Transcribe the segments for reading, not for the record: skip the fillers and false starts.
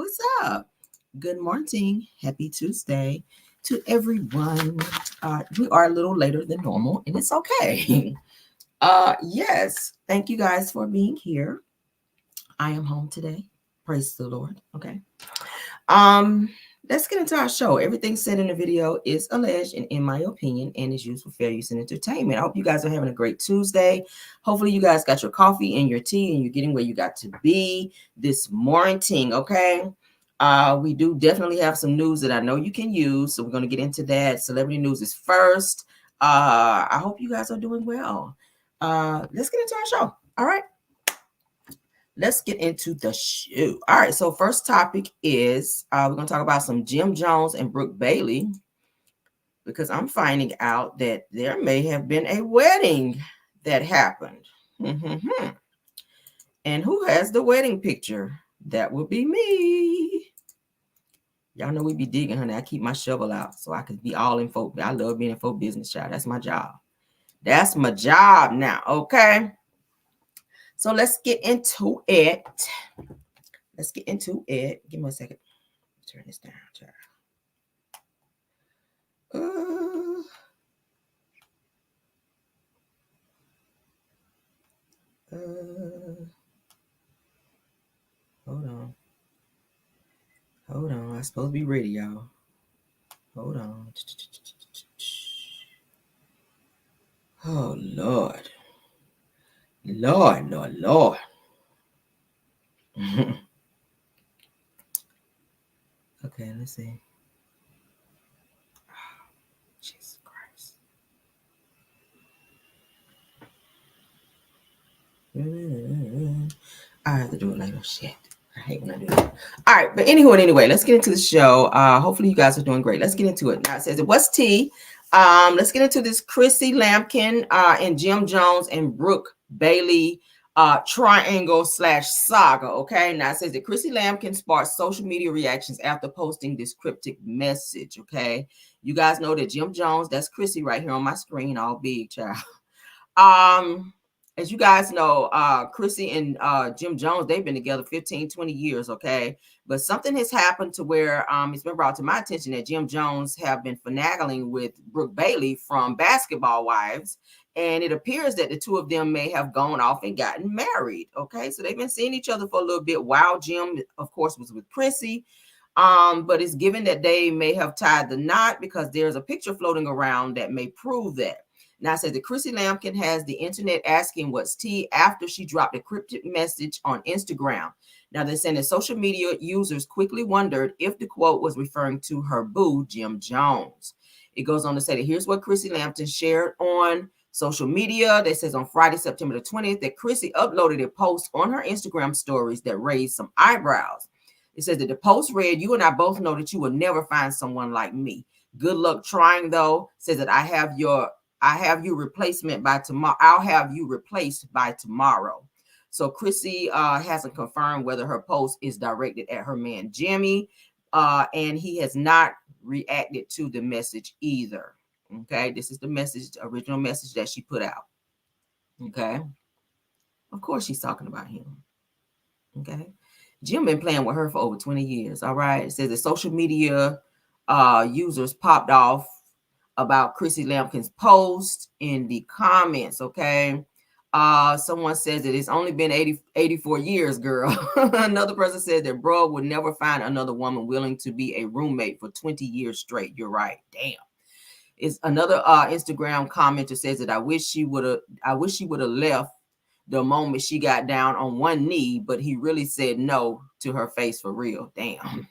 What's up? Good morning. Happy Tuesday to everyone. We are a little later than normal, and it's okay. Yes, thank you guys for being here. I am home today. Praise the Lord. Okay. Um, let's get into our show. Everything said in the video is alleged and in my opinion and is used for fair use and entertainment. I hope you guys are having a great Tuesday. Hopefully you guys got your coffee and your tea and you're getting where you got to be this morning, okay? We do definitely have some news that I know you can use, so we're going to get into that. Celebrity news is first. I hope you guys are doing well. Let's get into our show. All right. Let's get into the show. All right, so first topic is we're going to talk about some Jim Jones and Brook Bailey, because I'm finding out that there may have been a wedding that happened. And who has the wedding picture? That would be me. Y'all know we be digging, honey. I keep my shovel out so I can be all in folk. I love being in folk business, child. That's my job. That's my job now, okay? So let's get into it. Let's get into it. Give me a second. Turn this down, child. Hold on. Hold on. I'm supposed to be ready, y'all. Hold on. Oh, Lord. Lord, Lord, Lord. Okay, let's see. Oh, Jesus Christ. I have to do it later. Shit. I hate when I do that. All right, but anyway, let's get into the show. Hopefully you guys are doing great. Let's get into it. Now it says, what's tea? Let's get into this Chrissy Lampkin and Jim Jones and Brook Bailey triangle / saga. Okay, now it says that Chrissy Lampkin sparked social media reactions after posting this cryptic message. Okay, you guys know that Jim Jones, that's Chrissy right here on my screen, all big, child. As you guys know, Chrissy and Jim Jones, they've been together 15, 20 years, okay? But something has happened to where it's been brought to my attention that Jim Jones have been finagling with Brook Bailey from Basketball Wives. And it appears that the two of them may have gone off and gotten married, okay? So they've been seeing each other for a little bit while Jim, of course, was with Chrissy. But it's given that they may have tied the knot because there's a picture floating around that may prove that. Now, it says that Chrissy Lampkin has the internet asking what's tea after she dropped a cryptic message on Instagram. Now, they're saying that social media users quickly wondered if the quote was referring to her boo, Jim Jones. It goes on to say that here's what Chrissy Lampkin shared on social media. That says on Friday, September the 20th, that Chrissy uploaded a post on her Instagram stories that raised some eyebrows. It says that the post read, "You and I both know that you will never find someone like me. Good luck trying, though." Says that I have you replacement by tomorrow. I'll have you replaced by tomorrow. So Chrissy hasn't confirmed whether her post is directed at her man Jimmy, and he has not reacted to the message either. Okay, this is the message, the original message that she put out. Okay, of course she's talking about him. Okay, Jim been playing with her for over 20 years. All right, it says the social media users popped off about Chrissy Lampkin's post in the comments, okay? Someone says that it's only been 84 years, girl. Another person said that bro would never find another woman willing to be a roommate for 20 years straight. You're right. Damn. It's another Instagram commenter says that I wish she would have left the moment she got down on one knee, but he really said no to her face for real. Damn.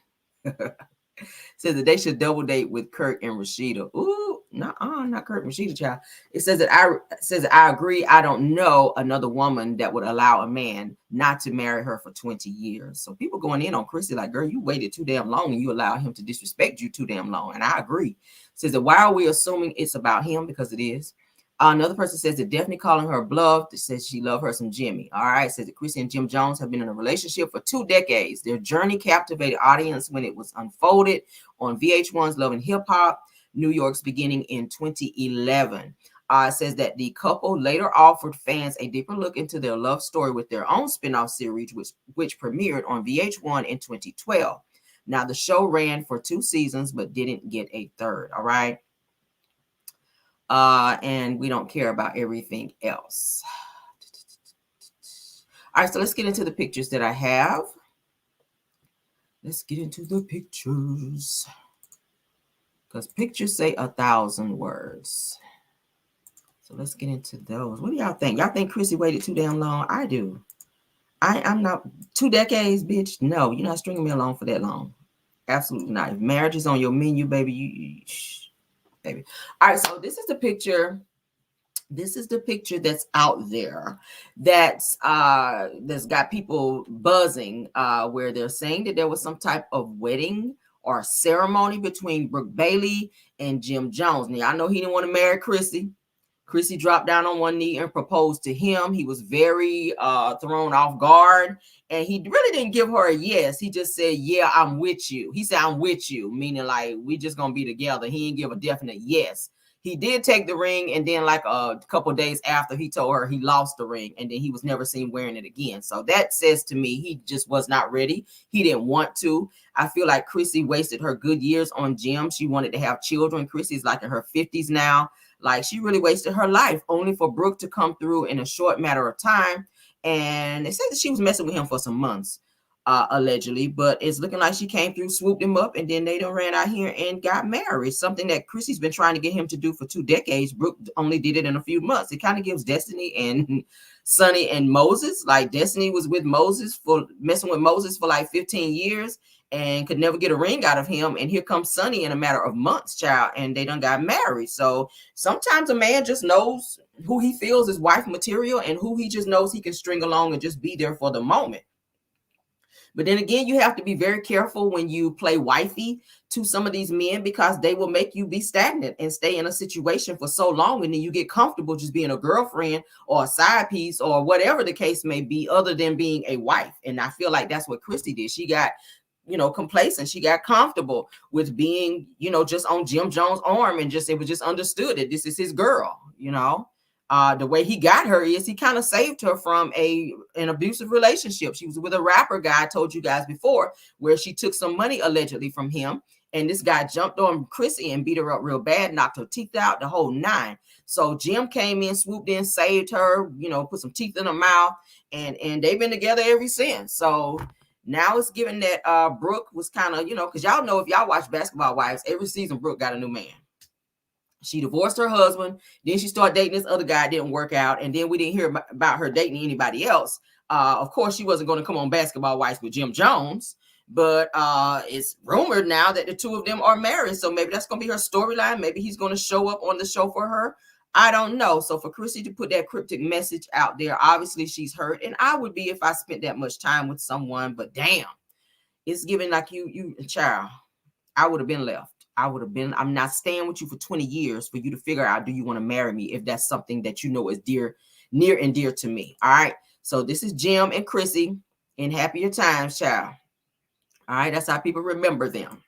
Says that they should double date with Kurt and Rashida. Ooh, not Kurt and Rashida, child. It says that I agree. I don't know another woman that would allow a man not to marry her for 20 years. So people going in on Chrissy like, girl, you waited too damn long and you allowed him to disrespect you too damn long. And I agree. Says that why are we assuming it's about him? Because it is. Another person says that definitely calling her bluff. That says she loved her some Jimmy. All right. Says that Chrissy and Jim Jones have been in a relationship for 2 decades. Their journey captivated audience when it was unfolded on VH1's Love and Hip Hop, New York's beginning in 2011. It says that the couple later offered fans a deeper look into their love story with their own spinoff series, which premiered on VH1 in 2012. Now, the show ran for 2 seasons, but didn't get a third. All right. And we don't care about everything else. All right, so let's get into the pictures that I have. Let's get into the pictures. Because pictures say 1,000 words. So let's get into those. What do y'all think? Y'all think Chrissy waited too damn long? I do. I'm not 2 decades, bitch. No, you're not stringing me along for that long. Absolutely not. If marriage is on your menu, baby, baby. All right, so this is the picture. This is the picture that's out there that's got people buzzing, where they're saying that there was some type of wedding or ceremony between Brooke Bailey and Jim Jones. Now, I know he didn't want to marry Chrissy. Chrissy dropped down on one knee and proposed to him. He was very thrown off guard, and he really didn't give her a yes. He just said, yeah, I'm with you. He said, I'm with you, meaning like we just gonna be together. He didn't give a definite yes. He did take the ring, and then like a couple days after, he told her he lost the ring, and then he was never seen wearing it again. So that says to me he just was not ready. He didn't want to. I feel like Chrissy wasted her good years on Jim. She wanted to have children. Chrissy's like in her 50s now. Like, she really wasted her life only for Brooke to come through in a short matter of time. And they said that she was messing with him for some months, allegedly. But it's looking like she came through, swooped him up, and then they done ran out here and got married. Something that Chrissy's been trying to get him to do for 2 decades. Brooke only did it in a few months. It kind of gives Destiny and Sonny and Moses. Like, Destiny was with Moses for messing with Moses for like 15 years. And could never get a ring out of him. And here comes Sonny in a matter of months, child, and they done got married. So sometimes a man just knows who he feels is wife material and who he just knows he can string along and just be there for the moment. But then again, you have to be very careful when you play wifey to some of these men, because they will make you be stagnant and stay in a situation for so long. And then you get comfortable just being a girlfriend or a side piece or whatever the case may be, other than being a wife. And I feel like that's what Chrissy did. She got complacent. She got comfortable with being, just on Jim Jones' arm, and it was just understood that this is his girl. The way he got her is he kind of saved her from an abusive relationship. She was with a rapper guy, I told you guys before, where she took some money allegedly from him. And this guy jumped on Chrissy and beat her up real bad, knocked her teeth out, the whole 9. So Jim came in, swooped in, saved her, put some teeth in her mouth, and they've been together ever since. So now it's given that Brooke was kind of, because y'all know, if y'all watch Basketball Wives, every season Brooke got a new man. She divorced her husband. Then she started dating this other guy. It didn't work out. And then we didn't hear about her dating anybody else. Of course, she wasn't going to come on Basketball Wives with Jim Jones. But it's rumored now that the 2 of them are married. So maybe that's going to be her storyline. Maybe he's going to show up on the show for her. I don't know. So for Chrissy to put that cryptic message out there, obviously she's hurt. And I would be if I spent that much time with someone. But damn, it's giving like you child. I would have been left. I'm not staying with you for 20 years for you to figure out, do you want to marry me, if that's something that you know is near and dear to me. All right. So this is Jim and Chrissy in happier times, child. All right. That's how people remember them.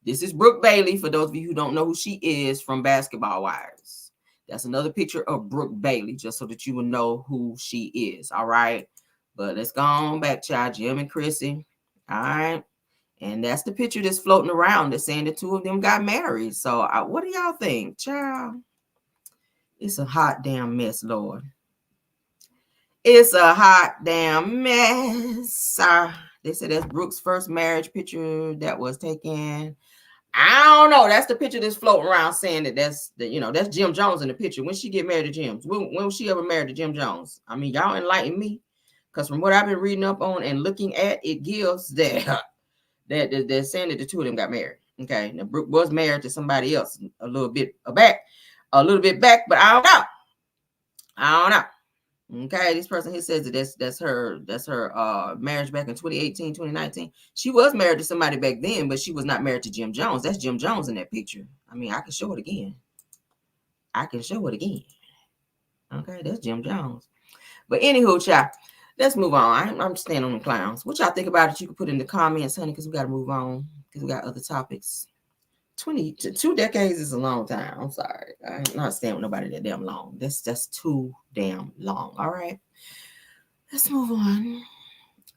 This is Brooke Bailey, for those of you who don't know who she is, from Basketball Wives. That's another picture of Brooke Bailey, just so that you will know who she is. All right. But let's go on back, child. Jim and Chrissy. All right. And that's the picture that's floating around that's saying the 2 of them got married. So what do y'all think, child? It's a hot damn mess, Lord. It's a hot damn mess. They said that's Brooke's first marriage picture that was taken. I don't know. That's the picture that's floating around saying that's Jim Jones in the picture. When she get married to Jim? When was she ever married to Jim Jones? I mean, y'all enlighten me. Because from what I've been reading up on and looking at, it gives that they're saying that the 2 of them got married. Okay. Now Brooke was married to somebody else a little bit back, but I don't know. Okay, this person here says that that's her marriage back in 2018, 2019. She was married to somebody back then, but she was not married to Jim Jones. That's Jim Jones in that picture. I mean, I can show it again. Okay, that's Jim Jones. But anywho, child, let's move on. I'm staying on the clowns. What y'all think about it? You can put in the comments, honey, because we got to move on, because we got other topics 2 decades is a long time. I'm sorry. I'm not staying with nobody that damn long. That's too damn long. All right. Let's move on.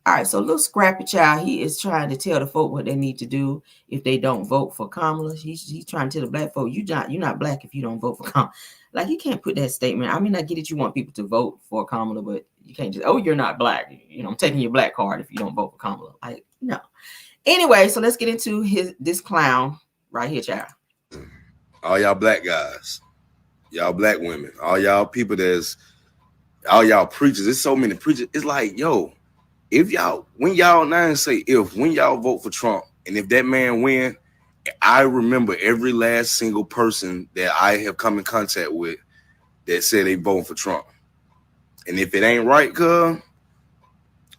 All right, so little Scrappy child, he is trying to tell the folk what they need to do if they don't vote for Kamala. He's trying to tell the black folk, you're not black if you don't vote for Kamala. Like, you can't put that statement. I mean, I get it, you want people to vote for Kamala, but you can't just, oh, you're not black. I'm taking your black card if you don't vote for Kamala. Like, no. Anyway, so let's get into this clown right here, child. All y'all black guys, y'all black women, all y'all people all y'all preachers. There's so many preachers. It's like, yo, when y'all vote for Trump, and if that man win, I remember every last single person that I have come in contact with that said they vote for Trump. And if it ain't right, cuz,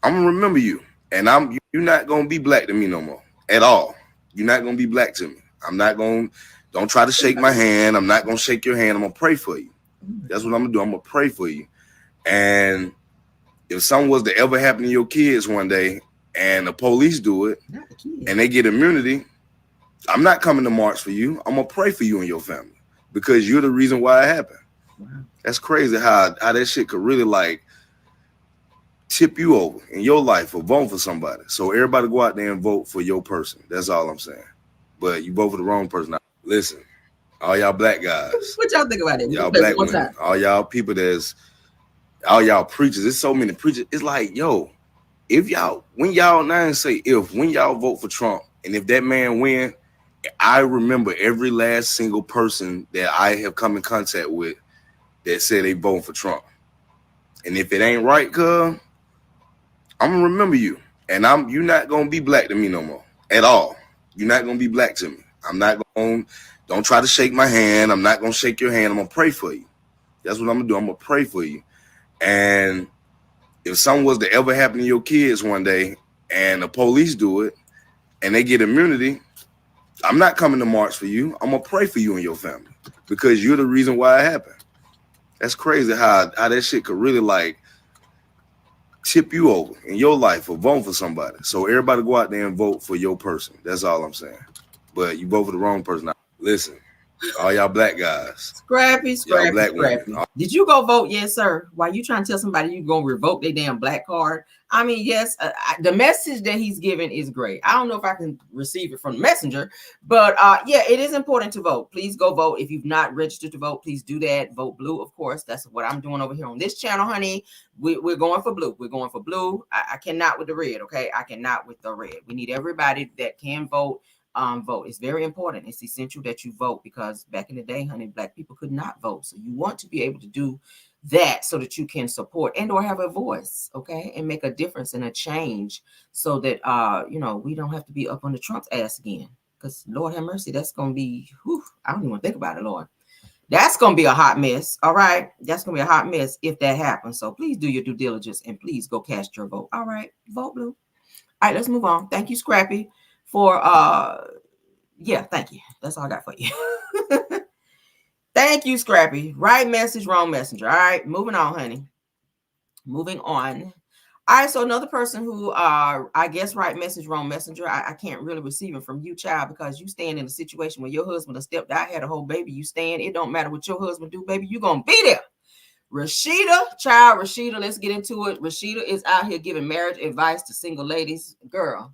I'm gonna remember you. And you're not gonna be black to me no more at all. You're not gonna be black to me. Don't try to shake my hand. I'm not gonna shake your hand. I'm gonna pray for you. That's what I'm gonna do. I'm gonna pray for you. And if something was to ever happen to your kids one day and the police do it and they get immunity, I'm not coming to march for you. I'm gonna pray for you and your family because you're the reason why it happened. Wow. That's crazy how that shit could really like tip you over in your life for voting for somebody. So everybody go out there and vote for your person. That's all I'm saying. But you vote for the wrong person. Listen, all y'all black guys. What y'all think about it? Y'all black women, all y'all people all y'all preachers. There's so many preachers. It's like, yo, when y'all vote for Trump, and if that man win, I remember every last single person that I have come in contact with that said they vote for Trump. And if it ain't right, cuz, I'm gonna remember you. And you're not gonna be black to me no more at all. You're not gonna be black to me. Don't try to shake my hand. I'm not gonna shake your hand. I'm gonna pray for you. That's what I'm gonna do. I'm gonna pray for you. And if something was to ever happen to your kids one day and the police do it and they get immunity, I'm not coming to march for you. I'm gonna pray for you and your family because you're the reason why it happened. That's crazy how that shit could really like tip you over in your life for voting for somebody. So everybody go out there and vote for your person. That's all I'm saying. But you vote for the wrong person. Listen, all y'all black guys. Scrappy. Did you go vote? Yes, sir. Why you trying to tell somebody you gonna revoke their damn black card? I mean, yes, the message that he's giving is great. I don't know if I can receive it from the messenger, but yeah, it is important to vote. Please go vote. If you've not registered to vote, please do that. Vote blue, of course. That's what I'm doing over here on this channel, honey. We're going for blue. We're going for blue. I cannot with the red, okay? I cannot with the red. We need everybody that can vote. Vote. It's very important. It's essential that you vote because back in the day, honey, black people could not vote. So you want to be able to do that so that you can support and or have a voice, okay, and make a difference and a change so that we don't have to be up on the Trump's ass again. Because Lord have mercy, that's gonna be I don't even want to think about it, Lord. That's gonna be a hot mess. All right, that's gonna be a hot mess if that happens. So please do your due diligence and please go cast your vote. All right, vote blue. All right, let's move on. Thank you, Scrappy, for thank you. That's all I got for you. Thank you, Scrappy. Right message, wrong messenger. All right, moving on, honey. Moving on. All right, so another person who I guess right message, wrong messenger. I can't really receive it from you, child, because you stand in a situation where your husband has stepped out, had a whole baby. You stand. It don't matter what your husband do, baby. You gonna be there. Rashida, child, Rashida. Let's get into it. Rashida is out here giving marriage advice to single ladies. Girl,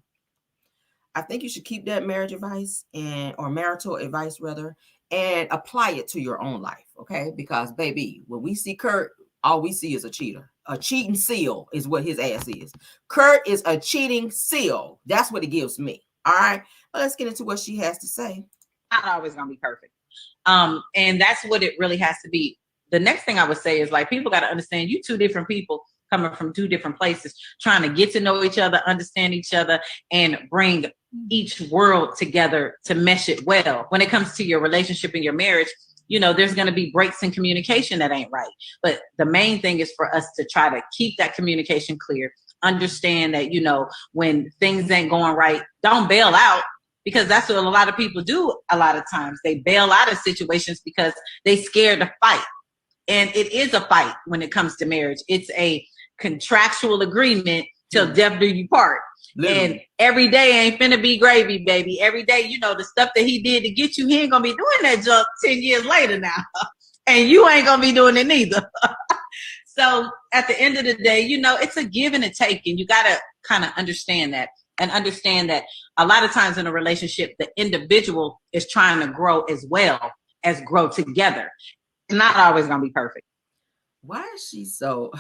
I think you should keep that marriage advice or marital advice rather, and apply it to your own life, okay? Because baby, when we see Kurt, all we see is a cheater. A cheating seal is what his ass is. Kurt is a cheating seal. That's what it gives me. All right. Well, let's get into what she has to say. Not always gonna be perfect. And that's what it really has to be. The next thing I would say is like people got to understand you two different people coming from two different places, trying to get to know each other, understand each other, and bring each world together to mesh it well. When it comes to your relationship and your marriage, there's going to be breaks in communication that ain't right. But the main thing is for us to try to keep that communication clear, understand that, when things ain't going right, don't bail out, because that's what a lot of people do a lot of times. They bail out of situations because they scared to fight. And it is a fight when it comes to marriage. It's a contractual agreement till death do you part. Literally. And every day ain't finna be gravy, baby. Every day, you know, the stuff that he did to get you, he ain't gonna be doing that junk 10 years later now. And you ain't gonna be doing it neither. So at the end of the day, you know, it's a give and a take, and you gotta kind of understand that, and understand that a lot of times in a relationship, the individual is trying to grow as well as grow together. It's not always gonna be perfect. Why is she so?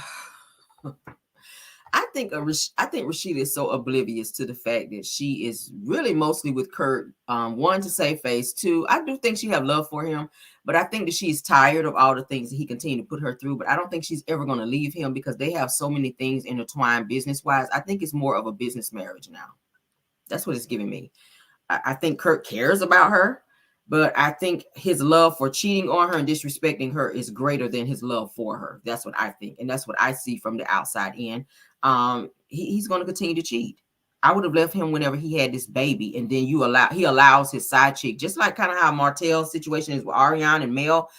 I think Rashida is so oblivious to the fact that she is really mostly with Kurt. One, to save face. Two, I do think she have love for him, but I think that she's tired of all the things that he continued to put her through. But I don't think she's ever going to leave him because they have so many things intertwined business wise. I think it's more of a business marriage now. That's what it's giving me. I think Kurt cares about her, but I think his love for cheating on her and disrespecting her is greater than his love for her. That's what I think, and that's what I see from the outside in. He's going to continue to cheat. I would have left him whenever he had this baby, and then he allows his side chick, just like kind of how Martell's situation is with Ariane and Mel.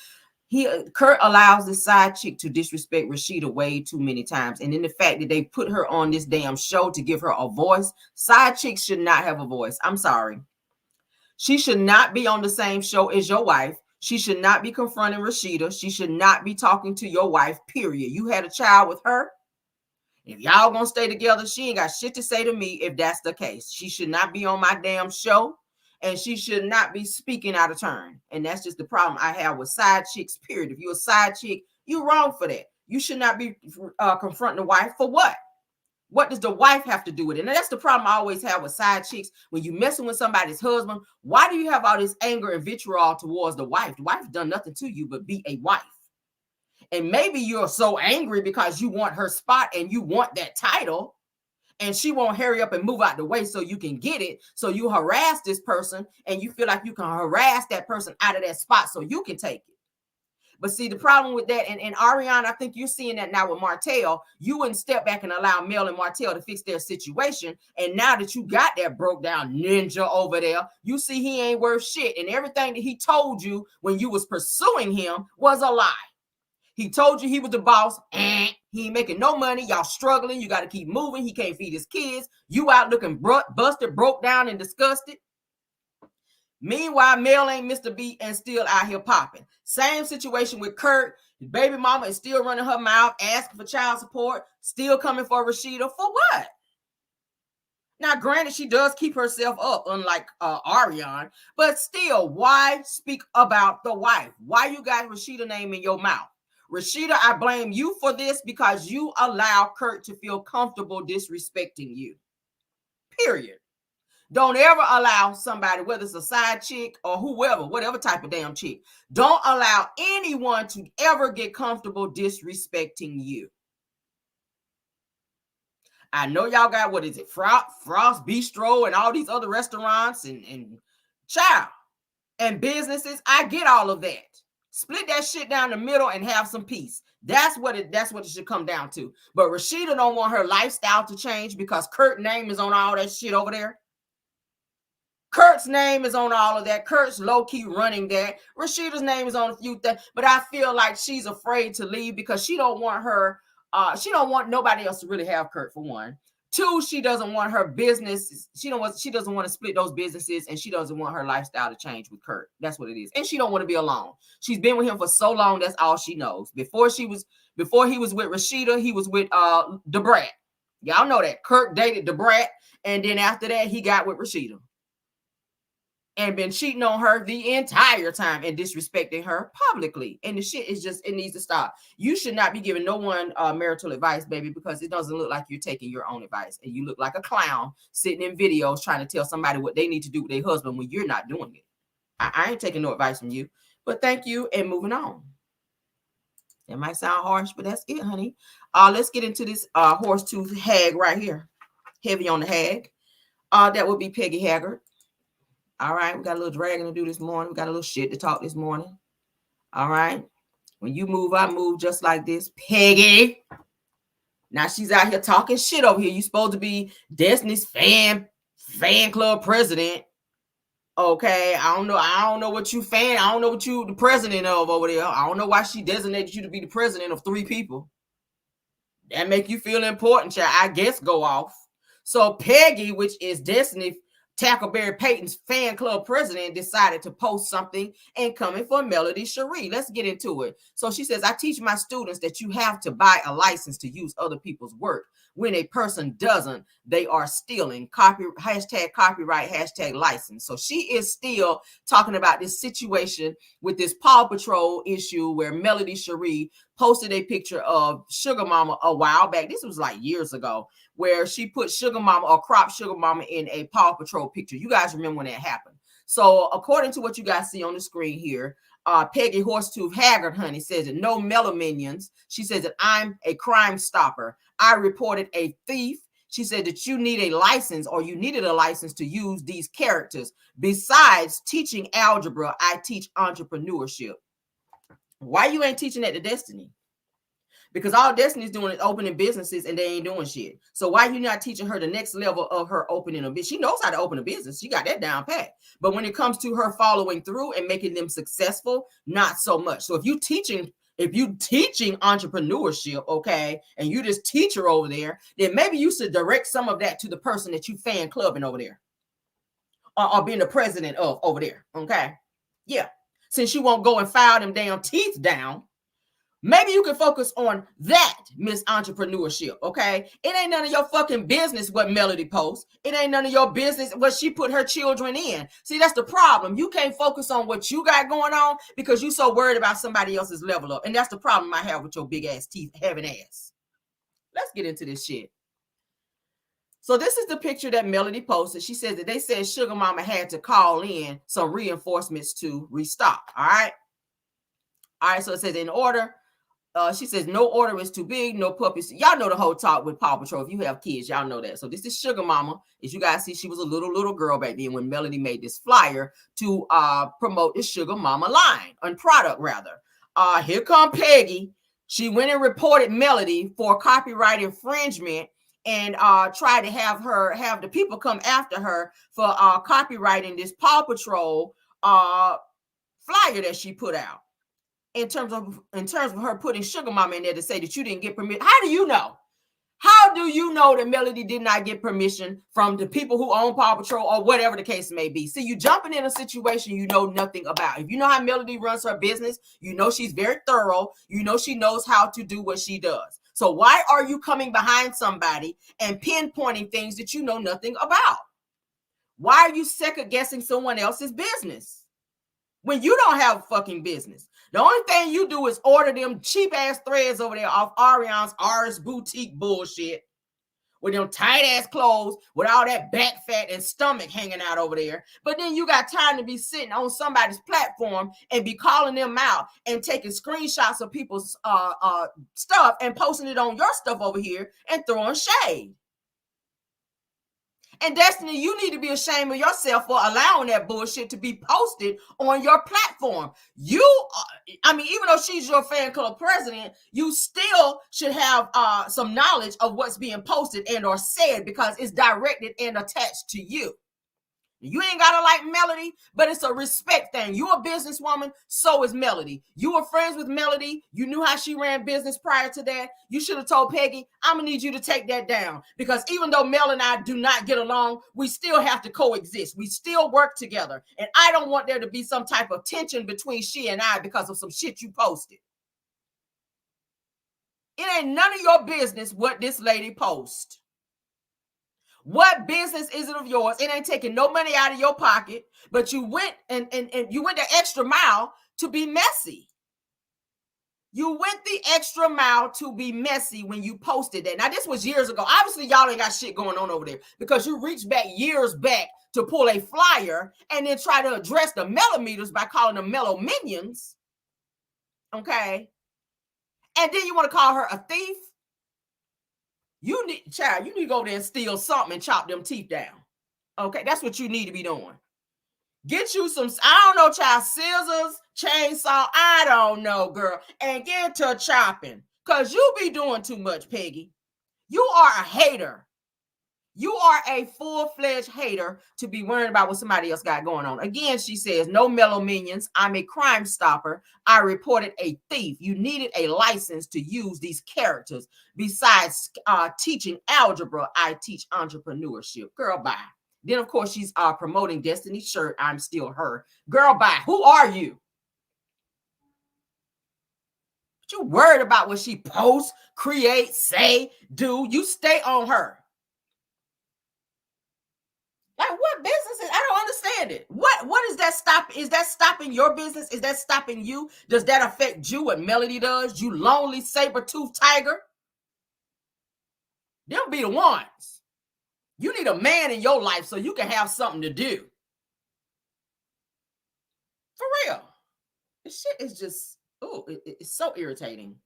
Kurt allows this side chick to disrespect Rashida way too many times, and then the fact that they put her on this damn show to give her a voice. Side chicks should not have a voice. I'm sorry. She should not be on the same show as your wife. She should not be confronting Rashida. She should not be talking to your wife, period. You had a child with her. If y'all gonna stay together, she ain't got shit to say to me if that's the case. She should not be on my damn show, and she should not be speaking out of turn. And that's just the problem I have with side chicks, period. If you're a side chick, you're wrong for that. You should not be confronting the wife for what? What does the wife have to do with it? And that's the problem I always have with side chicks. When you messing with somebody's husband, why do you have all this anger and vitriol towards the wife? The wife done nothing to you but be a wife. And maybe you're so angry because you want her spot and you want that title, and she won't hurry up and move out the way so you can get it. So you harass this person, and you feel like you can harass that person out of that spot so you can take it. But see, the problem with that, and Ariane, I think you're seeing that now with Martell. You wouldn't step back and allow Mel and Martell to fix their situation. And now that you got that broke down ninja over there, you see he ain't worth shit. And everything that he told you when you was pursuing him was a lie. He told you he was the boss. He ain't making no money. Y'all struggling. You got to keep moving. He can't feed his kids. You out looking busted, broke down, and disgusted. Meanwhile, Mel ain't Mr. B and still out here popping. Same situation with Kurt. His baby mama is still running her mouth, asking for child support, still coming for Rashida. For what? Now, granted, she does keep herself up, unlike Ariane, but still, why speak about the wife? Why you got Rashida's name in your mouth? Rashida, I blame you for this because you allow Kurt to feel comfortable disrespecting you. Period. Don't ever allow somebody, whether it's a side chick or whoever, whatever type of damn chick, don't allow anyone to ever get comfortable disrespecting you. I know y'all got, what is it, Frost Bistro and all these other restaurants and child and businesses. I get all of that. Split that shit down the middle and have some peace. That's what it should come down to. But Rashida don't want her lifestyle to change because Kurt's name is on all that shit over there. Kurt's name is on all of that. Kurt's low-key running that. Rashida's name is on a few things. But I feel like she's afraid to leave because she don't want nobody else to really have Kurt, for one. Two, she doesn't want her business. She doesn't want to split those businesses, and she doesn't want her lifestyle to change with Kurt. That's what it is. And she don't want to be alone. She's been with him for so long. That's all she knows. Before he was with Rashida, he was with the brat. Y'all know that. Kurt dated the brat, and then after that, he got with Rashida. And been cheating on her the entire time and disrespecting her publicly. And the shit is just, it needs to stop. You should not be giving no one marital advice, baby, because it doesn't look like you're taking your own advice. And you look like a clown sitting in videos trying to tell somebody what they need to do with their husband when you're not doing it. I ain't taking no advice from you, but thank you and moving on. It might sound harsh, but that's it, honey. Let's get into this horse tooth hag right here. Heavy on the hag. That would be Peggy Haggard. All right, we got a little dragging to do this morning. We got a little shit to talk this morning. All right. When you move, I move just like this. Peggy. Now she's out here talking shit over here. You supposed to be Destiny's fan club president. Okay. I don't know what you fan. I don't know what you the president of over there. I don't know why she designated you to be the president of 3 people. That make you feel important, child. I guess go off. So Peggy, which is Destiny Tackleberry Payton's fan club president, decided to post something and coming for Melody Cherie. Let's get into it. So she says, I teach my students that you have to buy a license to use other people's work. When a person doesn't, they are stealing. Hashtag copyright, hashtag license. So she is still talking about this situation with this Paw Patrol issue where Melody Cherie posted a picture of Sugar Mama a while back. This was like years ago, where she put Sugar Mama or cropped Sugar Mama in a Paw Patrol picture. You guys remember when that happened. So according to what you guys see on the screen here, Peggy Horsetooth Haggard, honey, says that no Mellow Minions. She says that I'm a crime stopper. I reported a thief. She said that you need a license, or you needed a license to use these characters. Besides teaching algebra, I teach entrepreneurship. Why you ain't teaching that to Destiny? Because all Destiny's doing is opening businesses and they ain't doing shit. So why you not teaching her the next level of her opening a business? She knows how to open a business. She got that down pat. But when it comes to her following through and making them successful, not so much. So if you teaching entrepreneurship, okay, and you just teach her over there, then maybe you should direct some of that to the person that you fan clubbing over there, or being the president of over there, okay? Yeah. Since you won't go and file them damn teeth down, maybe you can focus on that, Miss Entrepreneurship, okay? It ain't none of your fucking business what Melody posts. It ain't none of your business what she put her children in. See, that's the problem. You can't focus on what you got going on because you so worried about somebody else's level up. And that's the problem I have with your big ass teeth having ass. Let's get into this shit. So this is the picture that Melody posted. She says that they said Sugar Mama had to call in some reinforcements to restock, all right? All right, so it says in order, she says no order is too big, no puppies. Y'all know the whole talk with Paw Patrol. If you have kids, y'all know that. So this is Sugar Mama. As you guys see, she was a little girl back then when Melody made this flyer to promote the Sugar Mama line, and product rather. Here come Peggy. She went and reported Melody for copyright infringement and tried to have the people come after her for copywriting this Paw Patrol flyer that she put out. In terms of her putting Sugar Mama in there to say that you didn't get permission. How do you know? How do you know that Melody did not get permission from the people who own Paw Patrol or whatever the case may be? See, you jumping in a situation you know nothing about. If you know how Melody runs her business, you know she's very thorough. You know she knows how to do what she does. So why are you coming behind somebody and pinpointing things that you know nothing about? Why are you second guessing someone else's business when you don't have a fucking business? The only thing you do is order them cheap ass threads over there off Ariana's Aris boutique bullshit with them tight ass clothes with all that back fat and stomach hanging out over there. But then you got time to be sitting on somebody's platform and be calling them out and taking screenshots of people's stuff and posting it on your stuff over here and throwing shade. And Destiny, you need to be ashamed of yourself for allowing that bullshit to be posted on your platform. Even though she's your fan club president, you still should have some knowledge of what's being posted and or said because it's directed and attached to you. You ain't gotta like Melody, but it's a respect thing. You a businesswoman, so is Melody. You were friends with Melody. You knew how she ran business prior to that. You should have told Peggy, I'm gonna need you to take that down. Because even though Mel and I do not get along, we still have to coexist. We still work together. And I don't want there to be some type of tension between she and I because of some shit you posted. It ain't none of your business what this lady posts. What business is it of yours? It ain't taking no money out of your pocket, but you went and you went the extra mile to be messy. You went the extra mile to be messy when you posted that. Now, this was years ago. Obviously, y'all ain't got shit going on over there because you reached back years back to pull a flyer and then try to address the millimeters by calling them Mellow Minions. Okay. And then you want to call her a thief? You need to go there and steal something and chop them teeth down. Okay, that's what you need to be doing. Get you some, I don't know, child, scissors, chainsaw, I don't know, girl, and get to chopping. Because you be doing too much, Peggy. You are a hater. You are a full-fledged hater to be worried about what somebody else got going on. Again, she says, no Melo minions. I'm a crime stopper. I reported a thief. You needed a license to use these characters. Besides teaching algebra, I teach entrepreneurship. Girl, bye. Then, of course, she's promoting Destiny's shirt. I'm still her. Girl, bye. Who are you? But you worried about what she posts, create, say, do. You stay on her. Like, what business is, I don't understand it. What is that stop? Is that stopping your business? Is that stopping you? Does that affect you? What Melody does? You lonely saber-toothed tiger? They'll be the ones. You need a man in your life so you can have something to do. For real. This shit is just, it's so irritating.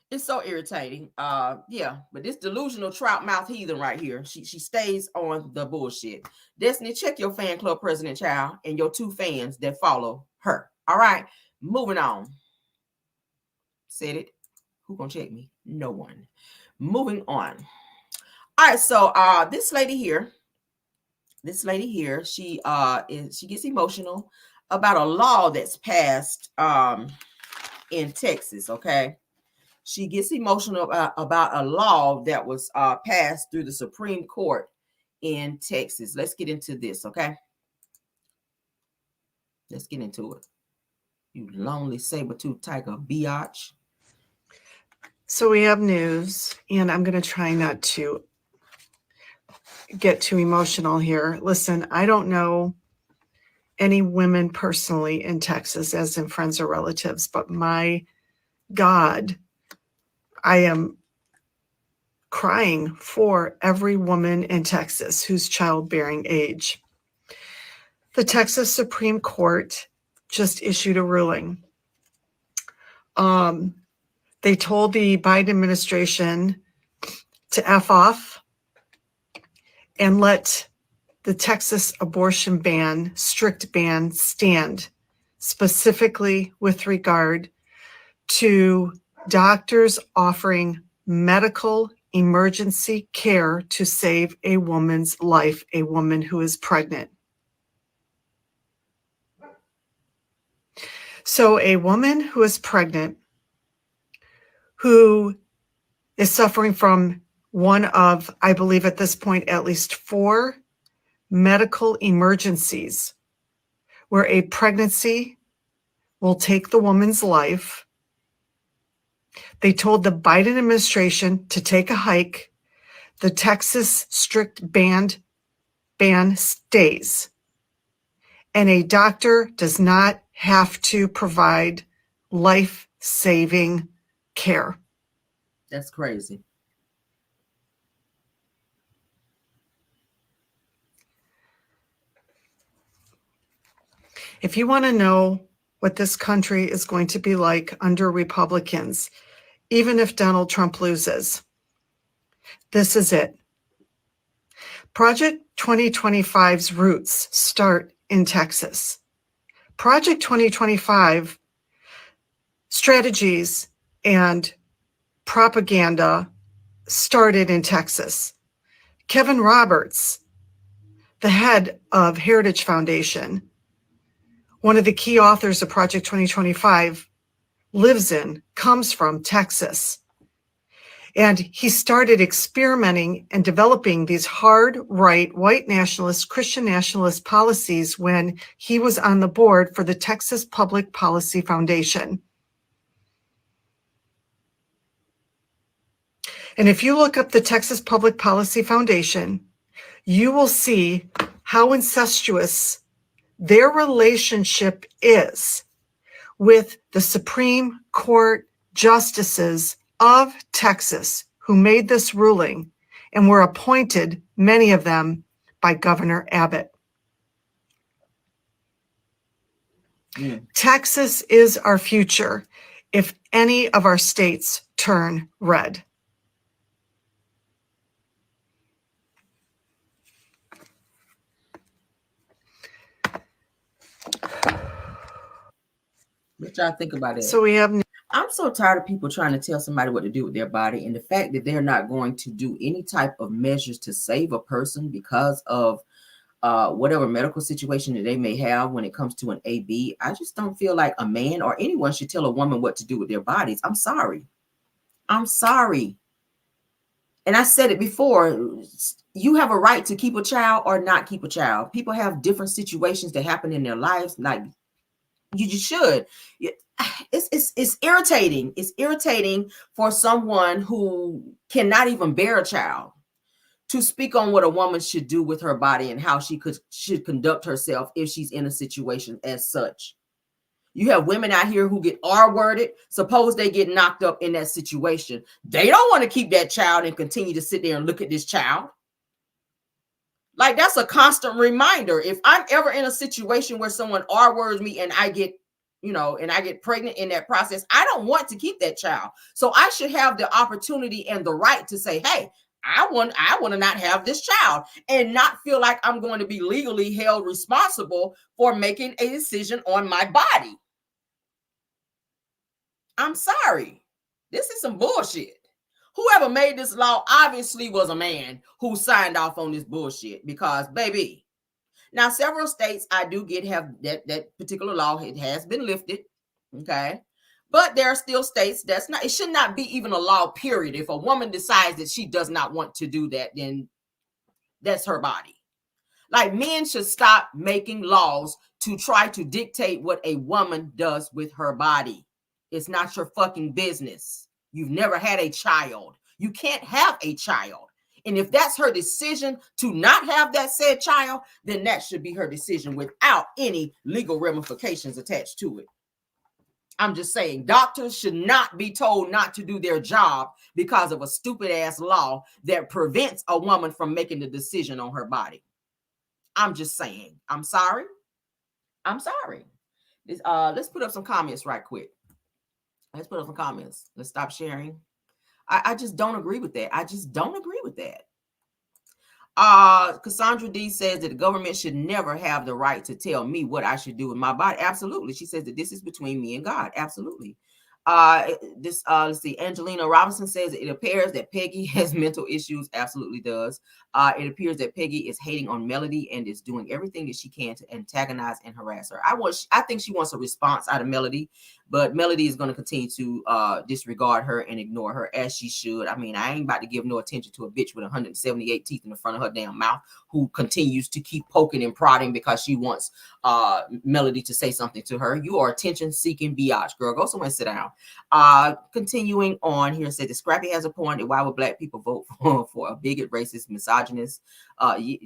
It's so irritating. Yeah, but this delusional trout mouth heathen right here, she stays on the bullshit. Destiny, check your fan club president, child, and your 2 fans that follow her. All right, moving on. Said it. Who gonna check me? No one. Moving on. All right, so this lady here, she gets emotional about a law that's passed in Texas. Okay. She gets emotional about a law that was passed through the Supreme Court in Texas. Let's get into this, okay? Let's get into it. You lonely saber-toothed tiger, biatch. So we have news, and I'm going to try not to get too emotional here. Listen, I don't know any women personally in Texas, as in friends or relatives, but my God, I am crying for every woman in Texas who's childbearing age. The Texas Supreme Court just issued a ruling. They told the Biden administration to F off and let the Texas abortion ban, strict ban, stand, specifically with regard to doctors offering medical emergency care to save a woman's life, a woman who is pregnant. So a woman who is pregnant, who is suffering from one of, I believe at this point, at least 4 medical emergencies where a pregnancy will take the woman's life. They told the Biden administration to take a hike. The Texas strict ban stays. And a doctor does not have to provide life-saving care. That's crazy. If you want to know what this country is going to be like under Republicans, even if Donald Trump loses, this is it. Project 2025's roots start in Texas. Project 2025 strategies and propaganda started in Texas. Kevin Roberts, the head of Heritage Foundation, one of the key authors of Project 2025, comes from Texas. And he started experimenting and developing these hard right, white nationalist, Christian nationalist policies when he was on the board for the Texas Public Policy Foundation. And if you look up the Texas Public Policy Foundation, you will see how incestuous their relationship is with the Supreme Court justices of Texas who made this ruling and were appointed, many of them, by Governor Abbott. Texas is our future if any of our states turn red. What y'all think about it? So we have. I'm so tired of people trying to tell somebody what to do with their body, and the fact that they're not going to do any type of measures to save a person because of whatever medical situation that they may have when it comes to an AB. I just don't feel like a man or anyone should tell a woman what to do with their bodies. I'm sorry. I'm sorry. And I said it before, you have a right to keep a child or not keep a child. People have different situations that happen in their lives. Like, you just should. It's irritating. It's irritating for someone who cannot even bear a child to speak on what a woman should do with her body and how should conduct herself if she's in a situation as such. You have women out here who get R-worded. Suppose they get knocked up in that situation. They don't want to keep that child and continue to sit there and look at this child. Like, that's a constant reminder. If I'm ever in a situation where someone R-words me and I get, and I get pregnant in that process, I don't want to keep that child. So I should have the opportunity and the right to say, hey, I want to not have this child, and not feel like I'm going to be legally held responsible for making a decision on my body. I'm sorry. This is some bullshit. Whoever made this law obviously was a man who signed off on this bullshit, because, baby, now several states I do have that particular law. It has been lifted. Okay. But there are still states it should not be even a law, period. If a woman decides that she does not want to do that, then that's her body. Like, men should stop making laws to try to dictate what a woman does with her body. It's not your fucking business. You've never had a child. You can't have a child. And if that's her decision to not have that said child, then that should be her decision without any legal ramifications attached to it. I'm just saying, doctors should not be told not to do their job because of a stupid ass law that prevents a woman from making the decision on her body. I'm just saying. I'm sorry. I'm sorry. Let's put up some comments right quick. Let's put up some comments. Let's stop sharing. I just don't agree with that. I just don't agree with that. Cassandra D says that the government should never have the right to tell me what I should do with my body. Absolutely. She says that this is between me and God. Absolutely. Let's see. Angelina Robinson says it appears that Peggy has mental issues. Absolutely does. It appears that Peggy is hating on Melody and is doing everything that she can to antagonize and harass her. I think she wants a response out of Melody, but Melody is going to continue to disregard her and ignore her, as she should. I mean, I ain't about to give no attention to a bitch with 178 teeth in the front of her damn mouth who continues to keep poking and prodding because she wants Melody to say something to her. You are attention-seeking biatch, girl. Go somewhere and sit down. Continuing on here, said that Scrappy has a point. Why would black people vote for a bigot, racist, misogynist?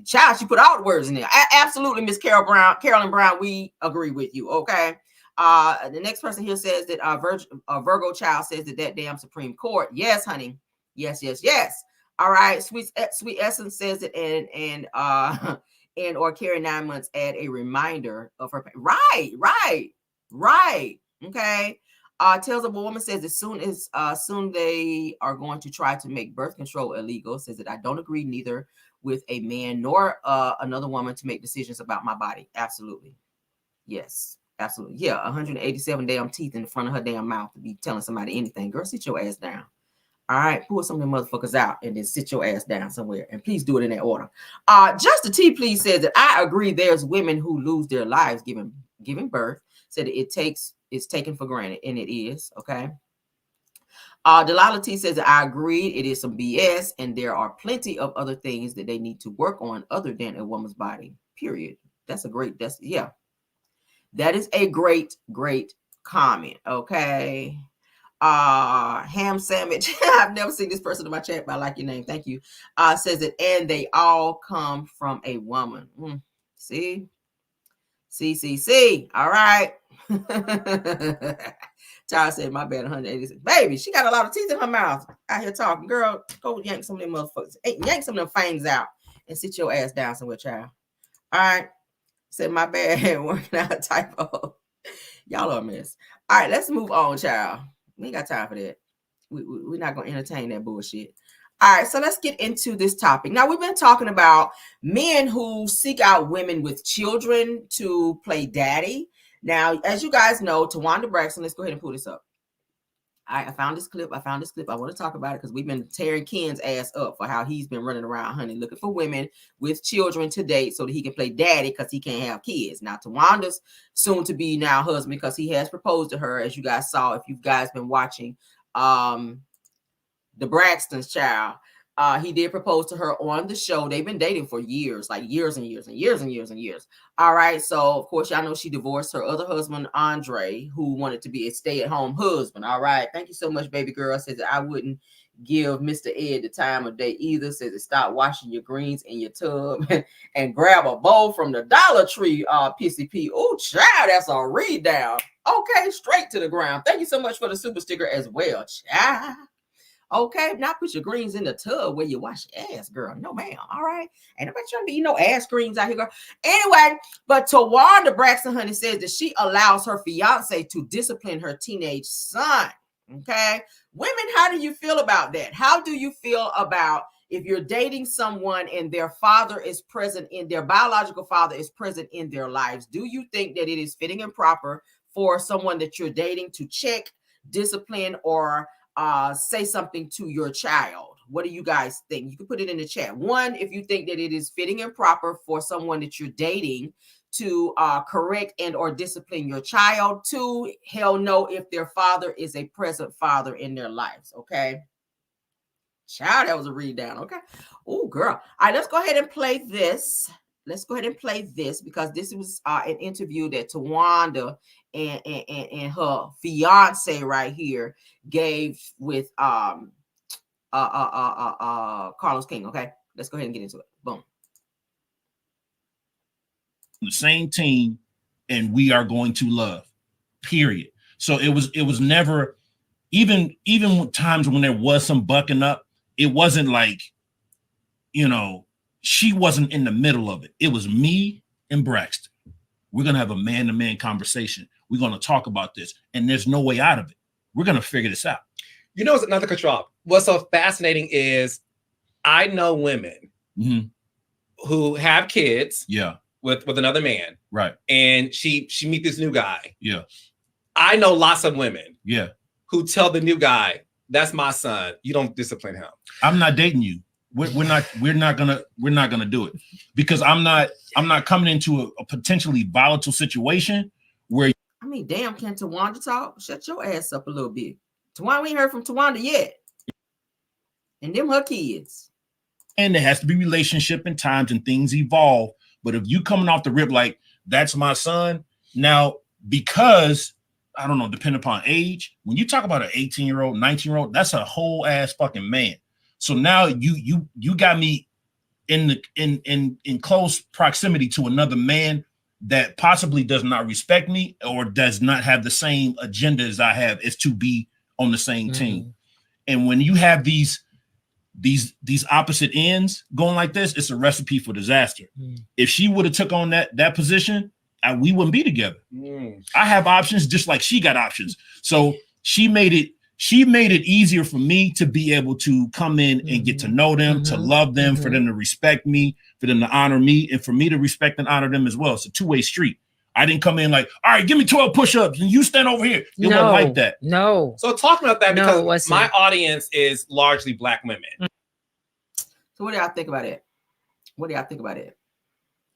Child, she put all the words in there. Absolutely, Miss Carolyn Brown, we agree with you. Okay. The next person here says that Virgo Child says that damn Supreme Court. Yes, honey. Yes. All right. Sweet Essence says that and or carry 9 months, add a reminder of her. Right. Okay. Tales of a Woman says as soon they are going to try to make birth control illegal. Says that I don't agree neither with a man nor another woman to make decisions about my body. Absolutely. Yes. Absolutely. Yeah. 187 damn teeth in the front of her damn mouth to be telling somebody anything. Girl, sit your ass down. All right. Pull some of them motherfuckers out and then sit your ass down somewhere. And please do it in that order. Just the T please says that I agree there's women who lose their lives giving birth. Said that it's taken for granted, and it is. Okay. Delilah T says that I agree it is some BS, and there are plenty of other things that they need to work on other than a woman's body. Period. That is a great comment. Okay. Ham Sandwich. I've never seen this person in my chat, but I like your name. Thank you. Says that, and they all come from a woman. See. All right. Child said, my bad, 186. Baby, she got a lot of teeth in her mouth. Out here talking. Girl, go yank some of them motherfuckers. Yank some of them fangs out and sit your ass down somewhere, child. All right. Said, my bad, working out a typo. Y'all are a mess. All right, let's move on, child. We ain't got time for that. We're not going to entertain that bullshit. All right, so let's get into this topic. Now, we've been talking about men who seek out women with children to play daddy. Now, as you guys know, Wanda Braxton, let's go ahead and pull this up. I found this clip. I want to talk about it because we've been tearing Ken's ass up for how he's been running around, honey, looking for women with children to date so that he can play daddy because he can't have kids. Now, Tawanda's soon to be now husband because he has proposed to her, as you guys saw if you guys been watching the Braxton's child. He did propose to her on the show. They've been dating for years, like years and years and years and years and years. All right. So, of course, y'all know she divorced her other husband, Andre, who wanted to be a stay-at-home husband. All right. Thank you so much, baby girl. Says that I wouldn't give Mr. Ed the time of day either. Says that stop washing your greens in your tub and grab a bowl from the Dollar Tree, PCP. Oh, child, that's a read down. Okay, straight to the ground. Thank you so much for the super sticker as well, child. Okay, now put your greens in the tub where you wash your ass, girl. No, ma'am. All right. Ain't nobody trying to be no ass greens out here, girl. Anyway, but Tawanda Braxton, honey, says that she allows her fiance to discipline her teenage son. Okay. Women, how do you feel about that? How do you feel about if you're dating someone and their father is present in their biological father is present in their lives? Do you think that it is fitting and proper for someone that you're dating to check, discipline, or say something to your child? What do you guys think? You can put it in the chat. One, if you think that it is fitting and proper for someone that you're dating to correct and or discipline your child. Two, hell no, if their father is a present father in their lives. Okay. Child, that was a read down. Okay. Oh, girl. All right, let's go ahead and play this. Let's go ahead and play this because this was an interview that Tawanda and her fiance right here gave with Carlos King. Okay, let's go ahead and get into it. Boom. The same team, and we are going to love. Period. So it was never even times when there was some bucking up. It wasn't like, you know, she wasn't in the middle of it. It was me and Braxton. We're going to have a man-to-man conversation. We're going to talk about this, and there's no way out of it. We're going to figure this out. You know, it's another control. What's so fascinating is I know women who have kids with another man. Right. And she meet this new guy. Yeah. I know lots of women who tell the new guy, that's my son. You don't discipline him. I'm not dating you. We're not gonna do it because I'm not coming into a potentially volatile situation where. I mean, damn, can Tawanda talk? Shut your ass up a little bit. Tawanda, we ain't heard from Tawanda yet. And them her kids. And there has to be relationship and times and things evolve. But if you coming off the rip like that's my son, now because I don't know, depending upon age, when you talk about an 18-year-old, 19-year-old, that's a whole ass fucking man. So now you got me in close proximity to another man that possibly does not respect me or does not have the same agenda as I have, is to be on the same team. And when you have these opposite ends going like this, it's a recipe for disaster. If she would have took on that position, we wouldn't be together. I have options just like she got options. So she made it easier for me to be able to come in and get to know them, to love them, for them to respect me, for them to honor me, and for me to respect and honor them as well. It's a two-way street. I didn't come in like, all right, give me 12 push-ups and you stand over here. It wasn't like that. No. So talking about that, because my audience is largely Black women. So what do y'all think about it? What do y'all think about it?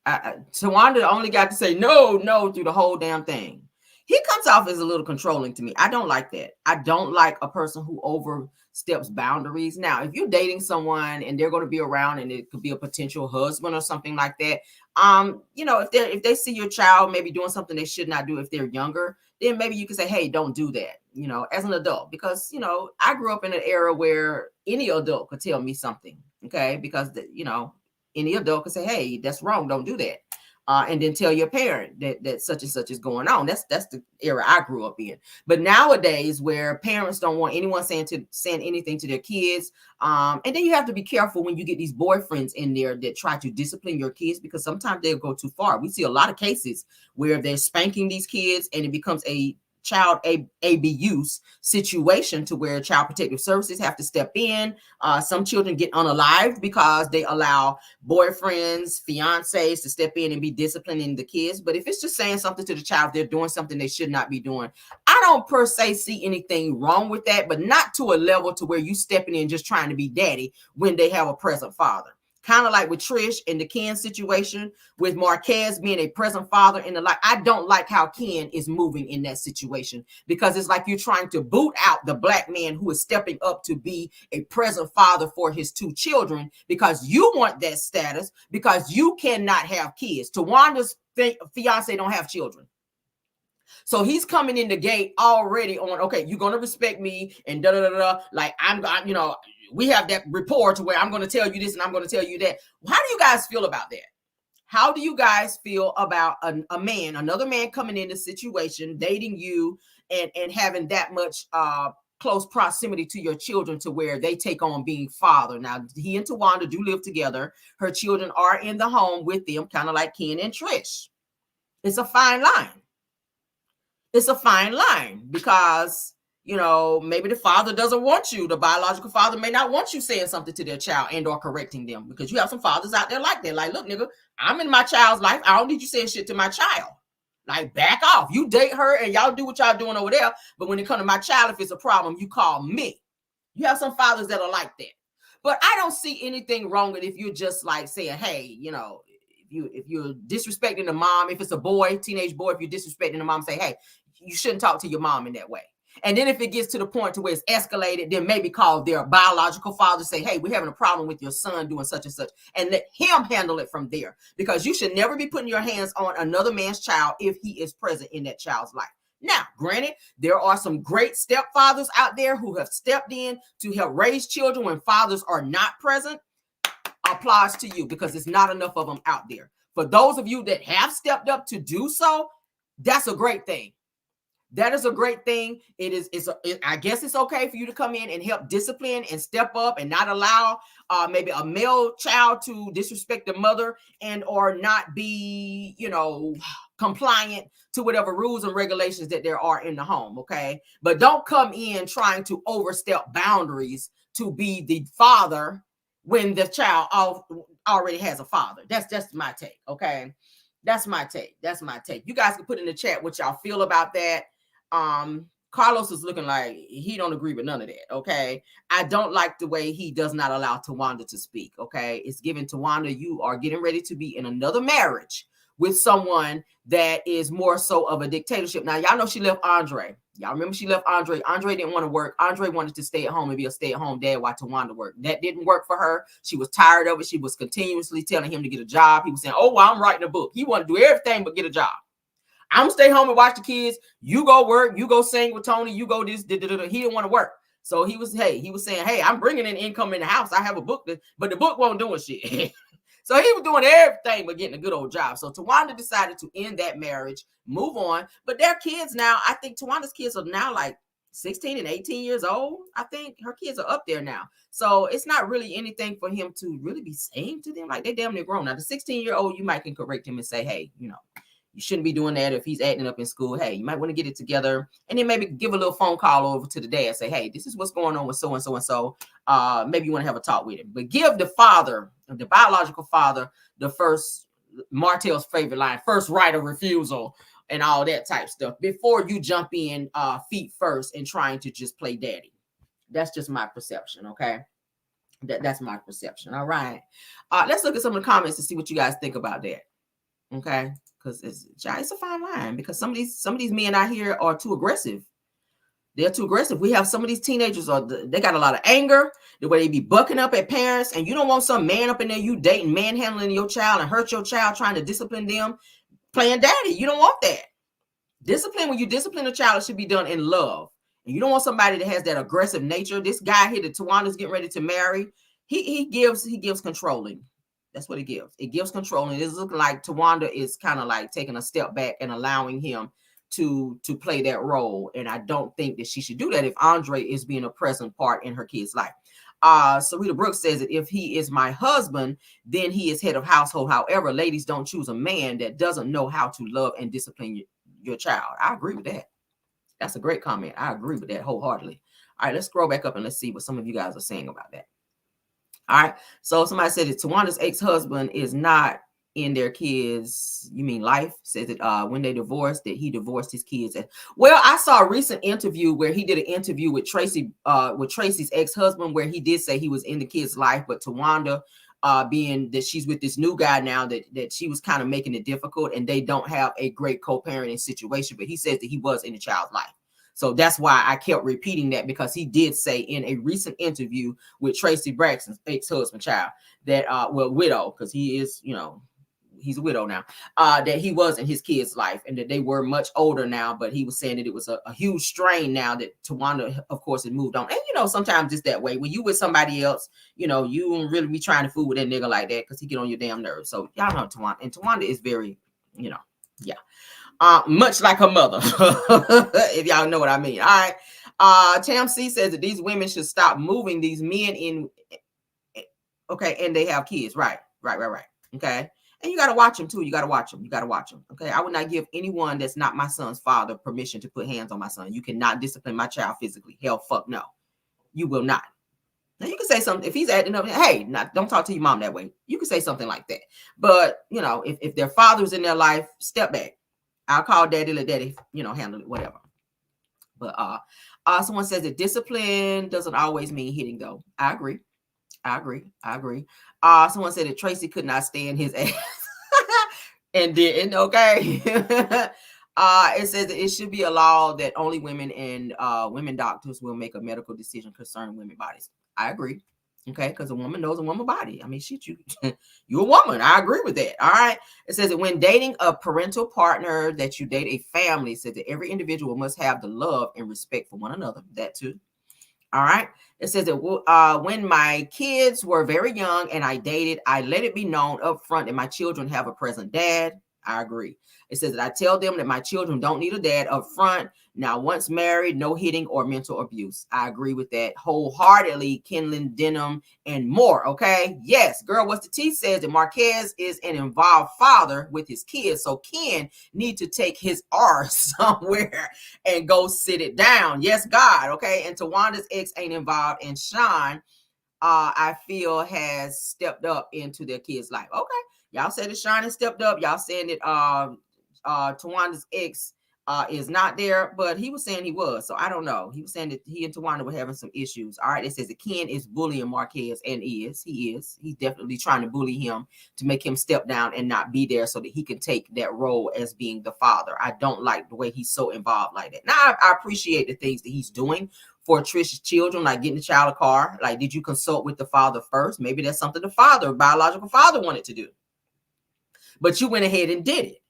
Tawanda only got to say no through the whole damn thing. He comes off as a little controlling to me. I don't like that. I don't like a person who oversteps boundaries. Now, if you're dating someone and they're going to be around and it could be a potential husband or something like that, you know, if they see your child maybe doing something they should not do if they're younger, then maybe you can say, hey, don't do that, you know, as an adult, because, you know, I grew up in an era where any adult could tell me something, okay, because, you know, any adult could say, hey, that's wrong, don't do that. And then tell your parent that such and such is going on. That's the era I grew up in. But nowadays, where parents don't want anyone saying anything to their kids, and then you have to be careful when you get these boyfriends in there that try to discipline your kids, because sometimes they'll go too far. We see a lot of cases where they're spanking these kids, and it becomes a child abuse situation to where child protective services have to step in. Some children get unalived because they allow boyfriends, fiancés to step in and be disciplining the kids. But if it's just saying something to the child, they're doing something they should not be doing. I don't per se see anything wrong with that, but not to a level to where you stepping in just trying to be daddy when they have a present father. Kind of like with Trish and the Ken situation, with Marquez being a present father in the life. I don't like how Ken is moving in that situation, because it's like you're trying to boot out the black man who is stepping up to be a present father for his 2 children, because you want that status, because you cannot have kids. Tawanda's fiance don't have children. So he's coming in the gate already on, okay, you're going to respect me and da da da da. Like I'm you know, we have that rapport to where I'm going to tell you this and I'm going to tell you that. How do you guys feel about that? How do you guys feel about another man coming in the situation, dating you and having that much close proximity to your children to where they take on being father? Now, he and Tawanda do live together. Her children are in the home with them, kind of like Ken and Trish. It's a fine line. It's a fine line because, you know, maybe the father doesn't want you. The biological father may not want you saying something to their child and or correcting them, because you have some fathers out there like that. Like, look, nigga, I'm in my child's life. I don't need you saying shit to my child. Like, back off. You date her and y'all do what y'all doing over there. But when it comes to my child, if it's a problem, you call me. You have some fathers that are like that. But I don't see anything wrong with if you're just like saying, hey, you know, if you're disrespecting the mom, if it's a boy, teenage boy, if you're disrespecting the mom, say, hey, you shouldn't talk to your mom in that way. And then if it gets to the point to where it's escalated, then maybe call their biological father, say, hey, we're having a problem with your son doing such and such, and let him handle it from there. Because you should never be putting your hands on another man's child if he is present in that child's life. Now, granted, there are some great stepfathers out there who have stepped in to help raise children when fathers are not present. Applause to you, because it's not enough of them out there. For those of you that have stepped up to do so, that's a great thing. That is a great thing. I guess it's okay for you to come in and help discipline and step up and not allow maybe a male child to disrespect the mother and or not be, you know, compliant to whatever rules and regulations that there are in the home. Okay. But don't come in trying to overstep boundaries to be the father when the child already has a father. That's my take. Okay. That's my take. That's my take. You guys can put in the chat what y'all feel about that. Carlos is looking like he don't agree with none of that. Okay. I don't like the way he does not allow Tawanda to speak. Okay. It's given Tawanda, you are getting ready to be in another marriage with someone that is more so of a dictatorship. Now, y'all know she left Andre. Y'all remember she left Andre. Andre didn't want to work. Andre wanted to stay at home and be a stay-at-home dad while Tawanda worked. That didn't work for her. She was tired of it. She was continuously telling him to get a job. He was saying, oh, well, I'm writing a book. He wanted to do everything but get a job. I'm gonna stay home and watch the kids. You go work. You go sing with Tony. You go this. He didn't want to work. So he was saying, hey, I'm bringing in income in the house. I have a book, but the book won't do shit. So he was doing everything but getting a good old job. So Tawanda decided to end that marriage, move on. But their kids now, I think Tawanda's kids are now like 16 and 18 years old. I think her kids are up there now. So it's not really anything for him to really be saying to them. Like, they damn near grown. Now, the 16-year-old, you might can correct him and say, hey, you know, you shouldn't be doing that if he's acting up in school. Hey, you might want to get it together. And then maybe give a little phone call over to the dad. Say, hey, this is what's going on with so-and-so and so. Maybe you want to have a talk with him. But give the father, the biological father, the first, Martell's favorite line, first right of refusal and all that type stuff before you jump in feet first and trying to just play daddy. That's just my perception, okay? That's my perception. All right. Let's look at some of the comments to see what you guys think about that. Okay. Because it's a fine line, because some of these men out here are too aggressive. They're too aggressive. We have some of these teenagers they got a lot of anger, the way they be bucking up at parents, and you don't want some man up in there you dating, manhandling your child and hurt your child, trying to discipline them, playing daddy. You don't want that. Discipline, when you discipline a child, it should be done in love. And you don't want somebody that has that aggressive nature. This guy here that Tawanda's getting ready to marry, he gives controlling. That's what it gives. It gives control. And it's looking like Tawanda is kind of like taking a step back and allowing him to play that role. And I don't think that she should do that if Andre is being a present part in her kid's life. Sarita Brooks says that if he is my husband, then he is head of household. However, ladies, don't choose a man that doesn't know how to love and discipline your child. I agree with that. That's a great comment. I agree with that wholeheartedly. All right, let's scroll back up and let's see what some of you guys are saying about that. All right. So somebody said that Tawanda's ex-husband is not in their kids, you mean life? Says that when they divorced, that he divorced his kids. Well, I saw a recent interview where he did an interview with Tracy's ex-husband, where he did say he was in the kid's life, but Tawanda, being that she's with this new guy now, that she was kind of making it difficult, and they don't have a great co-parenting situation. But he says that he was in the child's life. So that's why I kept repeating that, because he did say in a recent interview with Tracy Braxton's ex-husband, child, that widow, because he is, he's a widow now, that he was in his kid's life, and that they were much older now. But he was saying that it was a huge strain now that Tawanda, of course, had moved on. And sometimes it's that way when you with somebody else, you don't really be trying to fool with that nigga like that, because he get on your damn nerves. So y'all know Tawanda, and Tawanda is very, yeah. Much like her mother, if y'all know what I mean. All right. Tam C says that these women should stop moving these men in. Okay. And they have kids. Right. Okay. And you got to watch them too. You got to watch them. Okay. I would not give anyone that's not my son's father permission to put hands on my son. You cannot discipline my child physically. Hell, fuck no. You will not. Now you can say something if he's acting up. Hey, don't talk to your mom that way. You can say something like that. But if their father's in their life, step back. I'll call daddy, let daddy, handle it, whatever. But someone says that discipline doesn't always mean hitting, though. I agree. Someone said that Tracy could not stand his ass and didn't. Okay. It says that it should be a law that only women and women doctors will make a medical decision concerning women's bodies. I agree. Okay, because a woman knows a woman's body. I mean, shit, you're a woman. I agree with that. All right. It says that when dating a parental partner, that you date a family. It says that every individual must have the love and respect for one another. That too. All right. It says that when my kids were very young and I dated, I let it be known up front that my children have a present dad. I agree. It says that I tell them that my children don't need a dad up front. Now, once married, no hitting or mental abuse. I agree with that wholeheartedly. Kenlin, Denham, and more. Okay. Yes. Girl, what's the T says that Marquez is an involved father with his kids. So Ken need to take his arse somewhere and go sit it down. Yes, God. Okay. And Tawanda's ex ain't involved. And Sean, I feel, has stepped up into their kids' life. Okay. Y'all said that Sean has stepped up. Y'all saying that Tawanda's ex is not there, but he was saying he was. So I don't know. He was saying that he and Tawanda were having some issues. All right. It says that Ken is bullying Marquez, and He's definitely trying to bully him to make him step down and not be there so that he can take that role as being the father. I don't like the way he's so involved like that. Now, I appreciate the things that he's doing for Trish's children, like getting the child a car. Like, did you consult with the father first? Maybe that's something the biological father wanted to do. But you went ahead and did it.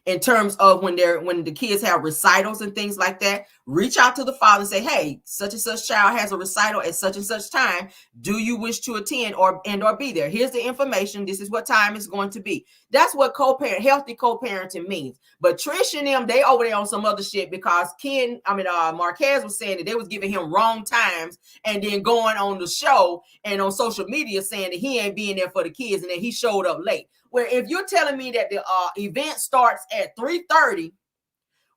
In terms of when the kids have recitals and things like that, reach out to the father and say, hey, such and such child has a recital at such and such time. Do you wish to attend or be there? Here's the information. This is what time it's going to be. That's what healthy co-parenting means. But Trish and them, they over there on some other shit, because Marquez was saying that they was giving him wrong times and then going on the show and on social media saying that he ain't being there for the kids and that he showed up late. Where if you're telling me that the event starts at 3:30,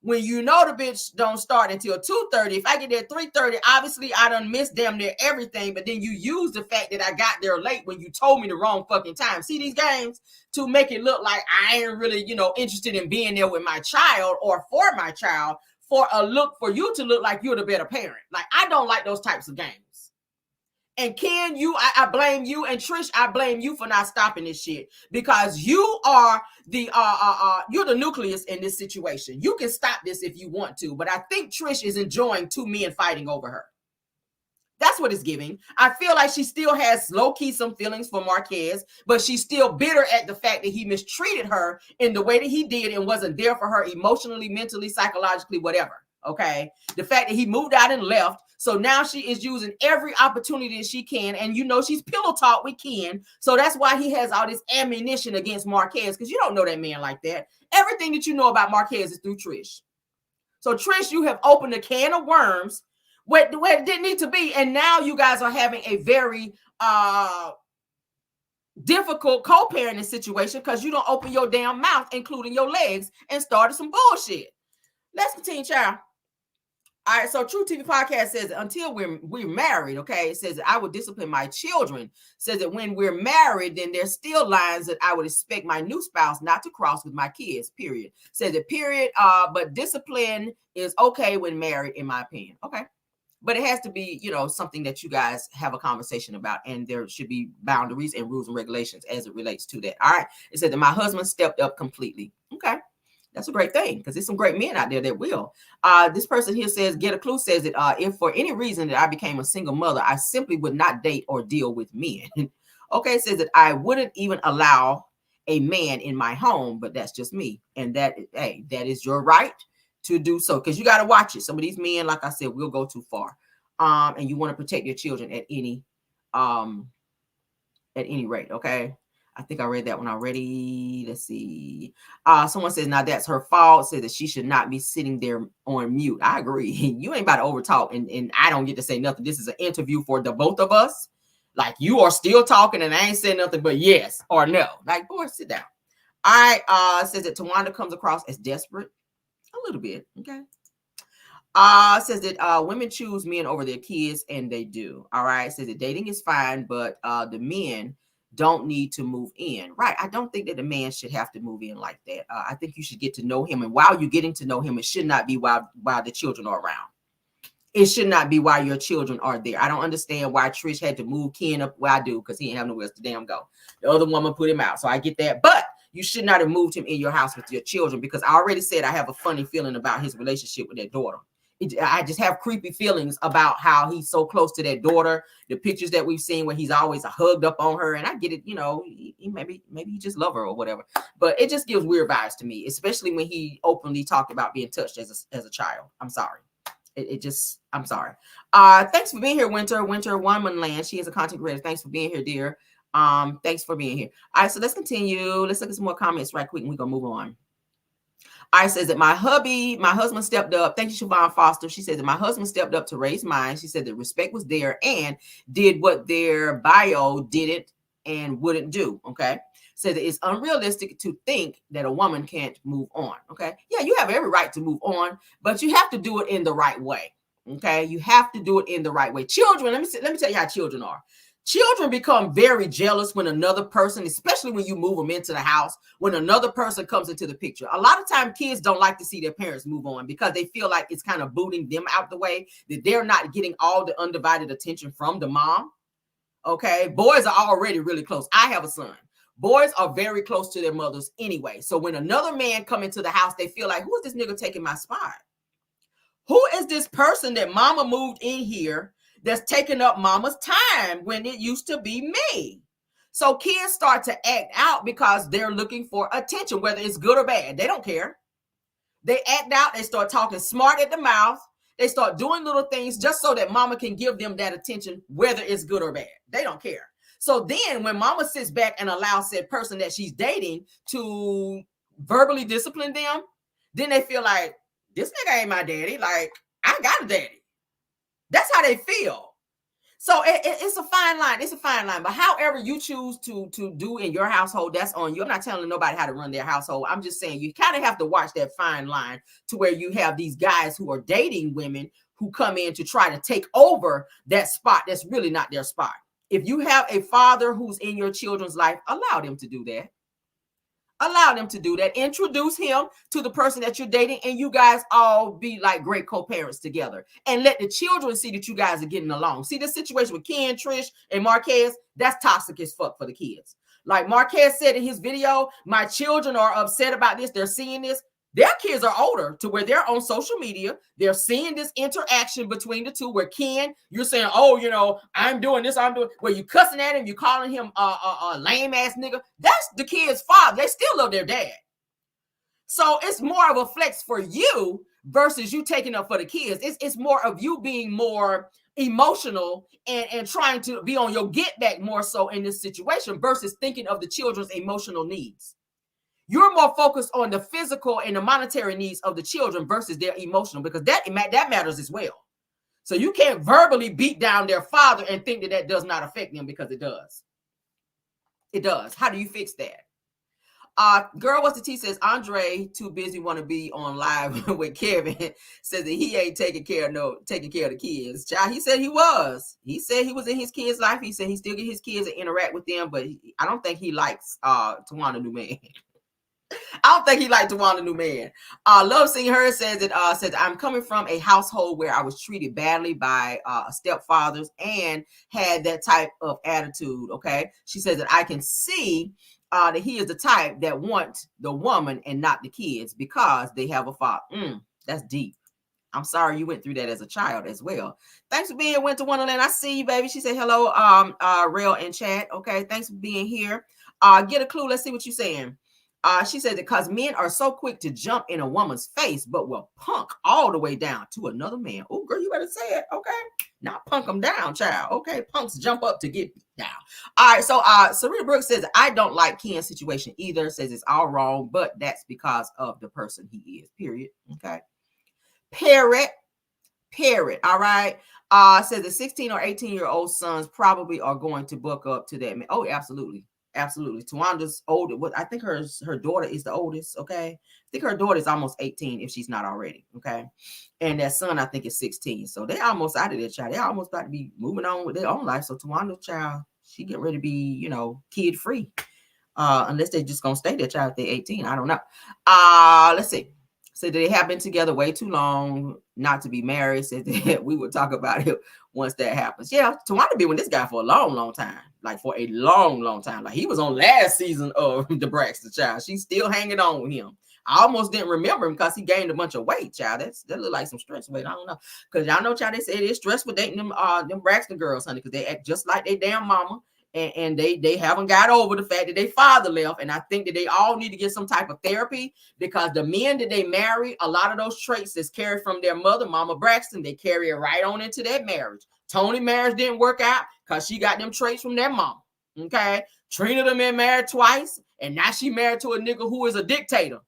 when you know the bitch don't start until 2:30, if I get there at 3:30, obviously I done missed damn near everything. But then you use the fact that I got there late when you told me the wrong fucking time. See these games to make it look like I ain't really, interested in being there with my child or for my child, for you to look like you're the better parent. Like, I don't like those types of games. And Ken, I blame you, and Trish, I blame you for not stopping this shit, because you are you're the nucleus in this situation. You can stop this if you want to, but I think Trish is enjoying two men fighting over her. That's what it's giving. I feel like she still has low-key some feelings for Marquez, but she's still bitter at the fact that he mistreated her in the way that he did and wasn't there for her emotionally, mentally, psychologically, whatever. Okay. The fact that he moved out and left. So now she is using every opportunity that she can. And she's pillow talk with Ken. So that's why he has all this ammunition against Marquez, because you don't know that man like that. Everything that you know about Marquez is through Trish. So Trish, you have opened a can of worms where it didn't need to be. And now you guys are having a very difficult co-parenting situation because you don't open your damn mouth, including your legs, and started some bullshit. Let's continue, child. All right, so True TV Podcast says until we're married, okay, it says that I would discipline my children. Says that when we're married, then there's still lines that I would expect my new spouse not to cross with my kids, period. Says that period, but discipline is okay when married, in my opinion. Okay. But it has to be, you know, something that you guys have a conversation about, and there should be boundaries and rules and regulations as it relates to that. All right. It said that my husband stepped up completely. Okay. That's a great thing, because there's some great men out there that will. This person here says, get a clue, says that if for any reason that I became a single mother, I simply would not date or deal with men. Okay, it says that I wouldn't even allow a man in my home, but that's just me. And that, hey, that is your right to do so, because you got to watch it. Some of these men, like I said, will go too far. And you want to protect your children at any rate, okay? I think I read that one already. Let's see. Someone says, now that's her fault. Says that she should not be sitting there on mute. I agree. You ain't about to overtalk, and I don't get to say nothing. This is an interview for the both of us. Like, you are still talking, and I ain't saying nothing but yes or no. Like, boy, sit down. All right. Says that Tawanda comes across as desperate. A little bit. Okay. Says that women choose men over their kids, and they do. All right. Says that dating is fine, but the men don't need to move in. Right. I don't think that a man should have to move in like that. I think you should get to know him. And while you're getting to know him, it should not be while the children are around. It should not be while your children are there. I don't understand why Trish had to move Ken up. Well, I do, because he didn't have nowhere else to damn go. The other woman put him out. So I get that. But you should not have moved him in your house with your children, because I already said I have a funny feeling about his relationship with that daughter. I just have creepy feelings about how he's so close to that daughter. The pictures that we've seen where he's always hugged up on her, and I get it, you know, maybe he just love her or whatever. But it just gives weird vibes to me, especially when he openly talked about being touched as a child. I'm sorry. I'm sorry. Thanks for being here, Winter Womanland. She is a content creator. Thanks for being here, dear. Thanks for being here. All right, so let's continue. Let's look at some more comments right quick, and we're gonna move on. I says that my husband stepped up. Thank you, Siobhan Foster. She says that my husband stepped up to raise mine. She said that respect was there and did what their bio didn't and wouldn't do. Okay. Said that it's unrealistic to think that a woman can't move on. Okay. Yeah, you have every right to move on, but you have to do it in the right way. Okay. You have to do it in the right way. Children, let me tell you how children are. Children become very jealous when another person, especially when you move them into the house, when another person comes into the picture. A lot of times kids don't like to see their parents move on because they feel like it's kind of booting them out the way, that they're not getting all the undivided attention from the mom. Okay. Boys are already really close. I have a son. Boys are very close to their mothers anyway. So when another man come into the house, they feel like, who is this nigga taking my spot? Who is this person that mama moved in here that's taking up mama's time when it used to be me? So kids start to act out because they're looking for attention, whether it's good or bad. They don't care. They act out. They start talking smart at the mouth. They start doing little things just so that mama can give them that attention, whether it's good or bad. They don't care. So then when mama sits back and allows that person that she's dating to verbally discipline them, then they feel like, this nigga ain't my daddy. Like, I got a daddy. That's how they feel. So it's a fine line. It's a fine line. But however you choose to do in your household, that's on you. I'm not telling nobody how to run their household. I'm just saying you kind of have to watch that fine line to where you have these guys who are dating women who come in to try to take over that spot that's really not their spot. If you have a father who's in your children's life, allow them to do that. Allow them to do that. Introduce him to the person that you're dating, and you guys all be like great co-parents together. And let the children see that you guys are getting along. See, this situation with Ken, Trish, and Marquez, that's toxic as fuck for the kids. Like Marquez said in his video, my children are upset about this. They're seeing this. Their kids are older to where they're on social media. They're seeing this interaction between the two where Ken, you're saying, oh, you know, I'm doing this, I'm doing, where you cussing at him, you calling him a lame ass nigga. That's the kid's father. They still love their dad. So it's more of a flex for you versus you taking up for the kids. It's more of you being more emotional and trying to be on your get back more so in this situation versus thinking of the children's emotional needs. You're more focused on the physical and the monetary needs of the children versus their emotional, because that matters as well. So you can't verbally beat down their father and think that does not affect them, because it does. It does. How do you fix that? Girl, what's the T says Andre too busy want to be on live with Kevin. Says that he ain't taking care of the kids. Child, he said he was. He said he was in his kids' life. He said he still get his kids and interact with them, but I don't think he likes Tawana new man. I don't think he liked Tawana new man. Love seeing her says I'm coming from a household where I was treated badly by stepfathers and had that type of attitude. Okay, she says that I can see that he is the type that wants the woman and not the kids because they have a father. That's deep. I'm sorry you went through that as a child as well. Thanks for being here, Winter Wonderland. I see you, baby. She said hello, Rail and chat. Okay, thanks for being here. Get a clue. Let's see what you're saying. She said that because men are so quick to jump in a woman's face, but will punk all the way down to another man. Oh, girl, you better say it. Okay, not punk them down, child. Okay, punks jump up to get down. All right, so Serena Brooks says I don't like Ken's situation either. Says it's all wrong, but that's because of the person he is. Period. Okay. Parrot. All right. Says the 16 or 18-year-old sons probably are going to buck up to that man. Oh, absolutely. Absolutely. Tawanda's older. I think her daughter is the oldest. Okay. I think her daughter is almost 18 if she's not already. Okay. And that son, I think, is 16. So they almost out of their child. They're almost about to be moving on with their own life. So Tawanda's child, she get ready to be, kid free. Unless they just gonna stay their child if they're 18. I don't know. Let's see. So they have been together way too long not to be married. Said that we would talk about it once that happens. Yeah, Tawana been with this guy for a long, long time. Like for a long, long time. Like he was on last season of the Braxton Child. She's still hanging on with him. I almost didn't remember him because he gained a bunch of weight, child. That look like some stress weight. I don't know. Because y'all know, child, they say it is stressful dating them Braxton girls, honey, because they act just like their damn mama. And they haven't got over the fact that their father left. And I think that they all need to get some type of therapy because the men that they marry, a lot of those traits that's carried from their mother, Mama Braxton, they carry it right on into that marriage. Tony marriage didn't work out because she got them traits from their mama. Okay. Trina done been married twice, and now she married to a nigga who is a dictator.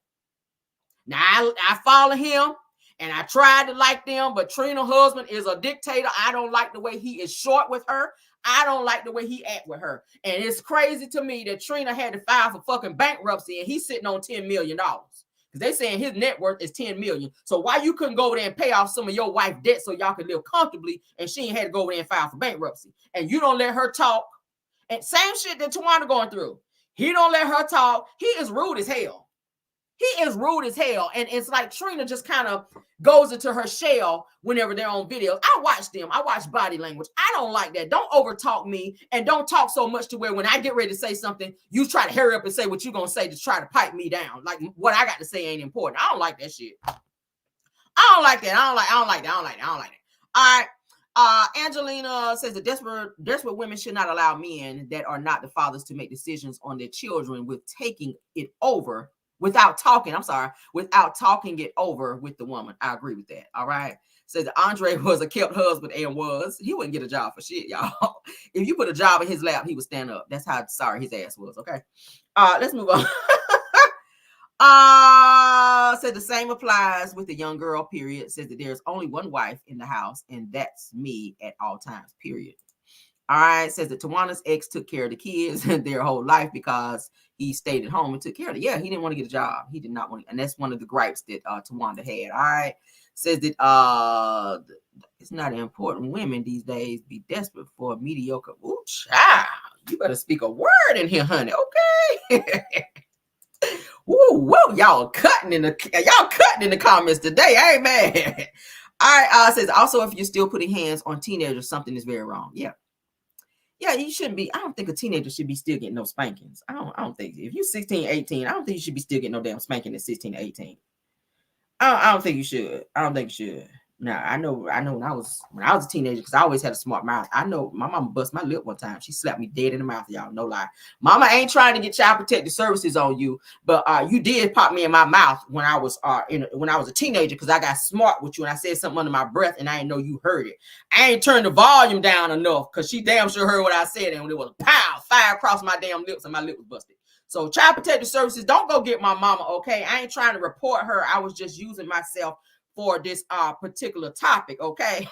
Now I follow him. And I tried to like them, but Trina's husband is a dictator. I don't like the way he is short with her. I don't like the way he act with her. And it's crazy to me that Trina had to file for fucking bankruptcy and he's sitting on $10 million. Because they saying his net worth is $10 million. So why you couldn't go over there and pay off some of your wife's debt so y'all could live comfortably and she ain't had to go over there and file for bankruptcy? And you don't let her talk. And same shit that Tawana going through. He don't let her talk. He is rude as hell. He is rude as hell. And it's like Trina just kind of goes into her shell whenever they're on videos. I watch them. I watch body language. I don't like that. Don't overtalk me and don't talk so much to where when I get ready to say something, you try to hurry up and say what you're going to say to try to pipe me down. Like what I got to say ain't important. I don't like that shit. I don't like that. I don't like that. All right. Angelina says the desperate women should not allow men that are not the fathers to make decisions on their children with taking it over without talking it over with the woman. I agree with that. All right. Says Andre was a kept husband and he wouldn't get a job for shit, y'all. If you put a job in his lap, he would stand up. That's how sorry his ass was. Okay. Let's move on. Said the same applies with the young girl, period. Says that there's only one wife in the house, and that's me at all times, period. All right. Says that Tawana's ex took care of the kids their whole life because he stayed at home and took care of it. Yeah, he didn't want to get a job. He did not want to, and that's one of the gripes that Tawanda had. All right. Says that it's not important women these days be desperate for a mediocre. Ooh, child. You better speak a word in here, honey. Okay. Woo, y'all cutting in the comments today. Amen. All right. Says also if you're still putting hands on teenagers, something is very wrong. Yeah. Yeah, you shouldn't be. I don't think a teenager should be still getting no spankings. I don't think if you're 16, 18, I don't think you should be still getting no damn spanking at 16 to 18. I don't think you should. I don't think you should. Now I know when I was a teenager, because I always had a smart mouth. I know my mama bust my lip one time. She slapped me dead in the mouth, y'all. No lie. Mama ain't trying to get child protective services on you, but you did pop me in my mouth when I was a teenager, because I got smart with you and I said something under my breath and I didn't know you heard it. I ain't turned the volume down enough because she damn sure heard what I said, and it was a pow, fire across my damn lips and my lip was busted. So child protective services, don't go get my mama, okay? I ain't trying to report her. I was just using myself for this particular topic, okay?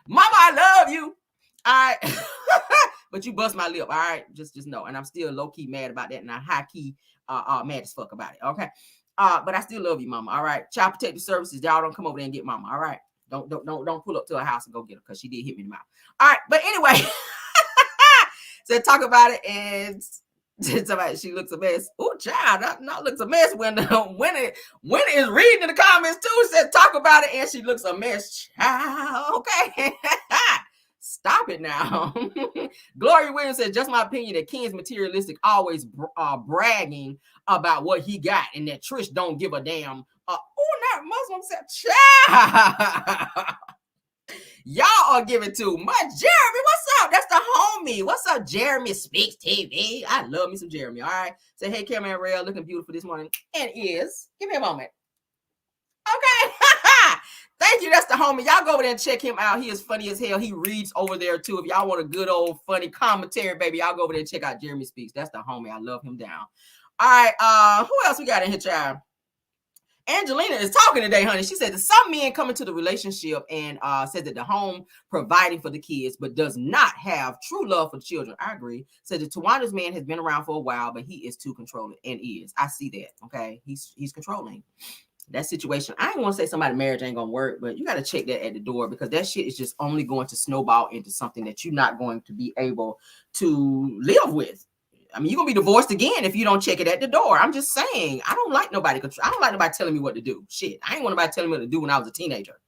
Mama, I love you. All right. but you bust my lip. All right, just know. And I'm still low key mad about that, and I'm high key mad as fuck about it. Okay, but I still love you, mama. All right, Child Protective Services, y'all don't come over there and get mama. All right, don't pull up to her house and go get her because she did hit me in the mouth. All right, but anyway, so talk about it and. Somebody, she looks a mess. Oh, child, not looks a mess when it is reading in the comments too. Said talk about it and she looks a mess. Child, okay, stop it now. Gloria Williams said, just my opinion that Ken's materialistic, always bragging about what he got, and that Trish don't give a damn. Not Muslim said, child. Y'all are giving too much. Jeremy, what's up? That's the homie. What's up, Jeremy Speaks TV? I love me some Jeremy. All right. Say, hey, Cameron Rail, looking beautiful this morning. And is. Give me a moment. Okay. Thank you. That's the homie. Y'all go over there and check him out. He is funny as hell. He reads over there too. If y'all want a good old funny commentary, baby, y'all go over there and check out Jeremy Speaks. That's the homie. I love him down. All right. Who else we got in here, child? Angelina is talking today, honey. She said that some men come into the relationship and said that the home providing for the kids, but does not have true love for the children. I agree. Said that Tawanda's man has been around for a while, but he is too controlling and is. I see that. Okay, he's controlling that situation. I ain't want to say somebody's marriage ain't gonna work, but you got to check that at the door because that shit is just only going to snowball into something that you're not going to be able to live with. I mean, you're gonna be divorced again if you don't check it at the door. I'm just saying, I don't like nobody telling me what to do. Shit, I ain't want nobody telling me what to do when I was a teenager.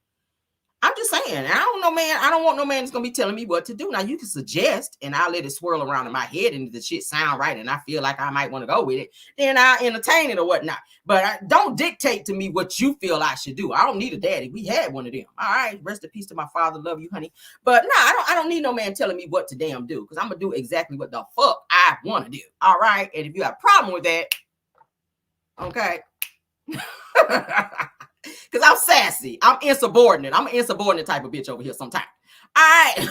I'm just saying, I don't want no man that's gonna be telling me what to do. Now you can suggest, and I'll let it swirl around in my head, and if the shit sound right, and I feel like I might want to go with it, then I'll entertain it or whatnot. But don't dictate to me what you feel I should do. I don't need a daddy. We had one of them. All right, rest in peace to my father. Love you, honey. But no, I don't need no man telling me what to damn do because I'm gonna do exactly what the fuck I want to do. All right, and if you have a problem with that, okay. Because I'm sassy. I'm insubordinate. I'm an insubordinate type of bitch over here sometimes. All right.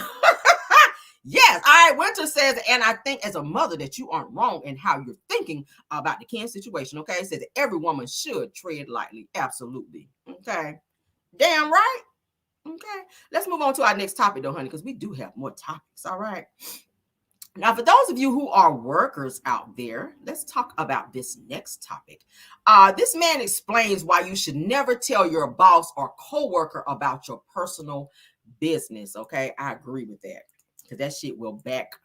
Yes. All right. Winter says, and I think as a mother that you aren't wrong in how you're thinking about the Ken situation. Okay. It says that every woman should tread lightly. Absolutely. Okay. Damn right. Okay. Let's move on to our next topic though, honey, because we do have more topics. All right. Now, for those of you who are workers out there, let's talk about this next topic. This man explains why you should never tell your boss or coworker about your personal business. Okay, I agree with that because that shit will backfire.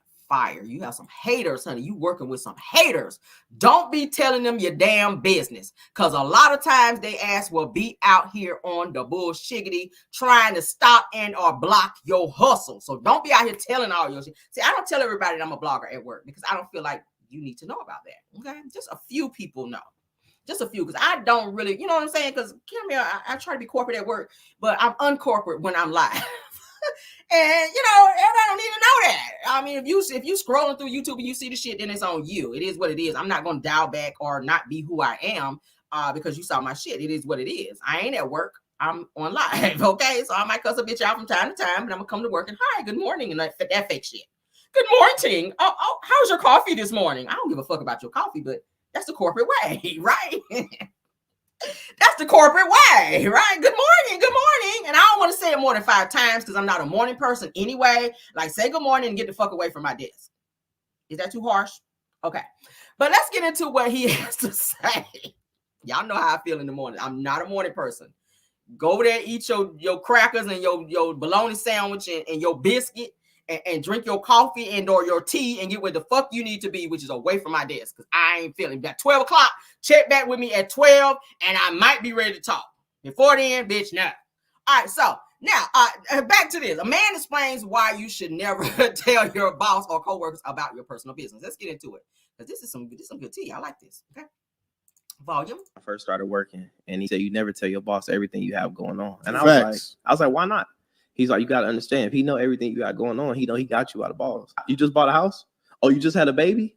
You have some haters, honey. You working with some haters. Don't be telling them your damn business because a lot of times they ass will be out here on the bullshiggity trying to stop and or block your hustle. So don't be out here telling all your shit. See, I don't tell everybody that I'm a blogger at work because I don't feel like you need to know about that. Okay, just a few people know. Just a few, because I don't really, you know what I'm saying? Because I try to be corporate at work, but I'm uncorporate when I'm live. And you know, everybody don't need to know that. I mean, if you scrolling through YouTube and you see the shit, then it's on you. It is what it is. I'm not gonna dial back or not be who I am because you saw my shit. It is what it is. I ain't at work. I'm on live. Okay, so I might cuss a bitch out from time to time, and I'm gonna come to work and hi, good morning, and that fake shit. Good morning. Oh, how's your coffee this morning? I don't give a fuck about your coffee, but that's the corporate way, right? That's the corporate way, right? Good morning. And I don't want to say it more than 5 times because I'm not a morning person anyway. Like, say good morning and get the fuck away from my desk. Is that too harsh? Okay. But let's get into what he has to say. Y'all know how I feel in the morning. I'm not a morning person. Go over there, eat your crackers and your bologna sandwich and your biscuit. And drink your coffee and or your tea and get where the fuck you need to be, which is away from my desk, because I ain't feeling that. 12 o'clock, check back with me at 12, and I might be ready to talk. Before then, bitch, no. All right, so now back to this. A man explains why you should never tell your boss or coworkers about your personal business. Let's get into it, because this is some good tea. I like this. Okay. Volume. I first started working, and he said you never tell your boss everything you have going on, and I was like, why not? He's like, you got to understand, if he know everything you got going on, he know he got you out of balls. You just bought a house? Oh, you just had a baby?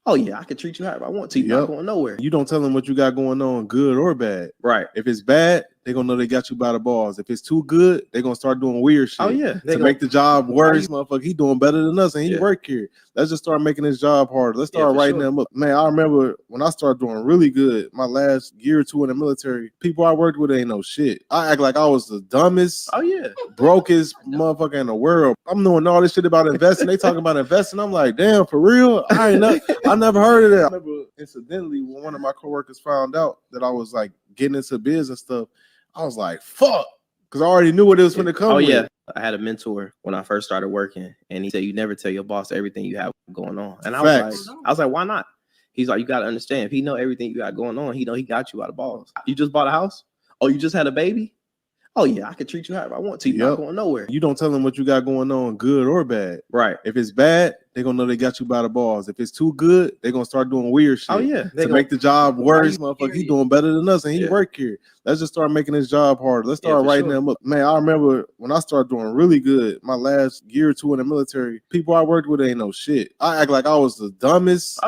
Oh, yeah, I can treat you however I want to. You're not going nowhere. You don't tell him what you got going on, good or bad. Right. If it's bad, they're gonna know they got you by the balls. If it's too good, they're gonna start doing weird shit. Oh yeah, to make the job worse. Motherfucker, he doing better than us, and he work here. Let's just start making his job harder. Let's start writing them up. Man, I remember when I started doing really good, my last year or two in the military, people I worked with ain't no shit. I act like I was the dumbest, brokest motherfucker in the world. I'm knowing all this shit about investing. They talking about investing. I'm like, damn, for real? I never heard of that. I remember incidentally when one of my coworkers found out that I was like getting into biz and stuff, I was like, fuck, because I already knew what it was going to come with. Yeah. I had a mentor when I first started working, and he said, you never tell your boss everything you have going on. And I was like, why not? He's like, you got to understand, if he know everything you got going on, he know he got you by the balls. You just bought a house? Oh, you just had a baby? Oh yeah, I can treat you however I want to. You're not going nowhere. You don't tell them what you got going on, good or bad. Right. If it's bad, they're gonna know they got you by the balls. If it's too good, they're gonna start doing weird shit. Oh yeah. To make the job worse. Motherfucker, he doing better than us, and he work here. Let's just start making his job harder. Let's start writing them up. Man, I remember when I started doing really good, my last year or two in the military, people I worked with ain't no shit. I act like I was the dumbest,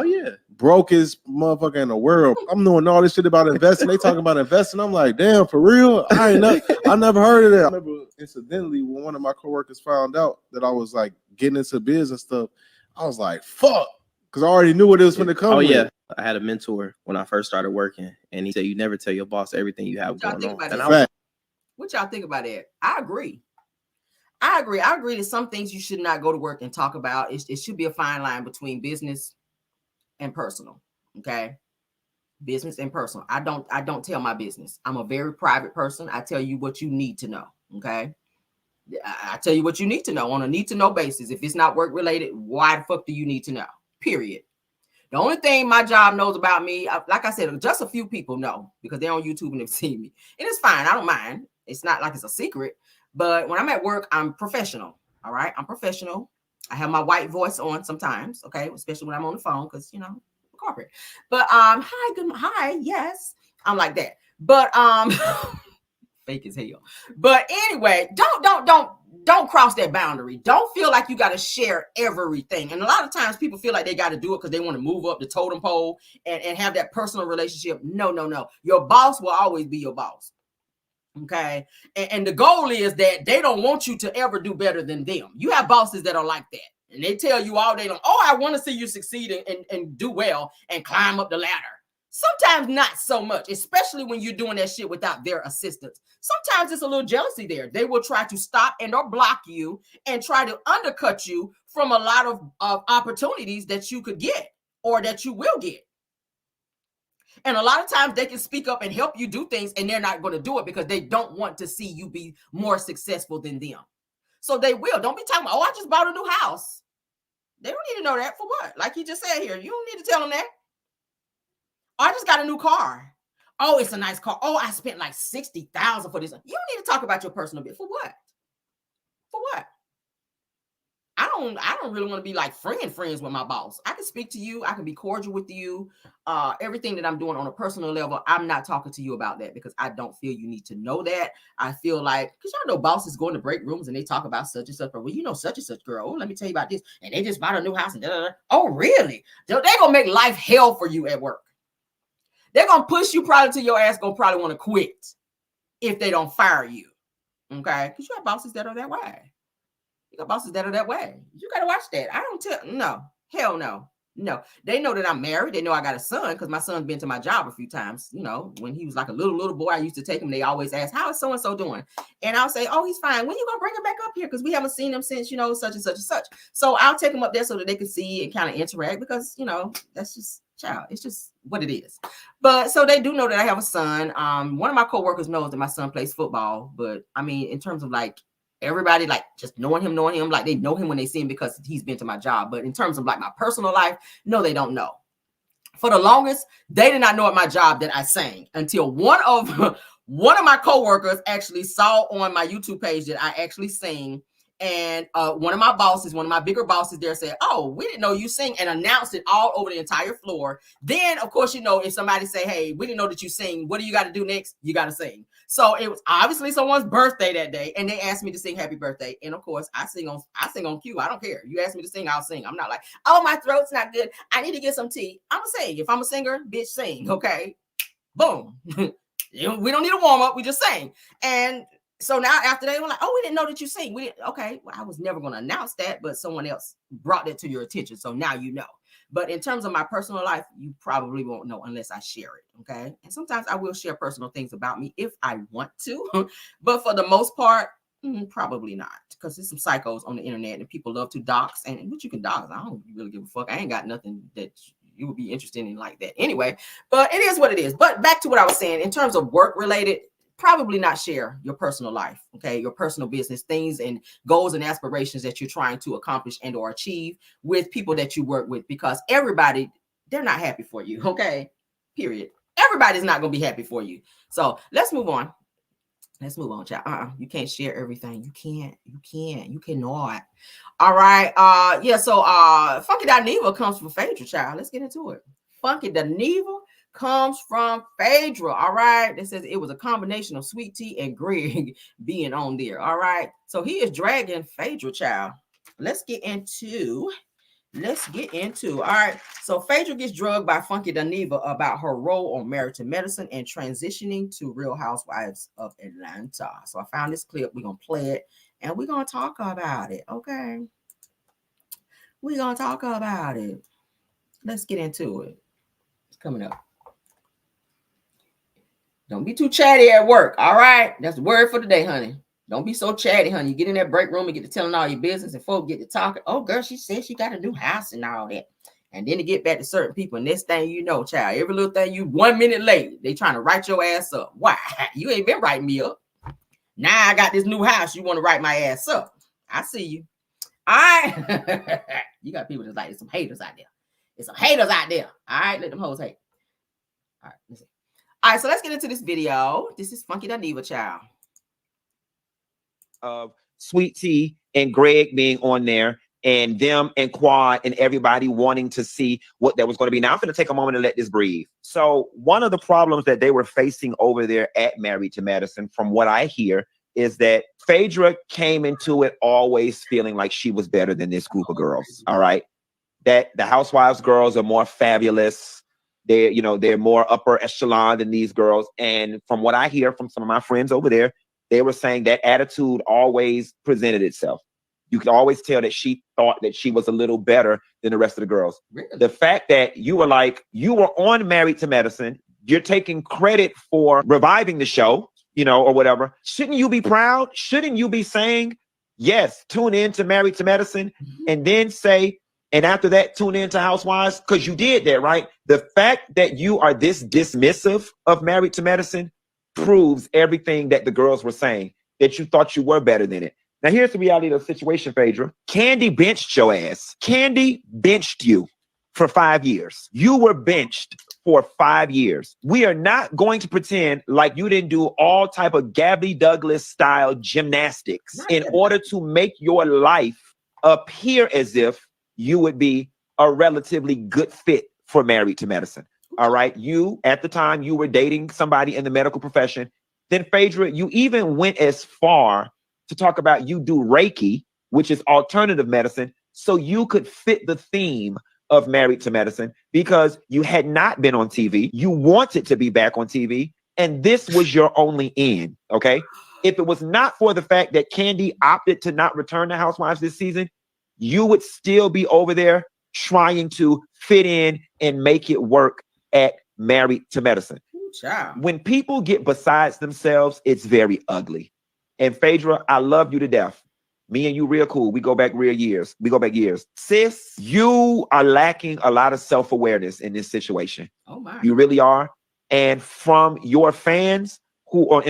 brokest motherfucker in the world. I'm knowing all this shit about investing. They talking about investing. I'm like, damn, for real? I never heard of that. I remember incidentally when one of my coworkers found out that I was like getting into biz and stuff, I was like, fuck, because I already knew what it was going to come with. Yeah. I had a mentor when I first started working, and he said, you never tell your boss everything you have going on. What y'all think about that? I agree. I agree that some things you should not go to work and talk about. It should be a fine line between business and personal. Okay. Business and personal. I don't tell my business. I'm a very private person. I tell you what you need to know. Okay. I tell you what you need to know on a need to know basis. If it's not work related, why the fuck do you need to know? Period. The only thing my job knows about me, like I said, just a few people know because they're on YouTube and they've seen me. And it's fine. I don't mind. It's not like it's a secret. But when I'm at work, I'm professional. All right. I'm professional. I have my white voice on sometimes. Okay. Especially when I'm on the phone because, you know, corporate. But hi, yes. I'm like that. But fake as hell. But anyway, don't cross that boundary. Don't feel like you got to share everything. And a lot of times people feel like they got to do it because they want to move up the totem pole and have that personal relationship. No. Your boss will always be your boss. Okay. And the goal is that they don't want you to ever do better than them. You have bosses that are like that. And they tell you all day long, oh, I want to see you succeed and do well and climb up the ladder. Sometimes not so much, especially when you're doing that shit without their assistance. Sometimes it's a little jealousy there. They will try to stop and or block you and try to undercut you from a lot of opportunities that you could get or that you will get. And a lot of times they can speak up and help you do things and they're not going to do it because they don't want to see you be more successful than them. So they will. Don't be talking about, oh, I just bought a new house. They don't need to know that for what? Like you just said here, you don't need to tell them that. Oh, I just got a new car. Oh, it's a nice car. Oh, I spent like $60,000 for this. You don't need to talk about your personal bit. For what? For what? I don't really want to be like friends with my boss. I can speak to you. I can be cordial with you. Everything that I'm doing on a personal level, I'm not talking to you about that because I don't feel you need to know that. I feel like, because y'all know bosses go in the break rooms and they talk about such and such, but well, you know, such and such girl. Oh, let me tell you about this. And they just bought a new house and da-da-da. Oh, really? They're going to make life hell for you at work. They're going to push you probably till your ass going to probably want to quit if they don't fire you. Okay? Because you have bosses that are that way. You got bosses that are that way. You got to watch that. I don't tell, no, hell no. No, they know that I'm married. They know I got a son because my son's been to my job a few times. You know, when he was like a little boy, I used to take him. They always ask, how is so-and-so doing? And I'll say, oh, he's fine. When you going to bring him back up here? Because we haven't seen him since, you know, such and such and such. So I'll take him up there so that they can see and kind of interact because, you know, that's just child. It's just what it is. But so they do know that I have a son. One of my coworkers knows that my son plays football. But I mean, in terms of like, everybody like just knowing him, like they know him when they see him because he's been to my job. But in terms of like my personal life, no, they don't know. For the longest, they did not know at my job that I sang until one of my coworkers actually saw on my YouTube page that I actually sing. And one of my bosses, one of my bigger bosses there said, oh, we didn't know you sing, and announced it all over the entire floor. Then, of course, you know, if somebody say, hey, we didn't know that you sing, what do you got to do next? You got to sing. So it was obviously someone's birthday that day, and they asked me to sing happy birthday. And of course, I sing on cue. I don't care. You ask me to sing, I'll sing. I'm not like, oh, my throat's not good. I need to get some tea. I'm going to sing. If I'm a singer, bitch, sing. Okay. Boom. We don't need a warm up. We just sang. And so now after they were like, oh, we didn't know that you sing. We didn't. Okay, well, I was never going to announce that, but someone else brought that to your attention. So now you know. But in terms of my personal life, you probably won't know unless I share it. Okay. And sometimes I will share personal things about me if I want to. But for the most part, probably not. Because there's some psychos on the internet and people love to dox. And what you can dox, I don't really give a fuck. I ain't got nothing that you would be interested in like that anyway. But it is what it is. But back to what I was saying, in terms of work related, probably not share your personal life, okay, your personal business, things and goals and aspirations that you're trying to accomplish and or achieve with people that you work with, because everybody, they're not happy for you, okay, period. Everybody's not going to be happy for you. So let's move on. Let's move on, child. You can't share everything. You cannot. All right. Yeah, so Funky Dineva comes from Phaedra, child. Let's get into it. Funky Dineva comes from Phaedra. All right. It says it was a combination of Sweet Tea and Greg being on there. All right. So he is dragging Phaedra, child. Let's get into. All right. So Phaedra gets drugged by Funky Dineva about her role on Married to Medicine and transitioning to Real Housewives of Atlanta. So I found this clip. We're going to play it and we're going to talk about it. Okay. We're going to talk about it. Let's get into it. It's coming up. Don't be too chatty at work. All right. That's the word for the day, honey. Don't be so chatty, honey. You get in that break room and get to telling all your business and folks get to talking. Oh, girl, she said she got a new house and all that. And then to get back to certain people. Next thing you know, child, every little thing you 1 minute late, they trying to write your ass up. Why? You ain't been writing me up. Now I got this new house. You want to write my ass up. I see you. All right. You got people that's like, there's some haters out there. There's some haters out there. All right. Let them hoes hate. All right. Let's see. All right. So let's get into this video. This is Funky Dineva, child. Of Sweet Tea and Greg being on there and them and Quad and everybody wanting to see what that was going to be. Now I'm going to take a moment to let this breathe. So one of the problems that they were facing over there at Married to Medicine, from what I hear, is that Phaedra came into it always feeling like she was better than this group of girls. All right. That the Housewives girls are more fabulous. They're more upper echelon than these girls. And from what I hear from some of my friends over there, they were saying that attitude always presented itself. You could always tell that she thought that she was a little better than the rest of the girls. Really? The fact that you were on Married to Medicine, you're taking credit for reviving the show, or whatever. Shouldn't you be proud? Shouldn't you be saying, yes, tune in to Married to Medicine, and then say, and after that, tune in to Housewives? Because you did that, right? The fact that you are this dismissive of Married to Medicine proves everything that the girls were saying, that you thought you were better than it. Now, here's the reality of the situation, Phaedra. Kandi benched your ass. Kandi benched you for 5 years. You were benched for 5 years. We are not going to pretend like you didn't do all type of Gabby Douglas style gymnastics in order to make your life appear as if you would be a relatively good fit for Married to Medicine. All right. You, at the time, you were dating somebody in the medical profession. Then, Phaedra, you even went as far to talk about you do Reiki, which is alternative medicine, so you could fit the theme of Married to Medicine because you had not been on TV. You wanted to be back on TV, and this was your only in. Okay. If it was not for the fact that Kandi opted to not return to Housewives this season, you would still be over there trying to fit in and make it work at Married to Medicine. When people get besides themselves, it's very ugly. And Phaedra, I love you to death. Me and you real cool. We go back years. Sis, you are lacking a lot of self-awareness in this situation. Oh my. You really are. And from your fans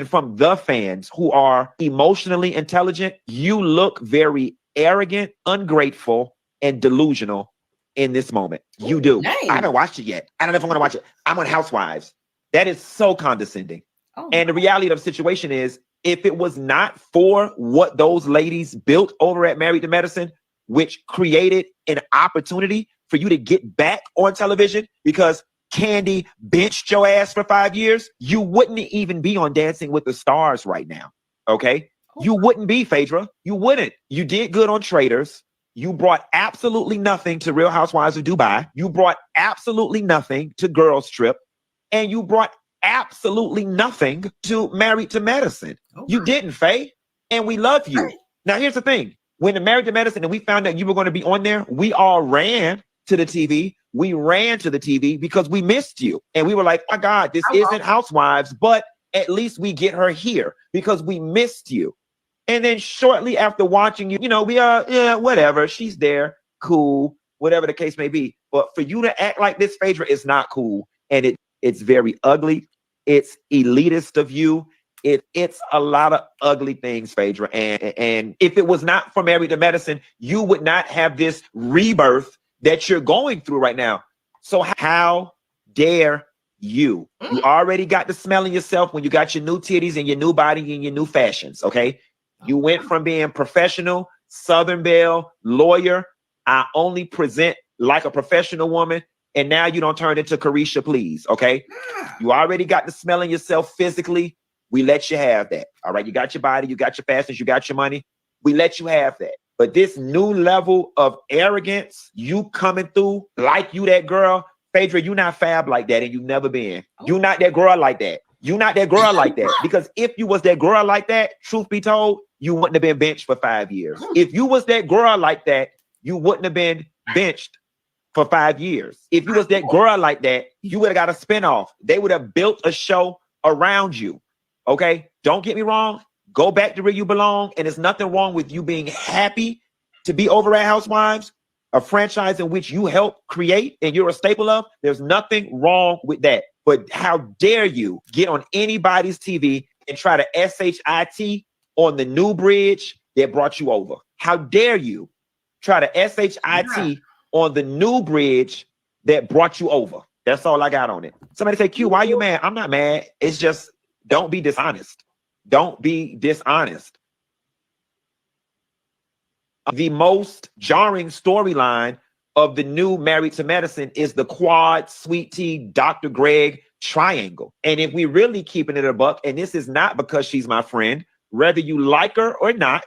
from the fans who are emotionally intelligent, you look very arrogant, ungrateful, and delusional in this moment. You do. Nice. I haven't watched it yet. I don't know if I'm going to watch it. I'm on Housewives. That is so condescending. Oh, and the reality of the situation is, if it was not for what those ladies built over at Married to Medicine, which created an opportunity for you to get back on television because Kandi benched your ass for 5 years, you wouldn't even be on Dancing with the Stars right now. Okay? You wouldn't be, Phaedra. You wouldn't. You did good on Traders. You brought absolutely nothing to Real Housewives of Dubai. You brought absolutely nothing to Girls Trip. And you brought absolutely nothing to Married to Medicine. You didn't, Faye, and we love you. Now, here's the thing. When the Married to Medicine and we found out you were going to be on there, we all ran to the TV. We ran to the TV because we missed you. And we were like, my God, this isn't Housewives, but at least we get her here because we missed you. And then shortly after watching you, we are, yeah, whatever. She's there. Cool. Whatever the case may be. But for you to act like this, Phaedra, is not cool. And it's very ugly. It's elitist of you. It's a lot of ugly things, Phaedra. And if it was not for Married to Medicine, you would not have this rebirth that you're going through right now. So how dare you? You already got the smell in yourself when you got your new titties and your new body and your new fashions, okay? You went from being professional, Southern Belle, lawyer, I only present like a professional woman, and now you don't turn into Carisha, please, okay? You already got the smell in yourself physically. We let you have that, all right? You got your body, you got your fashions, you got your money. We let you have that. But this new level of arrogance, you coming through like you that girl, Phaedra, you not fab like that, and you never been. You not that girl like that. You not that girl like that. Because if you was that girl like that, truth be told, you wouldn't have been benched for 5 years. If you was that girl like that, you wouldn't have been benched for 5 years. If you was that girl like that, you would have got a spinoff. They would have built a show around you. Okay? Don't get me wrong. Go back to where you belong. And there's nothing wrong with you being happy to be over at Housewives, a franchise in which you helped create and you're a staple of. There's nothing wrong with that. But how dare you get on anybody's TV and try to SHIT on the new bridge that brought you over? How dare you try to SHIT on the new bridge that brought you over? That's all I got on it. Somebody say, Q, why are you mad? I'm not mad. It's just, don't be dishonest. Don't be dishonest. The most jarring storyline of the new Married to Medicine is the Quad, Sweet Tea, Dr. Greg triangle. And if we really keeping it a buck, and this is not because she's my friend, whether you like her or not,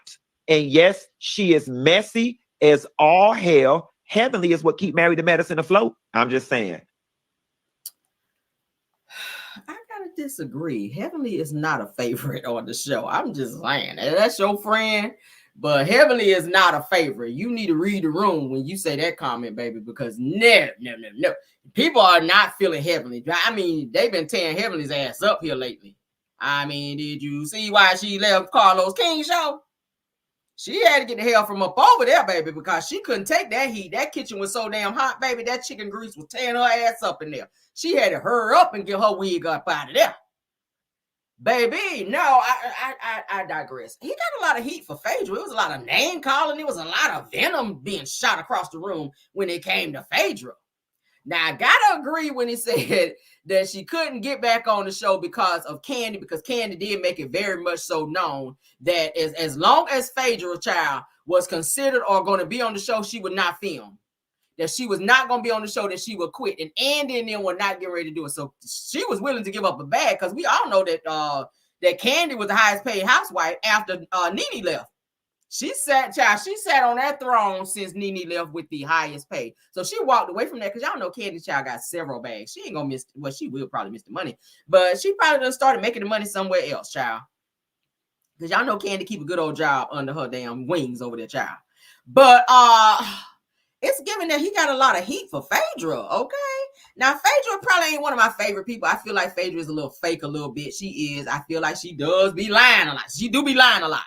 and yes, she is messy as all hell, Heavenly is what keep Married to Medicine afloat. I'm just saying. I gotta disagree. Heavenly is not a favorite on the show. I'm just saying. That's your friend, but Heavenly is not a favorite. You need to read the room when you say that comment, baby, because no. People are not feeling Heavenly. I mean, they've been tearing Heavenly's ass up here lately. I mean, did you see why she left Carlos King's show? She had to get the hell from up over there, baby, because she couldn't take that heat. That kitchen was so damn hot, baby. That chicken grease was tearing her ass up in there. She had to hurry up and get her wig up out of there. Baby, no, I digress. He got a lot of heat for Phaedra. It was a lot of name calling. It was a lot of venom being shot across the room when it came to Phaedra. Now, I gotta agree when he said that she couldn't get back on the show because of Kandi, because Kandi did make it very much so known that as long as Phaedra child was considered or going to be on the show, she would not film. That she was not going to be on the show, that she would quit. And Andy and them were not getting ready to do it. So she was willing to give up a bag, because we all know that that Kandi was the highest paid housewife after Nene left. She sat on that throne since Nene left with the highest pay. So she walked away from that, because y'all know Kandi child got several bags. She ain't gonna miss, well, she will probably miss the money, but she probably done started making the money somewhere else, child. Because y'all know Kandi keep a good old job under her damn wings over there, child. But it's given that he got a lot of heat for Phaedra, okay? Now, Phaedra probably ain't one of my favorite people. I feel like Phaedra is a little fake a little bit. She is. I feel like she does be lying a lot. She do be lying a lot.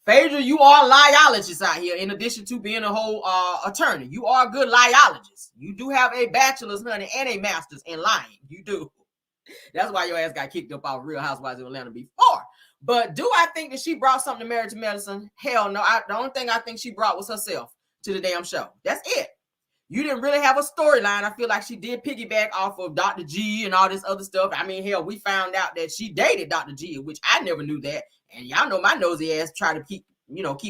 Phaedra, you are a liologist out here, in addition to being a whole attorney. You are a good liologist. You do have a bachelor's, honey, and a master's in lying. You do. That's why your ass got kicked up off Real Housewives of Atlanta before. But do I think that she brought something to Married to Medicine? Hell no. The only thing I think she brought was herself to the damn show. That's it. You didn't really have a storyline. I feel like she did piggyback off of Dr. G and all this other stuff. I mean, hell, we found out that she dated Dr. G, which I never knew that. And y'all know my nosy ass try to keep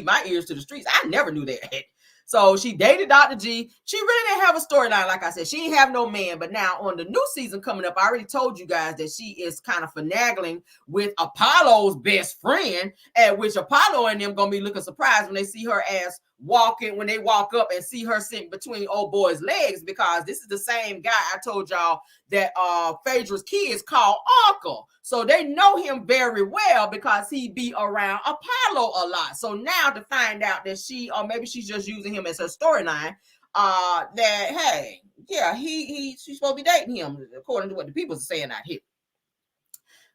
my ears to the streets. I never knew that. So she dated Dr. G. She really didn't have a storyline. Like I said, she didn't have no man. But now on the new season coming up, I already told you guys that she is kind of finagling with Apollo's best friend, at which Apollo and them going to be looking surprised when they see her ass walking when they walk up and see her sitting between old boy's legs, because this is the same guy I told y'all that Phaedra's kids call Uncle. So they know him very well because he be around Apollo a lot. So now to find out that she, or maybe she's just using him as her storyline, that hey, yeah, she's supposed to be dating him according to what the people are saying out here.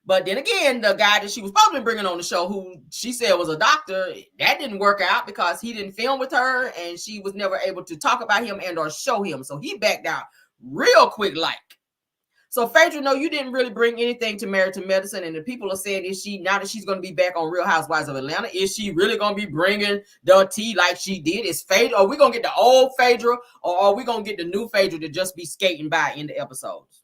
But then again, the guy that she was supposed to be bringing on the show, who she said was a doctor, that didn't work out because he didn't film with her and she was never able to talk about him and or show him. So he backed out real quick like. So Phaedra, no, you didn't really bring anything to Married to Medicine. And the people are saying, is she, now that she's going to be back on Real Housewives of Atlanta, is she really going to be bringing the tea like she did? Is Phaedra, are we going to get the old Phaedra, or are we going to get the new Phaedra to just be skating by in the episodes?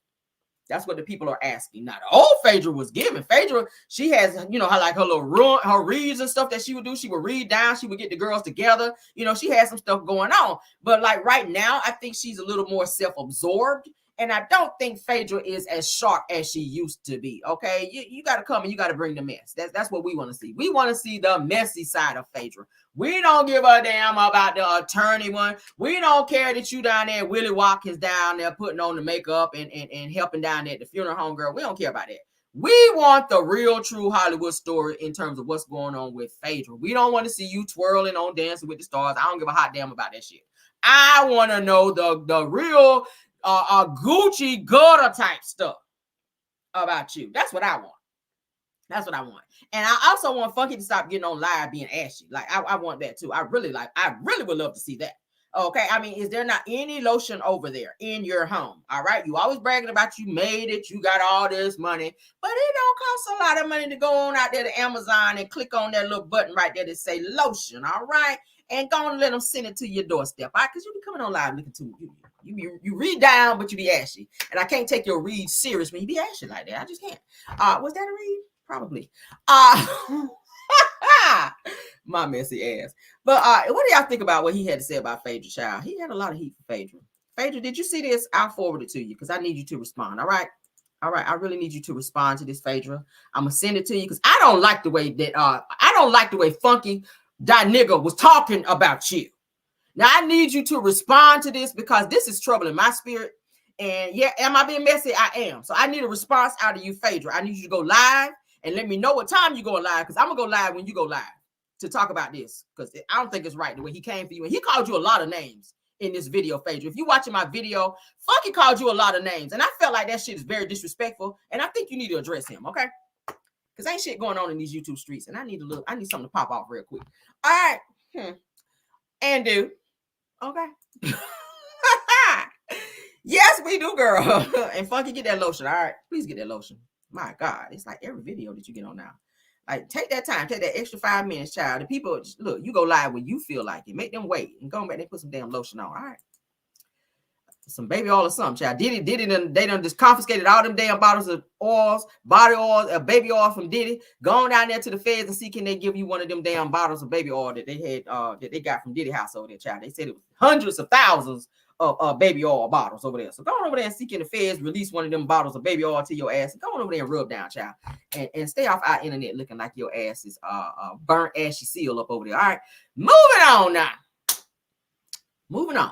That's what the people are asking. Now, the old Phaedra was given. Phaedra, she has, you know, her like her little run, her reads and stuff that she would do. She would read down. She would get the girls together. You know, she had some stuff going on. But like right now, I think she's a little more self-absorbed. And I don't think Phaedra is as sharp as she used to be. Okay, you got to come and you got to bring the mess. That's what we want to see. We want to see the messy side of Phaedra. We don't give a damn about the attorney one. We don't care that you down there, Willie Watkins down there putting on the makeup and helping down there at the funeral home, girl. We don't care about that. We want the real, true Hollywood story in terms of what's going on with Phaedra. We don't want to see you twirling on Dancing with the Stars. I don't give a hot damn about that shit. I want to know the real Gucci gutter type stuff about you. That's what I want. That's what I want. And I also want Funky to stop getting on live being ashy. Like I want that too. I really would love to see that. Okay. I mean, is there not any lotion over there in your home? All right. You always bragging about you made it. You got all this money, but it don't cost a lot of money to go on out there to Amazon and click on that little button right there that say lotion. All right. And go and let them send it to your doorstep. All right. Because you be coming on live looking to you. You read down, but you be ashy. And I can't take your read serious when you be ashy like that. I just can't. Was that a read? Probably. My messy ass. But what do y'all think about what he had to say about Phaedra, child? He had a lot of heat for Phaedra. Phaedra, did you see this? I'll forward it to you because I need you to respond. All right. All right. I really need you to respond to this, Phaedra. I'm gonna send it to you because I don't like the way that Funky that nigga was talking about you. Now, I need you to respond to this because this is troubling my spirit. And yeah, am I being messy? I am. So I need a response out of you, Phaedra. I need you to go live and let me know what time you go live because I'm going to go live when you go live to talk about this because I don't think it's right the way he came for you. And he called you a lot of names in this video, Phaedra. If you're watching my video, Funky called you a lot of names. And I felt like that shit is very disrespectful. And I think you need to address him, okay? Because ain't shit going on in these YouTube streets. And I need something to pop off real quick. All right. And dude. Okay. Yes, we do, girl. And Funky, get that lotion. All right. Please get that lotion. My God. It's like every video that you get on now. Like, take that time. Take that extra 5 minutes, child. The people, look, you go live when you feel like it. Make them wait. And go back and put some damn lotion on. All right. Some baby oil or something, child. Diddy, they done just confiscated all them damn bottles of oils, body oil, baby oil from Diddy. Go on down there to the feds and see can they give you one of them damn bottles of baby oil that they had, that they got from Diddy house over there, child. They said it was hundreds of thousands of baby oil bottles over there. So go on over there and see can the feds release one of them bottles of baby oil to your ass. Go on over there and rub down, child. And stay off our internet looking like your ass is burnt ashy seal up over there. All right. Moving on now. Moving on.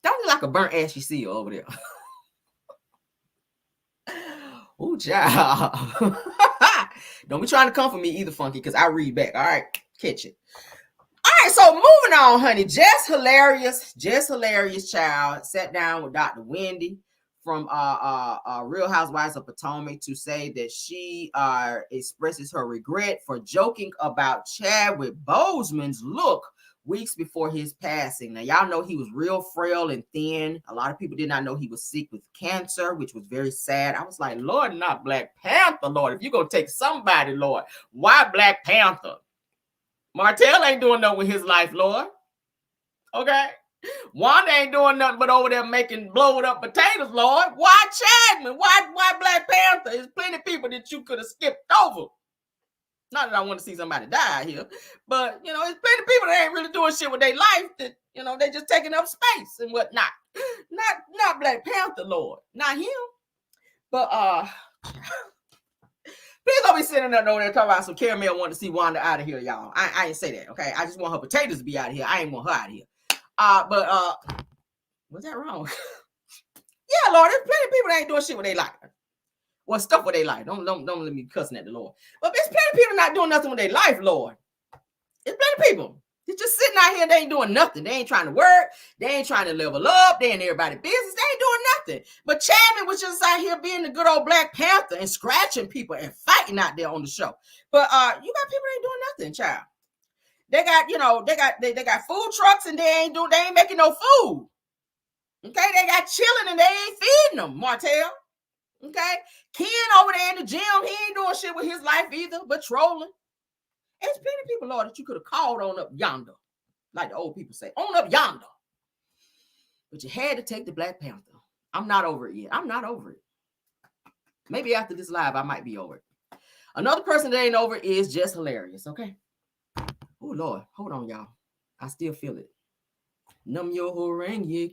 Don't look like a burnt ashy seal over there. Ooh, child. Don't be trying to come for me either, Funky, because I read back. All right, catch it. All right, so moving on, honey. Jess Hilarious, child, sat down with Dr. Wendy from Real Housewives of Potomac to say that she expresses her regret for joking about Chadwick Boseman's look weeks before his passing. Now, y'all know he was real frail and thin. A lot of people did not know he was sick with cancer, which was very sad. I was like, Lord, not Black Panther, Lord. If you're going to take somebody, Lord, why Black Panther? Martell ain't doing nothing with his life, Lord. Okay? Wanda ain't doing nothing but over there blowing up potatoes, Lord. Why Chadman? Why Black Panther? There's plenty of people that you could have skipped over. Not that I want to see somebody die here, but, you know, there's plenty of people that ain't really doing shit with their life that, you know, they just taking up space and whatnot. Not Black Panther, Lord. Not him. But Please don't be sitting there over there talking about some caramel want to see Wanda out of here, y'all. I ain't say that, okay? I just want her potatoes to be out of here. I ain't want her out of here. Was that wrong? Yeah, Lord, there's plenty of people that ain't doing shit what they like. Well, stuff what they like. Don't let me cussing at the Lord. But there's plenty of people not doing nothing with their life, Lord. There's plenty of people. They're just sitting out here, they ain't doing nothing. They ain't trying to work. They ain't trying to level up. They ain't everybody's business. They ain't doing nothing. But Chapman was just out here being the good old Black Panther and scratching people and fighting out there on the show. But you got people that ain't doing nothing, child. They got, they got food trucks and they ain't making no food. Okay, they got chilling and they ain't feeding them, Martell. Okay, Ken over there in the gym, he ain't doing shit with his life either, but trolling. There's plenty of people, Lord, that you could have called on up yonder, like the old people say, on up yonder. But you had to take the Black Panther. I'm not over it yet. I'm not over it. Maybe after this live, I might be over it. Another person that ain't over is Jess Hilarious, okay? Oh, Lord, hold on, y'all. I still feel it. Num yo horeng you.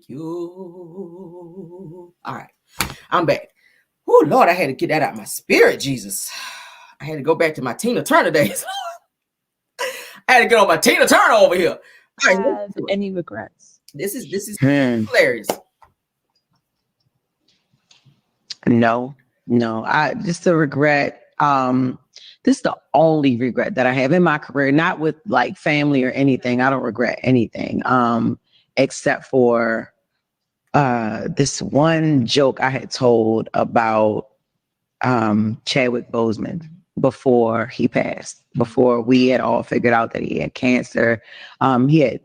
All right, I'm back. Oh, Lord, I had to get that out of my spirit, Jesus. I had to go back to my Tina Turner days. I had to get on my Tina Turner over here. Have any regrets? This is hilarious. No. I just a regret. This is the only regret that I have in my career, not with like family or anything. I don't regret anything. Except for this one joke I had told about Chadwick Boseman before he passed, before we had all figured out that he had cancer. He had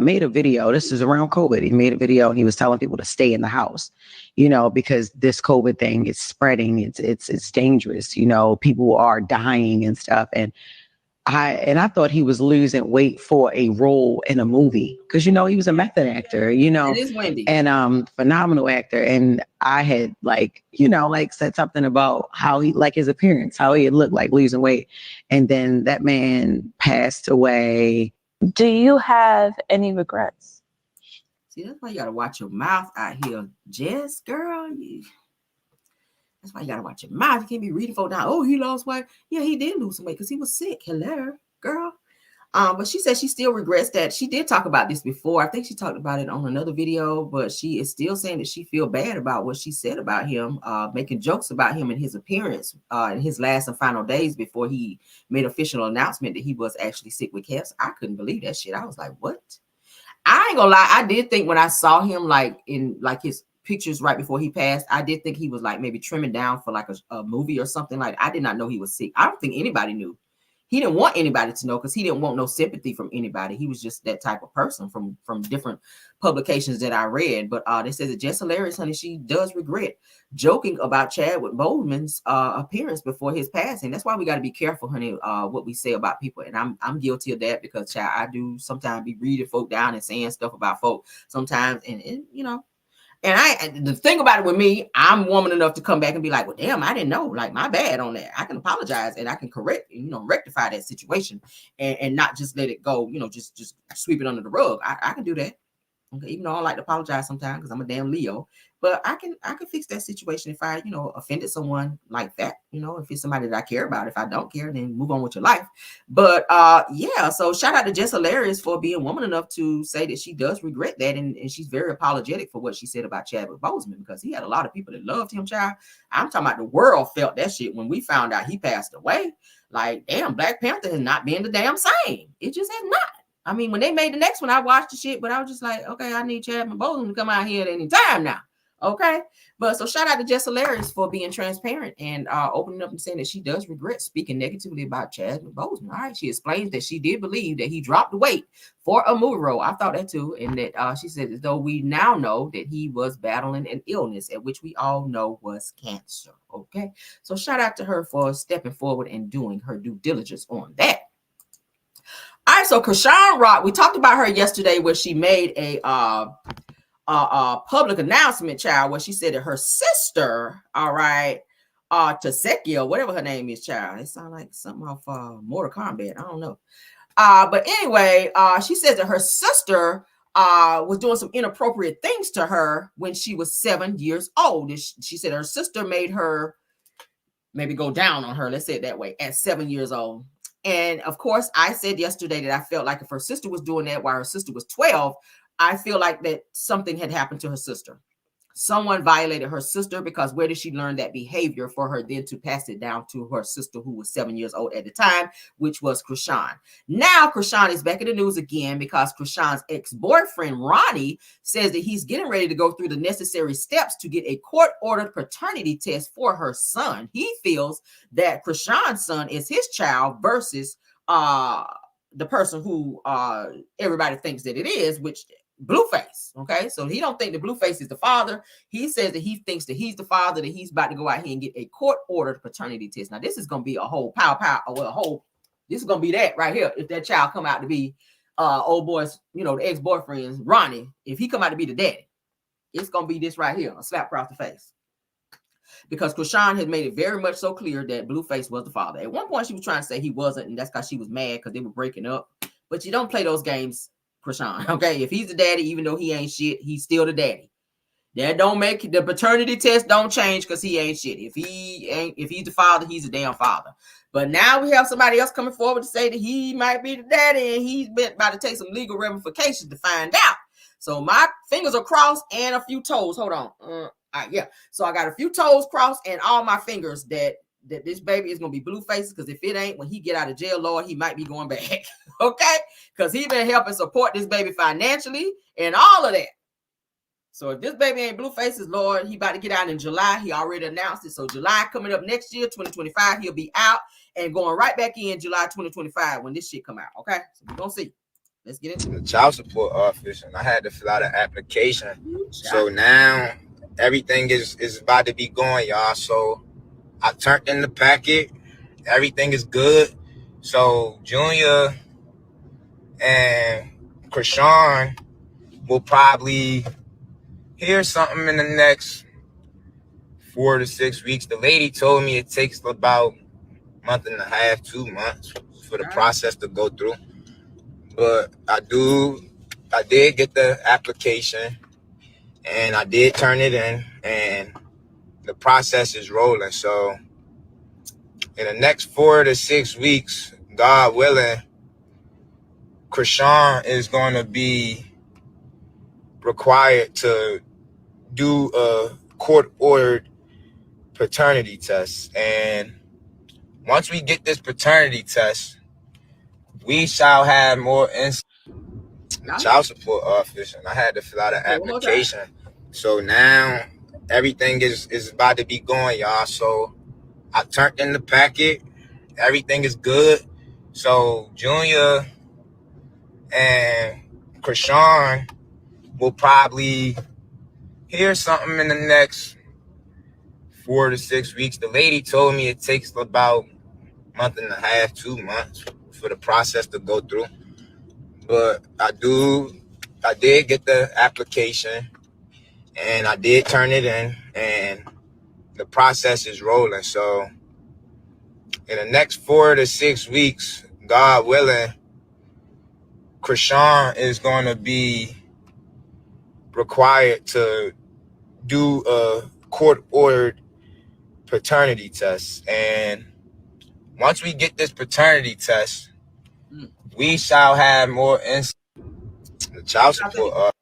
made a video. This is around COVID. He made a video and he was telling people to stay in the house, because this COVID thing is spreading. It's dangerous. People are dying and stuff. And I thought he was losing weight for a role in a movie because he was a method actor, It is Wendy. and phenomenal actor. And I had said something about how he his appearance, how he had looked like losing weight, and then that man passed away. Do you have any regrets? See, that's why you gotta watch your mouth out here, Jess, girl. That's why you gotta watch your mouth. You can't be reading folk down. Oh, he lost weight. Yeah, he did lose some weight because he was sick. Hello, girl. But she said she still regrets that. She did talk about this before. I think she talked about it on another video, but she is still saying that she feel bad about what she said about him, making jokes about him and his appearance in his last and final days before he made official announcement that he was actually sick with cancer. I couldn't believe that shit. I was like, what? I ain't gonna lie. I did think when I saw him in his pictures right before he passed, I did think he was maybe trimming down for a movie or something. I did not know he was sick. I don't think anybody knew. He didn't want anybody to know because he didn't want no sympathy from anybody. He was just that type of person from different publications that I read. But they said that Jess Hilarious, honey, she does regret joking about Chadwick Boseman's appearance before his passing. That's why we got to be careful, honey, what we say about people. And I'm guilty of that because, child, I do sometimes be reading folk down and saying stuff about folk sometimes. And And the thing about it with me, I'm woman enough to come back and be like, well, damn, I didn't know. My bad on that. I can apologize and I can correct, rectify that situation and not just let it go, just sweep it under the rug. I can do that. Okay, even though I don't like to apologize sometimes because I'm a damn Leo, but I can fix that situation if I, offended someone like that, if it's somebody that I care about. If I don't care, then move on with your life. But yeah, so shout out to Jess Hilarious for being woman enough to say that she does regret that. And she's very apologetic for what she said about Chadwick Boseman because he had a lot of people that loved him, child. I'm talking about the world felt that shit when we found out he passed away. Damn, Black Panther has not been the damn same. It just has not. I mean, when they made the next one, I watched the shit, but I was just like, okay, I need Chadwick Boseman to come out here at any time now. Okay. But so shout out to Jess Hilarious for being transparent and opening up and saying that she does regret speaking negatively about Chadwick Boseman. All right. She explains that she did believe that he dropped the weight for a movie role. I thought that too. And that she said, though we now know that he was battling an illness at which we all know was cancer. Okay. So shout out to her for stepping forward and doing her due diligence on that. All right, so Kashan Rock, we talked about her yesterday where she made a public announcement, child, where she said that her sister, all right, Taseki or whatever her name is, child. It sounds like something off Mortal Kombat. I don't know. But anyway, she says that her sister was doing some inappropriate things to her when she was 7 years old. She said her sister made her maybe go down on her. Let's say it that way, at 7 years old. And of course, I said yesterday that I felt like if her sister was doing that while her sister was 12, I feel like that something had happened to her sister. Someone violated her sister, because where did she learn that behavior for her then to pass it down to her sister, who was 7 years old at the time, which was Kashan. Now Kashan is back in the news again because Kashan's ex-boyfriend, Ronnie, says that he's getting ready to go through the necessary steps to get a court-ordered paternity test for her son. He feels that Kashan's son is his child versus the person who everybody thinks that it is, which Blueface. Okay, so he don't think that Blueface is the father. He says that he thinks that he's the father, that he's about to go out here and get a court-ordered paternity test. Now, this is going to be a whole this is going to be that right here. If that child come out to be old boy's, the ex-boyfriend's Ronnie, if he come out to be the daddy, it's going to be this right here, a slap across the face. Because Kashan has made it very much so clear that Blueface was the father. At one point, she was trying to say he wasn't, and that's because she was mad because they were breaking up. But you don't play those games, Kashan. Okay, if he's the daddy, even though he ain't shit, he's still the daddy. That don't make the paternity test don't change because he ain't shit. If he's the father, he's a damn father. But now we have somebody else coming forward to say that he might be the daddy, and he's been about to take some legal ramifications to find out. So my fingers are crossed and a few toes. Hold on. Yeah. So I got a few toes crossed and all my fingers that this baby is gonna be Blueface, because if it ain't, when he get out of jail, Lord, he might be going back. Okay, because he been helping support this baby financially and all of that. So if this baby ain't Blueface's, Lord, he about to get out in July. He already announced it. So July coming up next year, 2025, he'll be out and going right back in July 2025 when this shit come out. Okay, so we're gonna see. Let's get into the child support office, and I had to fill out an application. So now everything is about to be going, y'all. So I turned in the packet. Everything is good. So Junior and Kashan will probably hear something in the next 4 to 6 weeks. The lady told me it takes about a month and a half, 2 months for the process to go through. But I did get the application and I did turn it in, and the process is rolling. So in the next 4 to 6 weeks, God willing, Kashan is going to be required to do a court-ordered paternity test. And once we get this paternity test, we shall have more insight. The child support office, and I had to fill out an application. So now everything is about to be going, y'all. So I turned in the packet. Everything is good. So Junior and Kashan will probably hear something in the next 4 to 6 weeks. The lady told me it takes about a month and a half, 2 months for the process to go through. But I did get the application and I did turn it in, and the process is rolling. So in the next 4 to 6 weeks, God willing, Kashan is going to be required to do a court-ordered paternity test. And once we get this paternity test, we shall have more insight. The child support.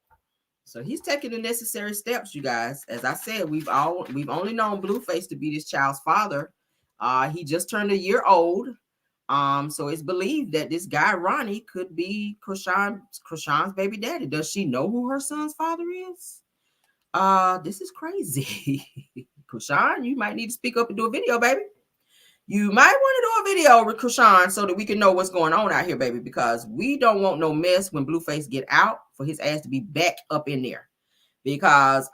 So he's taking the necessary steps, you guys. As I said, we've only known Blueface to be this child's father. He just turned a year old. So it's believed that this guy Ronnie could be Kashan's baby daddy. Does she know who her son's father is? This is crazy. Kashan, you might need to speak up and do a video, baby. You might want to do a video with Kashan so that we can know what's going on out here, baby, because we don't want no mess when Blueface get out for his ass to be back up in there. Because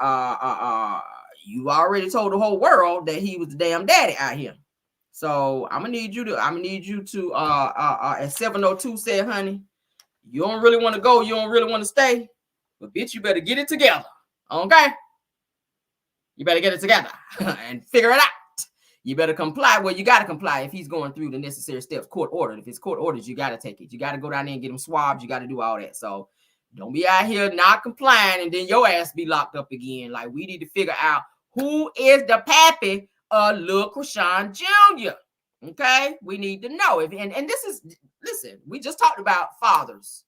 you already told the whole world that he was the damn daddy out here. So I'm gonna need you to as 702 said, honey, you don't really want to go, you don't really want to stay, but bitch, you better get it together. Okay? You better get it together and figure it out. You better comply. Well, you got to comply if he's going through the necessary steps, court ordered. If it's court orders, you got to take it. You got to go down there and get him swabs. You got to do all that. So don't be out here not complying and then your ass be locked up again. Like, we need to figure out who is the pappy Lil Kashan Jr. Okay, we need to know if and this is listen. We just talked about fathers.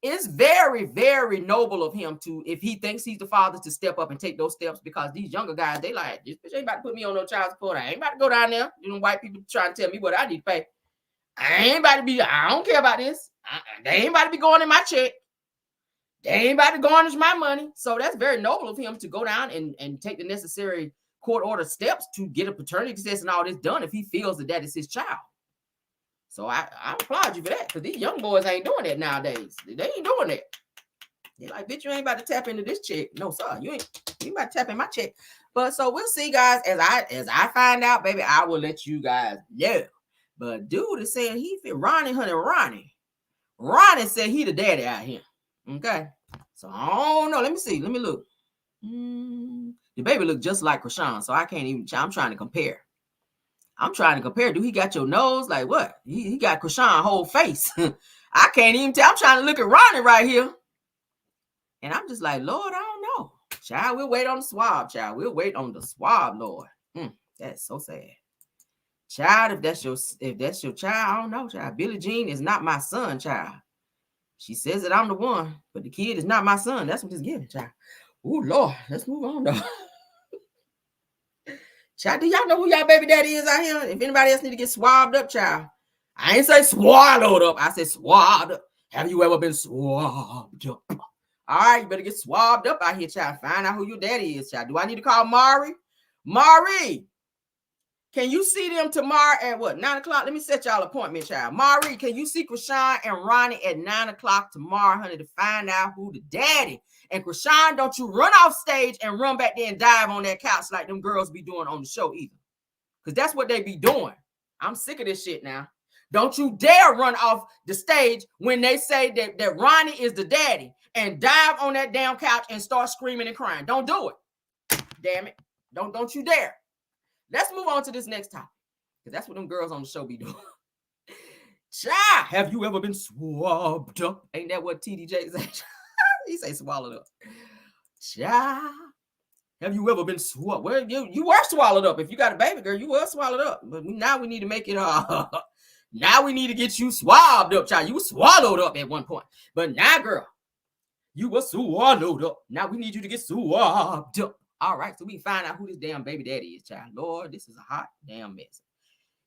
It's very, very noble of him to, if he thinks he's the father, to step up and take those steps, because these younger guys, they like, this bitch ain't about to put me on no child support. I ain't about to go down there. You know, white people trying to tell me what I need to pay. I don't care about this. They ain't about to be going in my check. They ain't about to garnish my money. So that's very noble of him to go down and take the necessary court order steps to get a paternity test and all this done if he feels that is his child. So I applaud you for that, because these young boys ain't doing that nowadays. They ain't doing that. They're like, bitch, you ain't about to tap into this check. No, sir, you ain't about to tap in my check. But so we'll see, guys. As I find out, baby, I will let you guys know. But dude is saying he fit Ronnie said he the daddy out here. Okay. So I don't know. Let me see. Let me look. The baby look just like Kashan, so I can't even. I'm trying to compare. Do he got your nose? Like what? He got Kashan whole face. I can't even tell. I'm trying to look at Ronnie right here. And I'm just like, Lord, I don't know. Child, we'll wait on the swab, child. We'll wait on the swab, Lord. That's so sad. Child, if that's your child, I don't know, child. Billie Jean is not my son, child. She says that I'm the one, but the kid is not my son. That's what it's giving, child. Oh, Lord. Let's move on, though. Child, do y'all know who y'all baby daddy is out here? If anybody else need to get swabbed up, child. I ain't say swallowed up. I said swabbed up. Have you ever been swabbed up? All right, you better get swabbed up out here, child. Find out who your daddy is, child. Do I need to call Mari? Mari, can you see them tomorrow at what, 9 o'clock? Let me set y'all appointment, child. Mari, can you see Kashan and Ronnie at 9 o'clock tomorrow, honey, to find out who the daddy? And Kashan, don't you run off stage and run back there and dive on that couch like them girls be doing on the show either. Because that's what they be doing. I'm sick of this shit now. Don't you dare run off the stage when they say that Ronnie is the daddy and dive on that damn couch and start screaming and crying. Don't do it. Damn it. Don't you dare. Let's move on to this next topic, because that's what them girls on the show be doing. Child, have you ever been swabbed up? Ain't that what TDJ said? He say swallowed up. Child, have you ever been swabbed? Well, you were swallowed up. If you got a baby girl, you were swallowed up. But now we need to make it now we need to get you swabbed up, child. You were swallowed up at one point. But now, girl, you were swallowed up. Now we need you to get swabbed up. All right, so we can find out who this damn baby daddy is, child. Lord, this is a hot damn mess.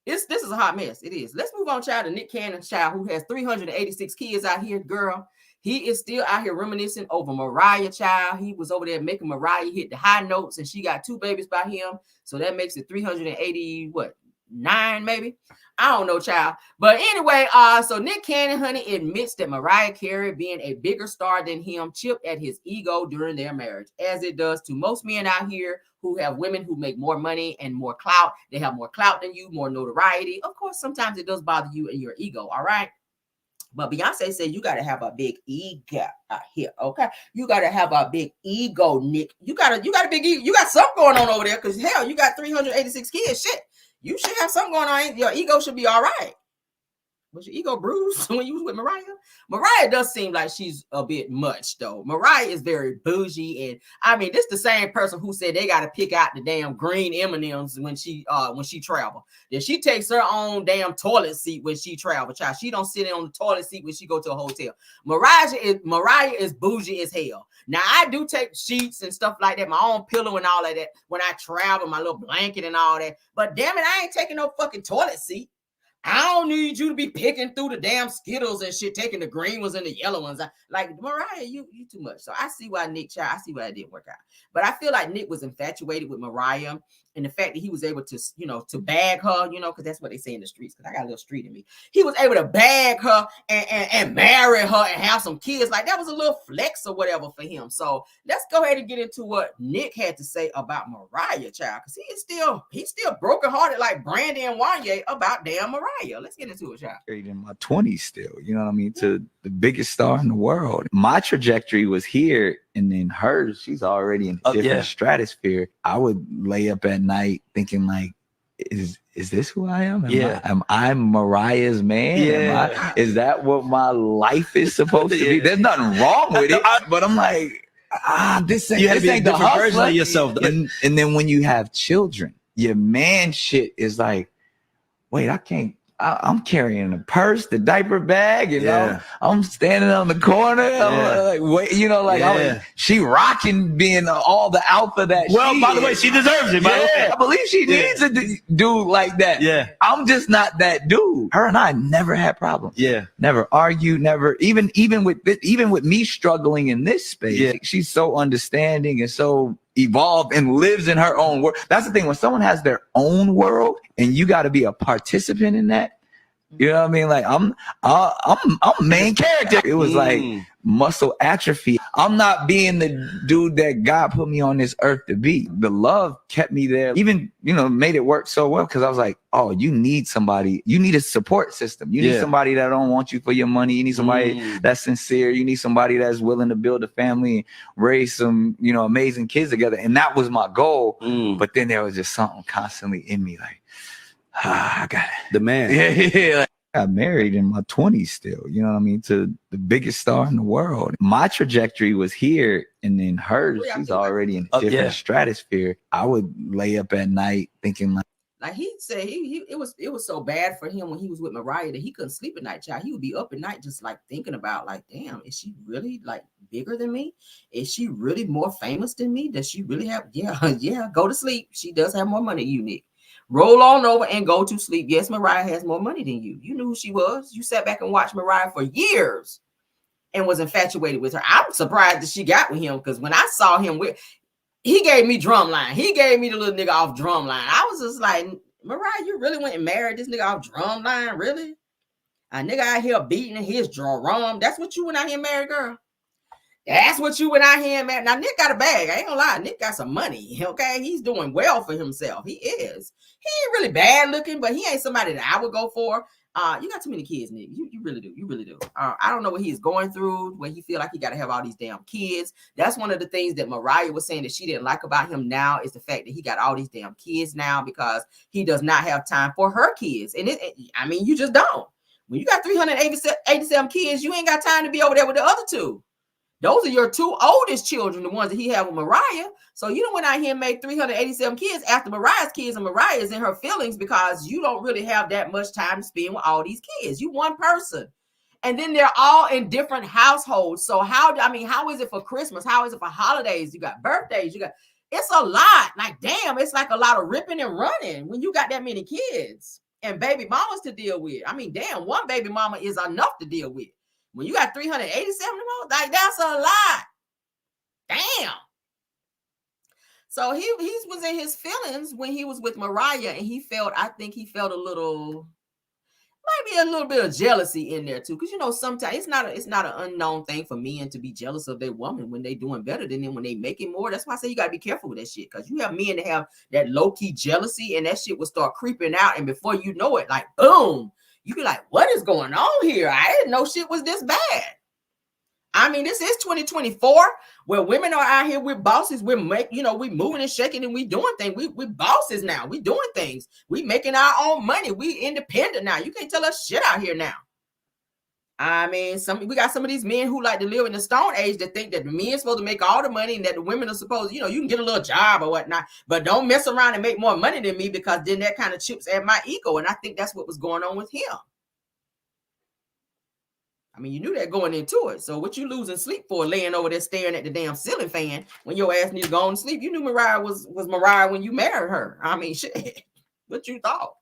This is a hot mess. It is. Let's move on, child, to Nick Cannon, child, who has 386 kids out here, girl. He is still out here reminiscing over Mariah, child. He was over there making Mariah hit the high notes, and she got 2 babies by him. So that makes it 389, maybe. I don't know, child. But anyway, so Nick Cannon, honey, admits that Mariah Carey, being a bigger star than him, chipped at his ego during their marriage, as it does to most men out here who have women who make more money and more clout. They have more clout than you, more notoriety. Of course, sometimes it does bother you and your ego, all right? But Beyonce said you got to have a big ego out here, okay? You got to have a big ego, Nick. You got a big ego. You got something going on over there, because, hell, you got 386 kids. Shit. You should have something going on. Your ego should be all right. Was your ego bruised when you was with Mariah? Mariah does seem like she's a bit much, though. Mariah is very bougie, and I mean, this is the same person who said they got to pick out the damn green M&Ms when she travel. Then she takes her own damn toilet seat when she travel. Child, she don't sit in on the toilet seat when she go to a hotel. Mariah is bougie as hell. Now I do take sheets and stuff like that, my own pillow and all of that when I travel, my little blanket and all that. But damn it, I ain't taking no fucking toilet seat. I don't need you to be picking through the damn Skittles and shit, taking the green ones and the yellow ones. Like, Mariah, you too much. So I see why Nick, child, I see why it didn't work out. But I feel like Nick was infatuated with Mariah, and the fact that he was able to, to bag her, because that's what they say in the streets, because I got a little street in me. He was able to bag her and marry her and have some kids. Like, that was a little flex or whatever for him. So let's go ahead and get into what Nick had to say about Mariah, child, because he's still brokenhearted like Brandy and Wanya about damn Mariah. Let's get into it, child. In my 20s still, you know what I mean? To the biggest star in the world. My trajectory was here, and then hers, she's already in a different stratosphere. I would lay up at night thinking like, is this who I am? Am I Mariah's man? Is that what my life is supposed to be? There's nothing wrong with it, but I'm like, this ain't the hustler version of yourself. And then when you have children, your man shit is like, wait, I can't. I'm carrying a purse, the diaper bag, you know. I'm standing on the corner. I'm like, wait, you know, like she rocking being all the alpha that she by the is. way, she deserves it. By the way. I believe she needs a dude like that. I'm just not that dude. Her and I never had problems. Never argued. Never even with me struggling in this space. She's so understanding and so evolved and lives in her own world. That's the thing. When someone has their own world and you got to be a participant in that, you know what I mean? Like I'm main character. It was like muscle atrophy. I'm not being the dude that God put me on this earth to be. The love kept me there. Even, you know, made it work so well because I was like, oh, you need somebody. You need a support system. You need somebody that don't want you for your money. You need somebody that's sincere. You need somebody that's willing to build a family and raise some, you know, amazing kids together. And that was my goal. But then there was just something constantly in me like, I got it. The man. Like, I got married in my 20s still, you know what I mean, to the biggest star in the world. My trajectory was here, and then hers, she's already in a different stratosphere. I would lay up at night thinking like he said it was so bad for him when he was with Mariah that he couldn't sleep at night, child. He would be up at night just like thinking about like, damn, is she really like bigger than me? Is she really more famous than me? Does she really have go to sleep. She does have more money than you, Nick. Roll on over and go to sleep. Yes, Mariah has more money than you. You knew who she was. You sat back and watched Mariah for years and was infatuated with her. I'm surprised that she got with him because when I saw him he gave me Drumline. He gave me the little nigga off Drumline. I was just like, Mariah, you really went and married this nigga off Drumline? Really? A nigga out here beating his drum. That's what you went out here and married, girl? That's what you went out here and married. Now, Nick got a bag. I ain't gonna lie. Nick got some money, okay? He's doing well for himself. He is. He ain't really bad looking, but he ain't somebody that I would go for. You got too many kids, Nick. You really do. You really do. I don't know what he's going through, where he feel like he got to have all these damn kids. That's one of the things that Mariah was saying that she didn't like about him now is the fact that he got all these damn kids now because he does not have time for her kids. And I mean, you just don't. When you got 387 kids, you ain't got time to be over there with the other two. Those are your two oldest children, the ones that he had with Mariah. So you don't went out here and made 387 kids after Mariah's kids, and Mariah is in her feelings because you don't really have that much time to spend with all these kids. You one person. And then they're all in different households. So how is it for Christmas? How is it for holidays? You got birthdays. It's a lot. Like, damn, it's like a lot of ripping and running when you got that many kids and baby mamas to deal with. I mean, damn, one baby mama is enough to deal with. When you got 387 of them, like that's a lot. Damn. So he was in his feelings when he was with Mariah, and I think he felt might be a little bit of jealousy in there too. Because you know, sometimes it's not an unknown thing for men to be jealous of their woman when they doing better than them, when they making more. That's why I say you gotta be careful with that shit. Because you have men that have that low-key jealousy, and that shit will start creeping out, and before you know it, like boom. You be like, what is going on here? I didn't know shit was this bad. I mean, this is 2024 where women are out here with bosses. We moving and shaking and we doing things. We bosses now. We doing things. We making our own money. We independent now. You can't tell us shit out here now. I mean, we got some of these men who like to live in the Stone Age that think that the men are supposed to make all the money and that the women are supposed, you can get a little job or whatnot, but don't mess around and make more money than me because then that kind of chips at my ego. And I think that's what was going on with him. I mean, you knew that going into it. So what you losing sleep for, laying over there staring at the damn ceiling fan when your ass needs to go on to sleep? You knew Mariah was Mariah when you married her. I mean, shit, what you thought?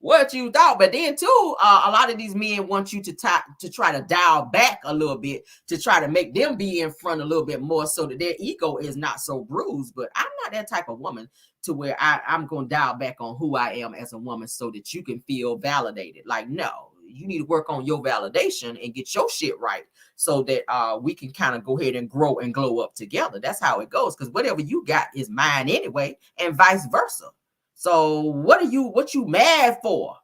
But then too, a lot of these men want you to try to dial back a little bit, to try to make them be in front a little bit more so that their ego is not so bruised. But I'm not that type of woman to where I'm going to dial back on who I am as a woman so that you can feel validated. Like, no, you need to work on your validation and get your shit right so that we can kind of go ahead and grow and glow up together. That's how it goes. Because whatever you got is mine anyway, and vice versa. So what you mad for?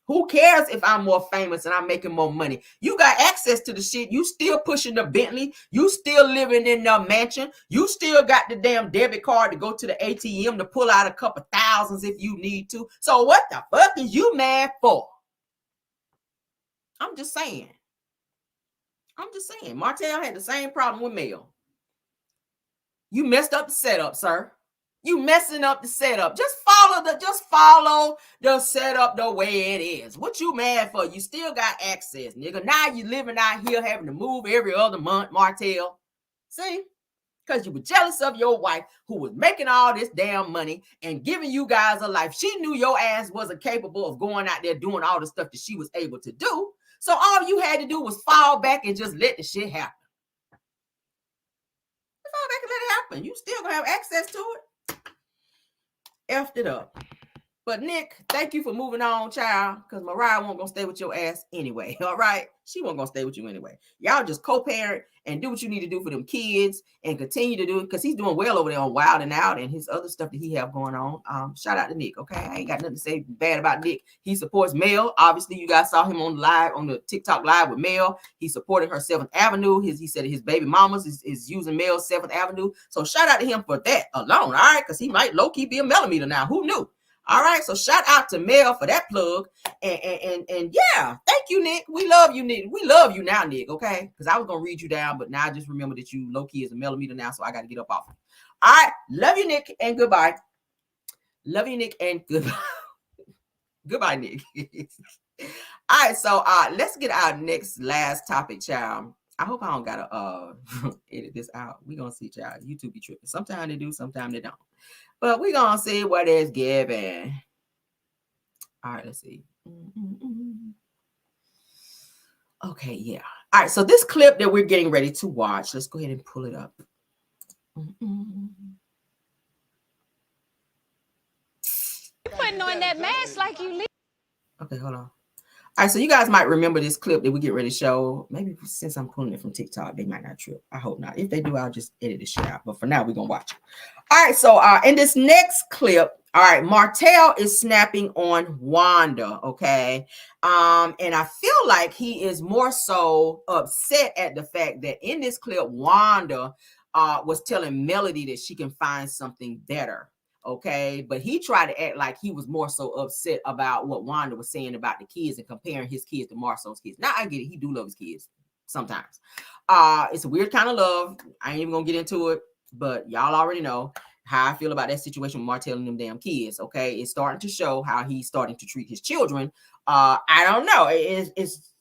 Who cares if I'm more famous and I'm making more money? You got access to the shit. You still pushing the Bentley. You still living in the mansion. You still got the damn debit card to go to the ATM to pull out a couple thousands if you need to. So what the fuck is you mad for? I'm just saying. Martell had the same problem with Mel. You messed up the setup, sir. You messing up the setup. Just follow the setup the way it is. What you mad for? You still got access, nigga. Now you living out here having to move every other month, Martell. See? Because you were jealous of your wife who was making all this damn money and giving you guys a life. She knew your ass wasn't capable of going out there doing all the stuff that she was able to do. So all you had to do was fall back and just let the shit happen. Fall back and let it happen. You still gonna have access to it. Effed it up. But Nick, thank you for moving on, child, because Mariah won't gonna stay with your ass anyway. All right, she won't gonna stay with you anyway. Y'all just co-parent and do what you need to do for them kids and continue to do it, because he's doing well over there on Wild and Out and his other stuff that he have going on. Shout out to Nick. Okay, I ain't got nothing to say bad about Nick. He supports Mel. Obviously, you guys saw him on the TikTok live with Mel. He supported her 7th Avenue. He said his baby mamas is using Mel's 7th Avenue. So shout out to him for that alone. All right, because he might low key be a millimeter now. Who knew? All right, so shout out to Mel for that plug, and yeah, thank you, Nick. We love you, Nick. We love you now, Nick. Okay, because I was gonna read you down, but now I just remember that you low key is a millimeter now, so I got to get up off. All right, love you, Nick, and goodbye. Love you, Nick, and goodbye. Goodbye, Nick. All right, so let's get our last topic, child. I hope I don't gotta edit this out. We gonna see, child. YouTube be tripping. Sometimes they do, sometimes they don't. But we're going to see what is given. All right, let's see. Okay, yeah. All right, so this clip that we're getting ready to watch, let's go ahead and pull it up. You putting on that mask like you leave. Okay, hold on. All right, so you guys might remember this clip that we get ready to show. Maybe since I'm pulling it from TikTok, they might not trip. I hope not. If they do, I'll just edit this shit out. But for now, we're going to watch it. All right, so in this next clip, all right, Martell is snapping on Wanda, okay? And I feel like he is more so upset at the fact that in this clip, Wanda was telling Melody that she can find something better. Okay, but he tried to act like he was more so upset about what Wanda was saying about the kids and comparing his kids to Marcel's kids. Now I get it, he do love his kids sometimes. It's a weird kind of love. I ain't even gonna get into it, but y'all already know how I feel about that situation with Martell and them damn kids. Okay, it's starting to show how he's starting to treat his children. I don't know. It's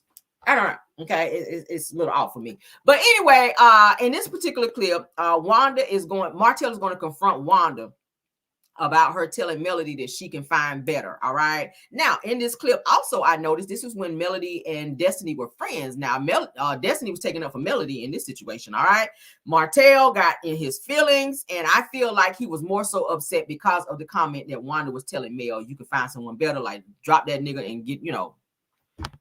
I don't know. Okay, it's a little off for me. But anyway, in this particular clip, Martell is going to confront Wanda about her telling Melody that she can find better. All right. Now, in this clip, also, I noticed this is when Melody and Destiny were friends. Now, Destiny was taking up for Melody in this situation. All right. Martell got in his feelings, and I feel like he was more so upset because of the comment that Wanda was telling Mel, you can find someone better, like drop that nigga and get,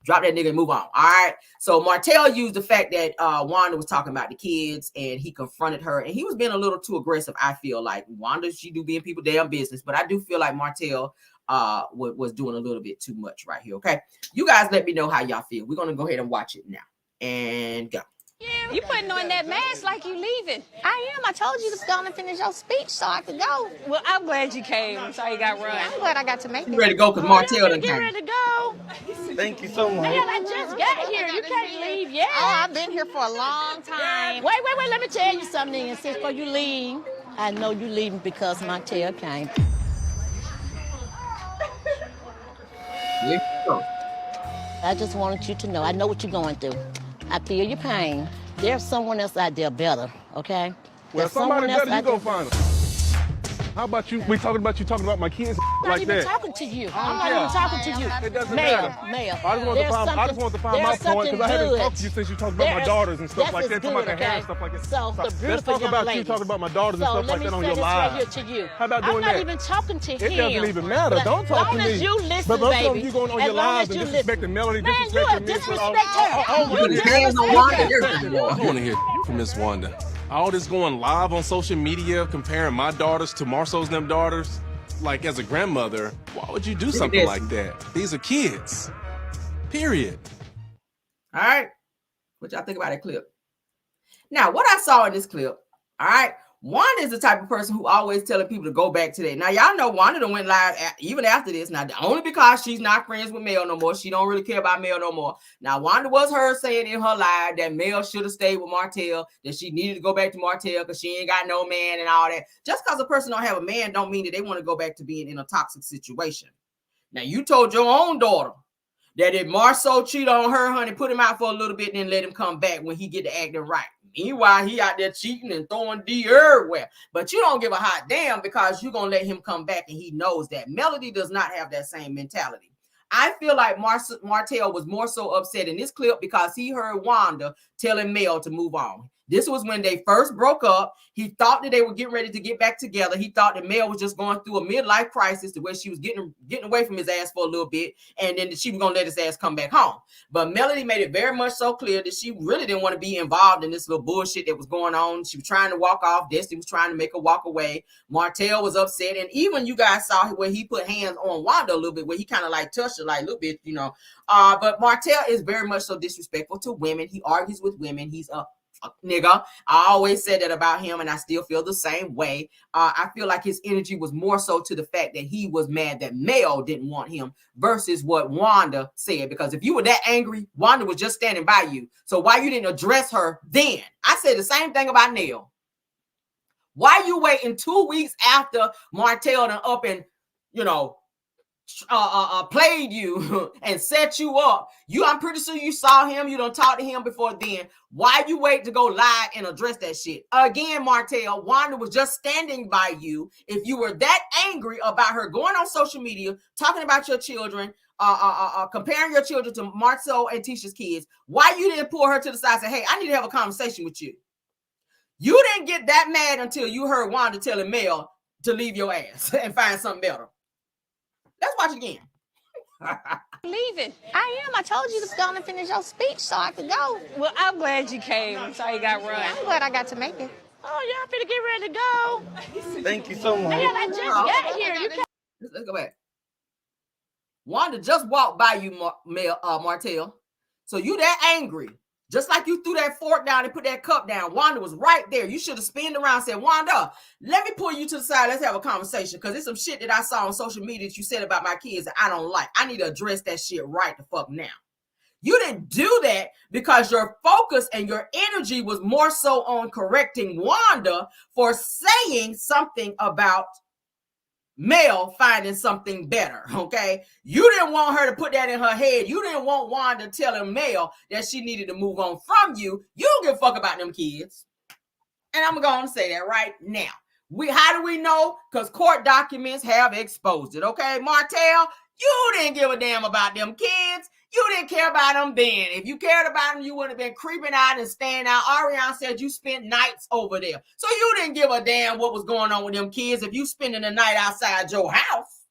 drop that nigga and move on. All right. So Martell used the fact that Wanda was talking about the kids and he confronted her, and he was being a little too aggressive. I feel like Wanda, she do being people damn business, but I do feel like Martell was doing a little bit too much right here. Okay. You guys let me know how y'all feel. We're going to go ahead and watch it now and go. You putting on that mask like you leaving. I am. I told you to go and finish your speech so I could go. Well, I'm glad you came. I'm sorry you got run. I'm glad I got to make it. You ready to go because Martell done Get came. ready to go. Thank you so much. Man, I just got here. You can't leave yet. Oh, I've been here for a long time. Wait. Let me tell you something. And since before you leave, I know you leaving because Martell came. I just wanted you to know. I know what you're going through. I feel your pain. There's someone else out there better, okay? Well, somebody better, you go find them. How about you? We talking about my kids I'm not even talking to you. I'm not even talking to you. It doesn't matter. Mayor. I just want to find my point because I haven't talked to you since you talked about my daughters and stuff like that. Talking about the hair and stuff like that. So let's talk about you talking about my daughters and stuff like that on your live. Right here to you. How about doing that? I'm not even talking to him. It doesn't even matter. Don't talk to me. As long as you listen, but baby. you going on your lives and disrespecting Melody, disrespecting me. I want to hear from Miss Wanda. All this going live on social media, comparing my daughters to Marceau's them daughters, like as a grandmother, why would you do something like that? These are kids. Period. All right. What y'all think about that clip? Now, what I saw in this clip, all right, Wanda is the type of person who always telling people to go back to that. Now, y'all know Wanda done went live even after this. Now, only because she's not friends with Mel no more. She don't really care about Mel no more. Now, Wanda was her saying in her live that Mel should have stayed with Martell, that she needed to go back to Martell because she ain't got no man and all that. Just because a person don't have a man don't mean that they want to go back to being in a toxic situation. Now, you told your own daughter that if Marceau cheat on her, honey, put him out for a little bit and then let him come back when he get to acting right. Meanwhile, he out there cheating and throwing D everywhere. But you don't give a hot damn because you're going to let him come back, and he knows that. Melody does not have that same mentality. I feel like Martell was more so upset in this clip because he heard Wanda telling Mel to move on. This was when they first broke up. He thought that they were getting ready to get back together. He thought that Mel was just going through a midlife crisis to where she was getting away from his ass for a little bit, and then she was going to let his ass come back home. But Melody made it very much so clear that she really didn't want to be involved in this little bullshit that was going on. She was trying to walk off. Destiny was trying to make her walk away. Martell was upset. And even you guys saw where he put hands on Wanda a little bit, where he kind of like touched her like a little bit, you know. But Martell is very much so disrespectful to women. He argues with women. He's a nigga. I always said that about him, and I still feel the same way. I feel like his energy was more so to the fact that he was mad that Mel didn't want him versus what Wanda said. Because if you were that angry, Wanda was just standing by you. So why you didn't address her then? I said the same thing about Nell. Why you waiting 2 weeks after Martell done up and, you know, played you and set you up? I'm pretty sure you saw him, you don't talk to him before then. Why you wait to go live and address that shit? Again, Martell, Wanda was just standing by you. If you were that angry about her going on social media, talking about your children, comparing your children to Marceau and Tisha's kids, why you didn't pull her to the side and say, hey, I need to have a conversation with you? You didn't get that mad until you heard Wanda telling Mel to leave your ass and find something better. Let's watch it again. Leaving. I am. I told you to go and finish your speech so I could go. Well, I'm glad you came. I'm sorry you got run. I'm glad I got to make it. Oh, y'all finna get ready to go. Thank you so much. Man, I just got here. Let's go back. Wanda just walked by you, Martell. So you that angry. Just like you threw that fork down and put that cup down, Wanda was right there. You should have spinned around and said, Wanda, let me pull you to the side. Let's have a conversation. Because there's some shit that I saw on social media that you said about my kids that I don't like. I need to address that shit right the fuck now. You didn't do that because your focus and your energy was more so on correcting Wanda for saying something about Mel finding something better, okay? You didn't want her to put that in her head. You didn't want Wanda telling Mel that she needed to move on from you. You don't give a fuck about them kids. And I'm going to say that right now. How do we know? Because court documents have exposed it, okay? Martell, you didn't give a damn about them kids. You didn't care about them then. If you cared about them, you would have been creeping out and staying out. Ariane said you spent nights over there. So you didn't give a damn what was going on with them kids if you spending the night outside your house.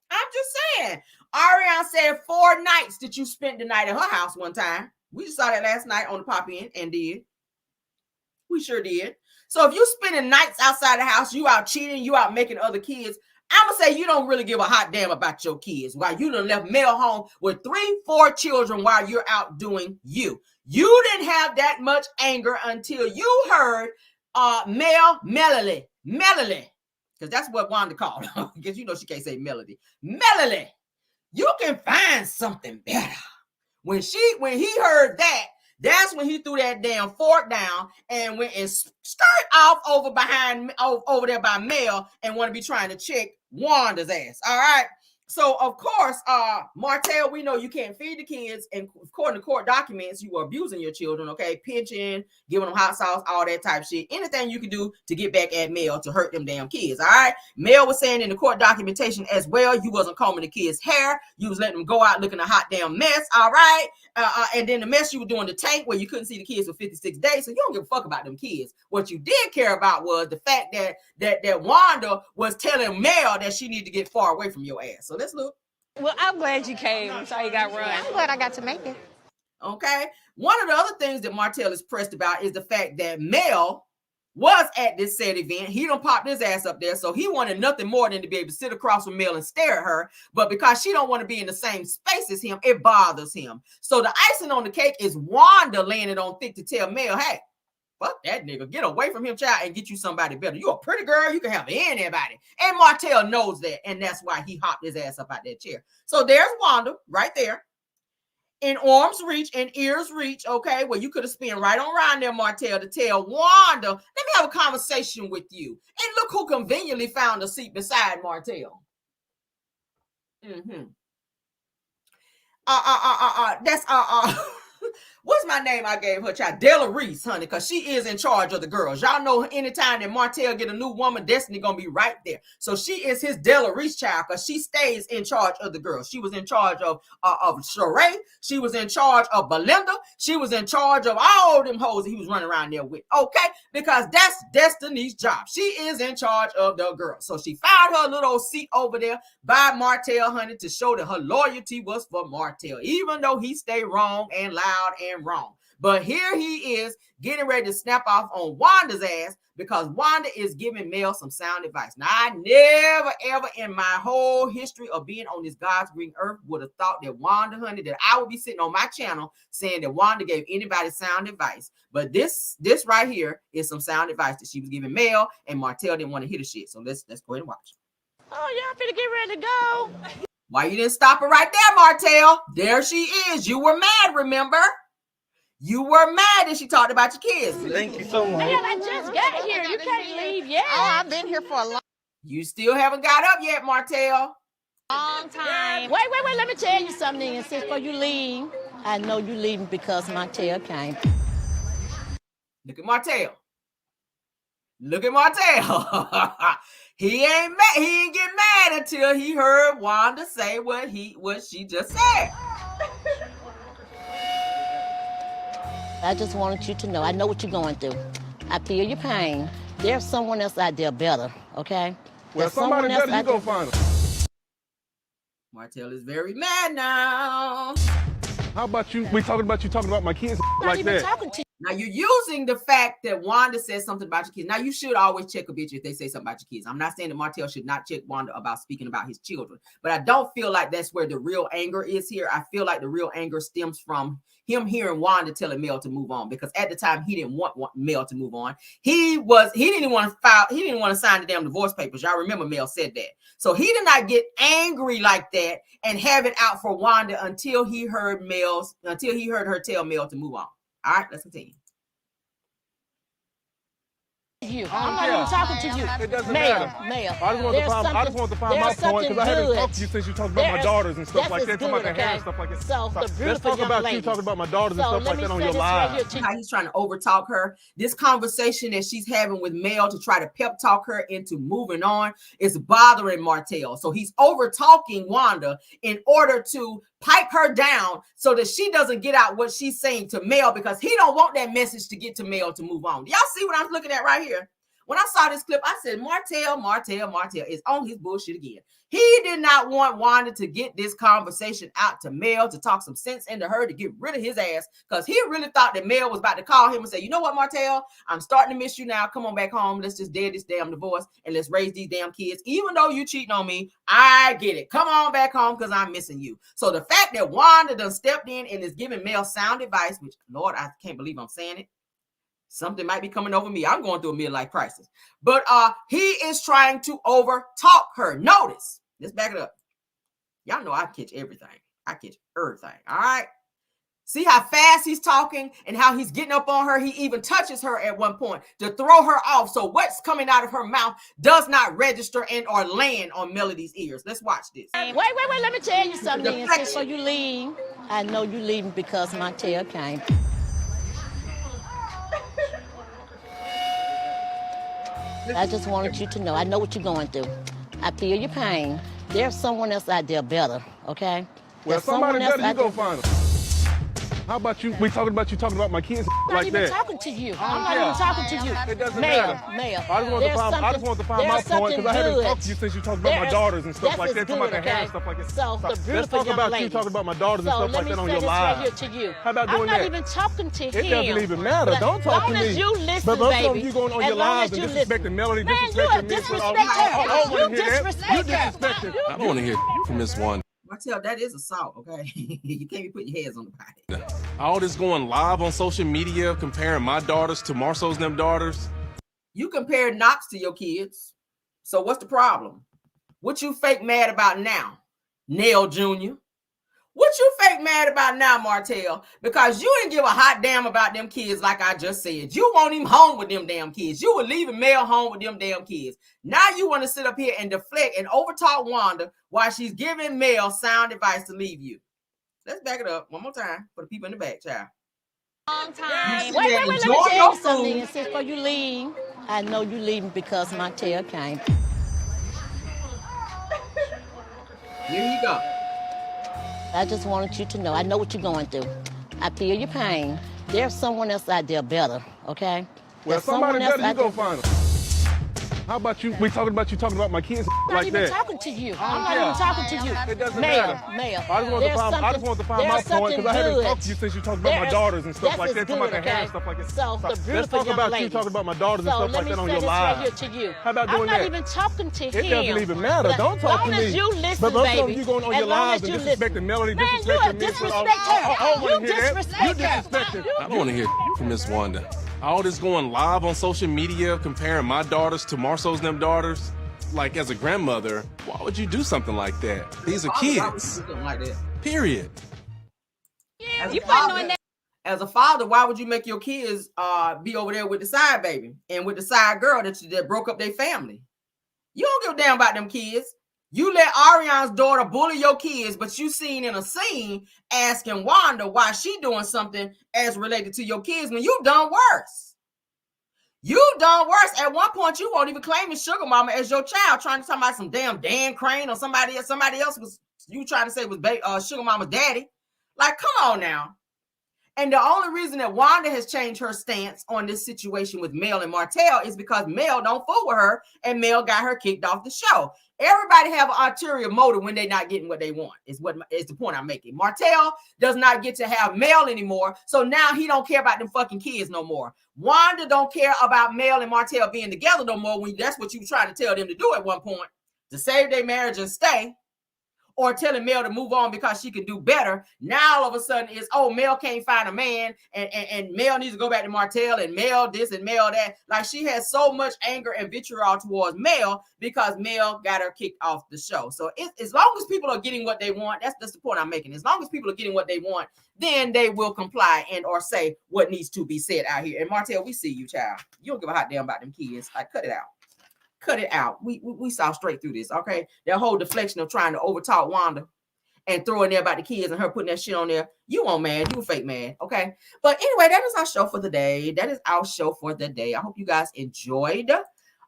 I'm just saying. Ariane said 4 nights that you spent the night at her house one time. We just saw that last night on the pop-in and did. We sure did. So if you spending nights outside the house, you out cheating, you out making other kids, I'm going to say you don't really give a hot damn about your kids while you done left Mel home with 3-4 children while you're out doing you. You didn't have that much anger until you heard Melody. Because that's what Wanda called her. Because you know she can't say Melody. Melody, you can find something better. When he heard that, that's when he threw that damn fork down and went and skirt off over there by Mel and want to be trying to check Wanda's ass. All right. So of course, Martell, we know you can't feed the kids, and according to court documents, you were abusing your children. Okay, pinching, giving them hot sauce, all that type of shit. Anything you can do to get back at Mel to hurt them damn kids. All right. Mel was saying in the court documentation as well, you wasn't combing the kids' hair. You was letting them go out looking a hot damn mess. All right. And then the mess you were doing the tank where you couldn't see the kids for 56 days. So you don't give a fuck about them kids. What you did care about was the fact that Wanda was telling Mel that she needed to get far away from your ass. So let's look. Well, I'm glad you came. I'm sorry you got run. I'm glad I got to make it. Okay. One of the other things that Martell is pressed about is the fact that Mel was at this said event. He done popped his ass up there. So he wanted nothing more than to be able to sit across from Mel and stare at her. But because she don't want to be in the same space as him, it bothers him. So the icing on the cake is Wanda laying it on thick to tell Mel, hey, Fuck that nigga. Get away from him, child, and get you somebody better. You a pretty girl. You can have anybody. And Martell knows that. And that's why he hopped his ass up out that chair. So there's Wanda right there. In arm's reach and ears reach, okay, well, you could have spent right on around there, Martell, to tell Wanda, let me have a conversation with you. And look who conveniently found a seat beside Martell. That's what's my name I gave her, child? Della Reese, honey, because she is in charge of the girls. Y'all know anytime that Martell get a new woman, Destiny gonna be right there. So she is his Della Reese child, because she stays in charge of the girls. She was in charge of Sheree. She was in charge of Belinda. She was in charge of all them hoes that he was running around there with. Okay, because that's Destiny's job. She is in charge of the girls. So she found her little seat over there by Martell, honey, to show that her loyalty was for Martell, even though he stayed wrong and loud and wrong. But here he is getting ready to snap off on Wanda's ass because Wanda is giving Mel some sound advice. Now, I never, ever in my whole history of being on this God's green earth would have thought that Wanda, honey, that I would be sitting on my channel saying that Wanda gave anybody sound advice. But this right here is some sound advice that she was giving Mel, and Martell didn't want to hear the shit. So let's go ahead and watch. Oh, y'all finna get ready to go. Why you didn't stop her right there, Martell? There she is. You were mad, remember? You were mad that she talked about your kids. Thank you so much. Man, I just got here. You can't leave yet. Oh, I've been here for a long You still haven't got up yet, Martell. time. Wait. Let me tell you something. And since before you leave, I know you leaving because Martell came. Look at Martell. Look at Martell. He ain't get mad until he heard Wanda say what she just said. I just wanted you to know, I know what you're going through. I feel your pain. There's someone else out there better, okay? Well, somebody better, you go find them. Martell is very mad now. How about you? We talking about my kids like that. Talking to you. Now you're using the fact that Wanda says something about your kids. Now you should always check a bitch if they say something about your kids. I'm not saying that Martell should not check Wanda about speaking about his children, but I don't feel like that's where the real anger is here. I feel like the real anger stems from him hearing Wanda telling Mel to move on, because at the time he didn't want Mel to move on. He didn't want to sign the damn divorce papers. Y'all remember Mel said that. So he did not get angry like that and have it out for Wanda until he heard her tell Mel to move on. All right, let's continue. I'm not even talking to you. It doesn't matter. I just want to find my point, because I haven't talked to you since you talked about my daughters and stuff like that. Talking about the hair and stuff like that. So let's talk about you talking about my daughters and stuff like that on your live. How he's trying to overtalk her. This conversation that she's having with Mel to try to pep talk her into moving on is bothering Martell. So he's overtalking Wanda in order to pipe her down so that she doesn't get out what she's saying to Mel, because he don't want that message to get to Mel to move on. Y'all see what I'm looking at right here? When I saw this clip, I said, Martell is on his bullshit again. He did not want Wanda to get this conversation out to Mel, to talk some sense into her, to get rid of his ass, because he really thought that Mel was about to call him and say, you know what, Martell, I'm starting to miss you now. Come on back home. Let's just dead this damn divorce and let's raise these damn kids. Even though you cheating on me, I get it. Come on back home because I'm missing you. So the fact that Wanda done stepped in and is giving Mel sound advice, which, Lord, I can't believe I'm saying it. Something might be coming over me. I'm going through a midlife crisis. But he is trying to over talk her. Notice. Let's back it up. Y'all know I catch everything. I catch everything. All right. See how fast he's talking and how he's getting up on her. He even touches her at one point to throw her off. So what's coming out of her mouth does not register and or land on Melody's ears. Let's watch this. Wait. Let me tell you something. And since before you leave, I know you leaving because Martell came. I just wanted you to know, I know what you're going through. I feel your pain. There's someone else out there better, okay? Well, somebody better, you go find them. How about you? We talking about my kids like that. I'm not even talking to you. I'm not even talking to you. It doesn't matter. Mel. I just want to find my point, because I haven't talked to you since you talked about my daughters and stuff like that. Talking about the hair and stuff like that. So let's talk about you talking about my daughters and stuff like that on your live. Right here to you. How about doing that? I'm not even talking to him. It doesn't even matter. Don't talk to me. As long as you listen, but baby. you going on your lives and disrespecting Melody, disrespecting me. You disrespect her. You disrespect her. I don't want to hear from Miss Wanda. Martell, that is assault, okay? You can't be putting your heads on the body. All this going live on social media, comparing my daughters to Marceau's them daughters. You compare Knox to your kids. So what's the problem? What you fake mad about now, Nail Jr.? What you fake mad about now, Martell? Because you didn't give a hot damn about them kids like I just said. You want him home with them damn kids. You were leaving Mel home with them damn kids. Now you want to sit up here and deflect and overtalk Wanda while she's giving Mel sound advice to leave you. Let's back it up one more time for the people in the back, child. Long time. Wait, let me tell you something. Since before you leave, I know you leaving because Martell came. Here you go. I just wanted you to know, I know what you're going through. I feel your pain. There's someone else out there better, okay? Well, somebody better, you go find them. How about you? We talking about my kids I'm not even talking to you. I'm not even talking to you. It doesn't matter. Male. I just want to find my point because I haven't talked to you since you talked about my daughters and stuff like that. Talking about the hair and stuff like that. So the beautiful let's talk about ladies. you talking about my daughters and stuff like that on your live. Right here to you. How about doing that? I'm not even talking to him. It doesn't even matter. Don't talk to me. As long as you listen, but baby. you going on your lives and disrespecting Melody, disrespecting me. You disrespect her. I don't want to hear from Miss Wanda. All this going live on social media, comparing my daughters to Marceau's them daughters. Like, as a grandmother, why would you do something like that? These are kids. Like that. Period. As a father, why would you make your kids be over there with the side baby and with the side girl that broke up their family? You don't give a damn about them kids. You let Ariana's daughter bully your kids, but you seen in a scene asking Wanda why she doing something as related to your kids when you done worse. You done worse. At one point, you won't even claim your sugar mama as your child, trying to talk about some damn Dan Crane or somebody else. Somebody else was you trying to say was sugar mama's daddy. Like, come on now. And the only reason that Wanda has changed her stance on this situation with Mel and Martell is because Mel don't fool with her, and Mel got her kicked off the show. Everybody have an ulterior motive when they're not getting what they want, is the point I'm making. Martell does not get to have Mel anymore, so now he don't care about them fucking kids no more. Wanda don't care about Mel and Martell being together no more when that's what you were trying to tell them to do at one point, to save their marriage and stay. Or telling Mel to move on because she can do better. Now all of a sudden it's, oh, Mel can't find a man and Mel needs to go back to Martell and Mel this and Mel that. Like, she has so much anger and vitriol towards Mel because Mel got her kicked off the show. So as long as people are getting what they want, that's the point I'm making. As long as people are getting what they want, then they will comply and or say what needs to be said out here. And Martell, we see you, child. You don't give a hot damn about them kids. Like, cut it out. Cut it out. We saw straight through this, okay? That whole deflection of trying to overtalk Wanda and throwing there about the kids and her putting that shit on there. You weren't mad. You were fake mad, okay? But anyway, that is our show for the day. That is our show for the day. I hope you guys enjoyed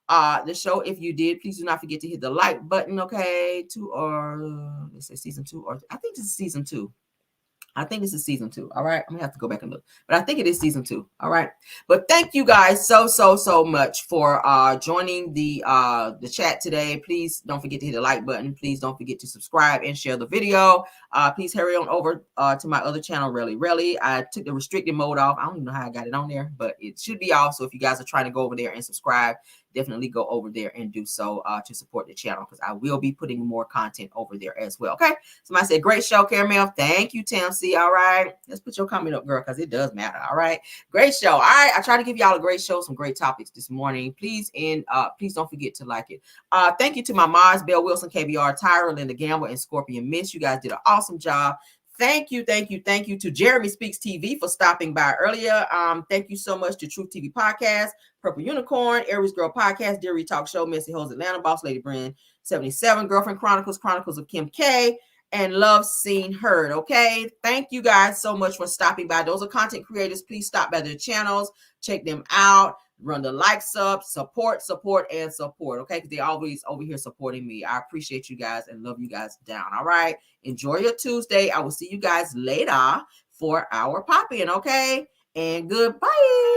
the show. If you did, please do not forget to hit the like button, okay? Let's say season 2, or I think this is season 2. I think this is season 2. All right. I'm gonna have to go back and look, but I think it is season 2. All right. But thank you guys so much for joining the chat today. Please don't forget to hit the like button. Please don't forget to subscribe and share the video. Please hurry on over to my other channel, Really. I took the restricted mode off. I don't even know how I got it on there, but it should be off. So if you guys are trying to go over there and subscribe, definitely go over there and do so to support the channel, because I will be putting more content over there as well. Okay. Somebody said, great show, Caramel. Thank you, Tam C. All right. Let's put your comment up, girl, because it does matter. All right. Great show. All right. I try to give y'all a great show, some great topics this morning. Please don't forget to like it. Thank you to my mods, Belle Wilson, KBR, Tyra, Linda Gamble, and Scorpion Miss. You guys did an awesome job. Thank you to Jeremy Speaks TV for stopping by earlier. Thank you so much to Truth TV Podcast, Purple Unicorn, Aries Girl Podcast, Deary Talk Show, Messy Hoes Atlanta, Boss Lady Brand 77, Girlfriend Chronicles, Chronicles of Kim K, and Love Seen Heard. Okay, thank you guys so much for stopping by. Those are content creators. Please stop by their channels, check them out, run the likes up, support, and support. Okay, because they're always over here supporting me. I appreciate you guys and love you guys down. All right, enjoy your Tuesday. I will see you guys later for our pop-in. Okay, and goodbye.